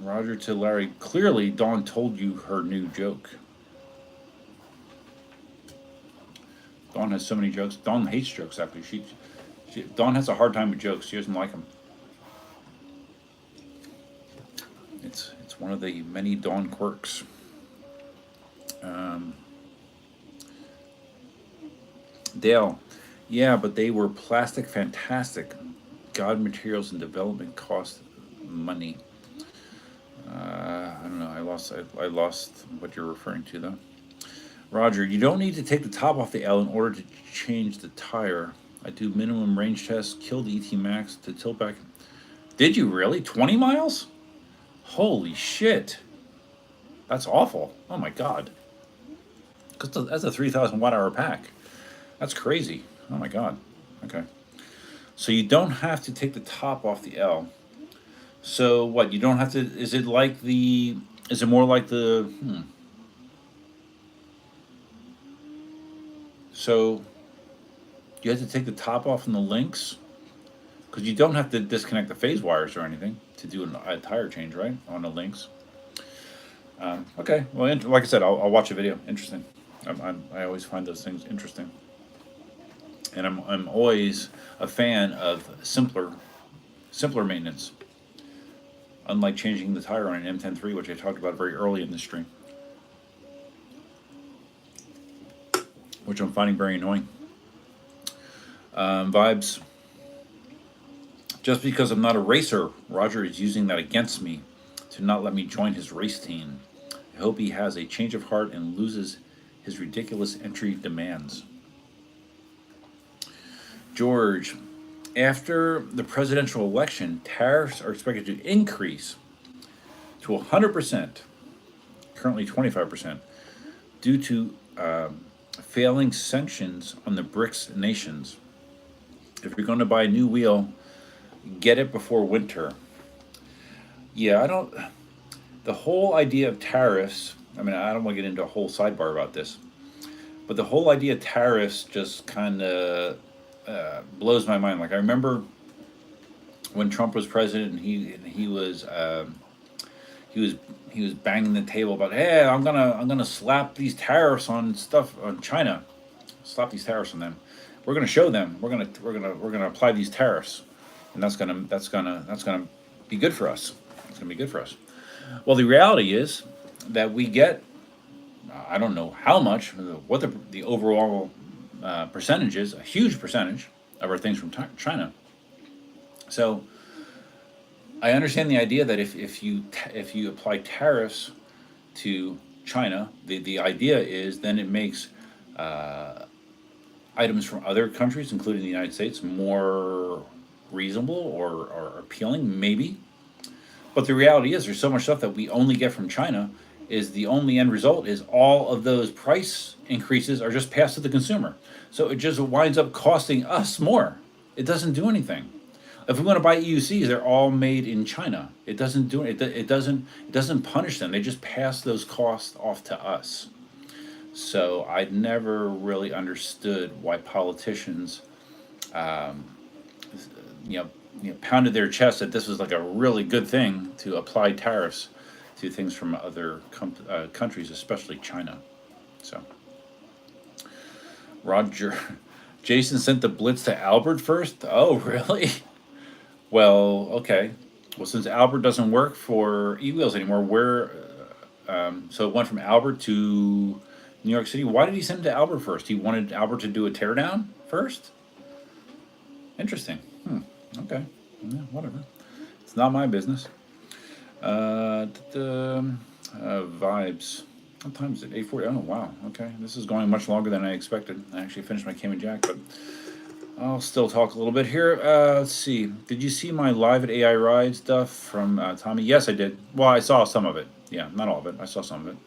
Roger to Larry, clearly Dawn told you her new joke. Dawn has so many jokes. Dawn hates jokes, actually. Dawn has a hard time with jokes. She doesn't like them. It's one of the many Dawn quirks. Dale, yeah, but they were plastic fantastic. God, materials and development cost money. I don't know. I lost what you're referring to, though. Roger, you don't need to take the top off the L in order to change the tire. I do minimum range tests, kill the ET Max to tilt back. Did you really? 20 miles? Holy shit. That's awful. Oh my god. Because that's a 3,000 watt hour pack. That's crazy. Oh my god. Okay. So you don't have to take the top off the L. So what? You don't have to. Is it more like the? So you have to take the top off from the links, because you don't have to disconnect the phase wires or anything to do a tire change, right? On the links. Okay. Well, like I said, I'll watch a video. Interesting. I always find those things interesting, and I'm always a fan of simpler maintenance. Unlike changing the tire on an M10-3, which I talked about very early in the stream, which I'm finding very annoying. Vibes. Just because I'm not a racer, Roger is using that against me to not let me join his race team. I hope he has a change of heart and loses his ridiculous entry demands. George, after the presidential election, tariffs are expected to increase to 100%, currently 25%, due to failing sanctions on the BRICS nations. If you're going to buy a new wheel, get it before winter. Yeah, the whole idea of tariffs, I mean, I don't want to get into a whole sidebar about this, but the whole idea of tariffs just kind of blows my mind. Like, I remember when Trump was president, and he was banging the table about, hey, I'm gonna slap these tariffs on stuff on China, slap these tariffs on them. We're gonna show them. We're gonna apply these tariffs, and that's gonna be good for us. It's gonna be good for us. Well, the reality is that we get, I don't know how much, what the overall percentage is, a huge percentage of our things from China. So I understand the idea that if you apply tariffs to China, the idea is then it makes items from other countries, including the United States, more reasonable or appealing, maybe. But the reality is there's so much stuff that we only get from China, is the only end result is all of those price increases are just passed to the consumer. So it just winds up costing us more. It doesn't do anything. If we want to buy EUCs, they're all made in China. It doesn't do it. It doesn't punish them. They just pass those costs off to us. So I never really understood why politicians, pounded their chest that this was like a really good thing to apply tariffs to things from other countries, especially China. So, Roger, Jason sent the blitz to Albert first. Oh, really? Well, okay. Well, since Albert doesn't work for e-wheels anymore, so it went from Albert to New York City. Why did he send it to Albert first? He wanted Albert to do a teardown first? Interesting. Okay. Yeah, whatever. It's not my business. Vibes. What time is it? 8:40. Oh, wow. Okay. This is going much longer than I expected. I actually finished my Cayman Jack, but I'll still talk a little bit here. Let's see. Did you see my Live at AI Ride stuff from Tommy? Yes, I did. Well, I saw some of it. Yeah, not all of it. I saw some of it.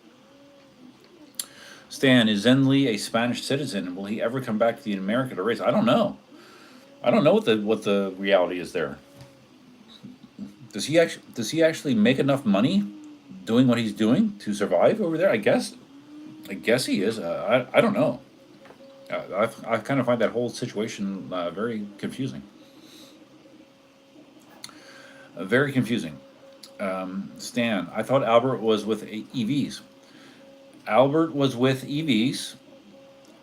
Stan, is Zen Lee a Spanish citizen? Will he ever come back to America to race? I don't know. I don't know what the reality is there. Does he actually make enough money doing what he's doing to survive over there? I guess he is. I don't know. I kind of find that whole situation very confusing. Very confusing. Stan, I thought Albert was with EVs. Albert was with EVs.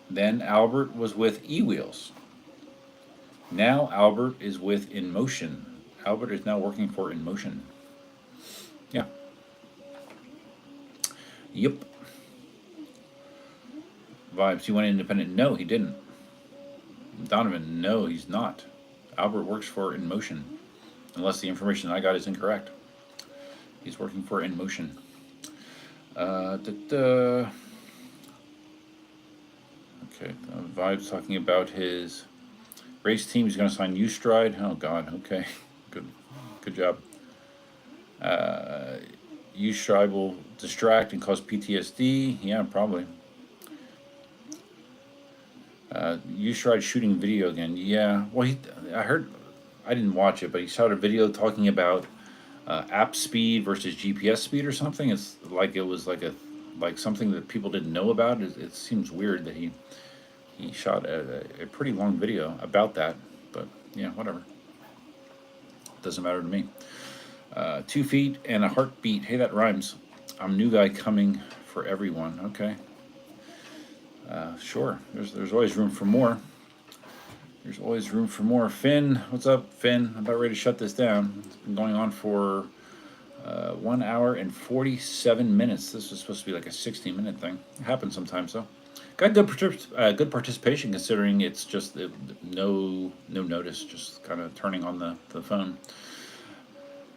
Then Albert was with e-wheels. Now Albert is with Inmotion. Albert is now working for Inmotion. Yeah. Yep. Vibes, he went independent. No, he didn't. Donovan, no, he's not. Albert works for Inmotion. Unless the information I got is incorrect. He's working for Inmotion. Okay, Vibes talking about his race team. He's going to sign U-Stride. Oh, God, okay. Good job. U-Stride will distract and cause PTSD. Yeah, probably. U-Stride shooting video again. Yeah, well, I heard, I didn't watch it, but he shot a video talking about app speed versus GPS speed or something. It's like it was like something that people didn't know about. It seems weird that he shot a pretty long video about that, but yeah, whatever. Doesn't matter to me. 2 feet and a heartbeat. Hey, that rhymes. I'm new guy coming for everyone. Okay. Sure. There's always room for more. There's always room for more. Finn, what's up, Finn? I'm about ready to shut this down. It's been going on for 1 hour and 47 minutes. This was supposed to be like a 60-minute thing. It happens sometimes, though. Got good participation considering it's just no notice, just kind of turning on the phone.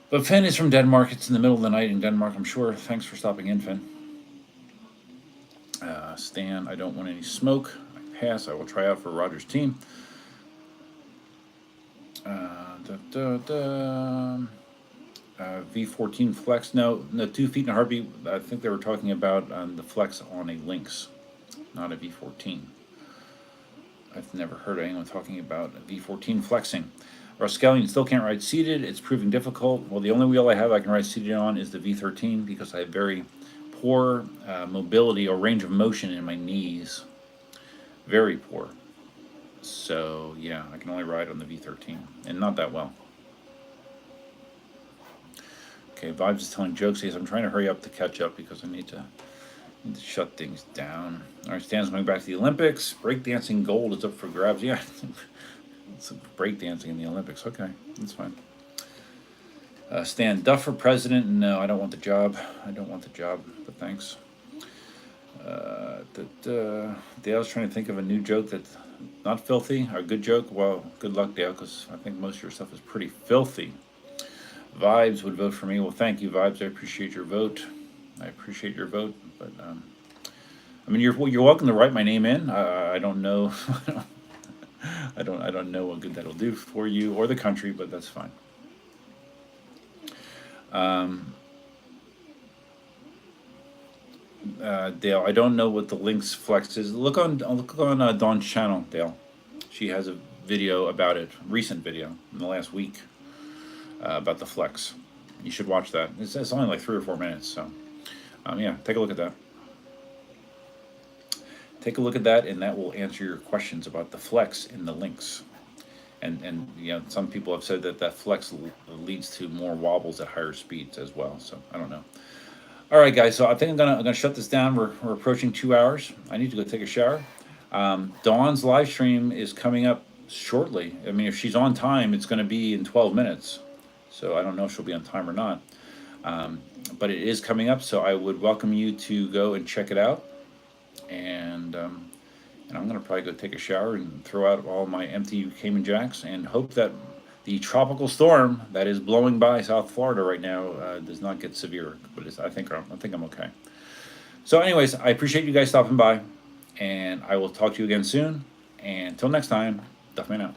But Finn is from Denmark. It's in the middle of the night in Denmark, I'm sure. Thanks for stopping in, Finn. Stan, I don't want any smoke. I pass. I will try out for Roger's team. V14 Flex. No, 2 feet and a heartbeat. I think they were talking about the Flex on a Lynx, not a V14. I've never heard anyone talking about a V14 flexing. Rascallion still can't ride seated. It's proving difficult. Well, the only wheel I have I can ride seated on is the V13 because I have very poor mobility or range of motion in my knees. Very poor. So, yeah, I can only ride on the V13, and not that well. Okay, Vibes is telling jokes. Says I'm trying to hurry up to catch up because I need to shut things down. All right, Stan's going back to the Olympics. Breakdancing gold is up for grabs. Yeah, it's breakdancing in the Olympics. Okay, that's fine. Stan, Duff for president? No, I don't want the job. I don't want the job, but thanks. Dale's trying to think of a new joke that's not filthy. A good joke? Well, good luck, Dale, because I think most of your stuff is pretty filthy. Vibes would vote for me. Well, thank you, Vibes. I appreciate your vote. But I mean, you're welcome to write my name in. I don't know. I don't know what good that'll do for you or the country, but that's fine. Dale, I don't know what the Lynx Flex is. Look on Dawn's channel, Dale. She has a video about it, recent video in the last week about the Flex. You should watch that. It's only like 3 or 4 minutes, so yeah, take a look at that. Take a look at that, and that will answer your questions about the Flex in the Lynx. And you know, some people have said that Flex leads to more wobbles at higher speeds as well. So I don't know. All right, guys. So I think I'm gonna shut this down. We're approaching 2 hours. I need to go take a shower. Dawn's live stream is coming up shortly. I mean, if she's on time, it's going to be in 12 minutes. So I don't know if she'll be on time or not. But it is coming up, so I would welcome you to go and check it out. and I'm gonna probably go take a shower and throw out all my empty Cayman Jacks and hope that the tropical storm that is blowing by South Florida right now does not get severe. But I think I'm okay. So, anyways, I appreciate you guys stopping by, and I will talk to you again soon. And until next time, Duffman out.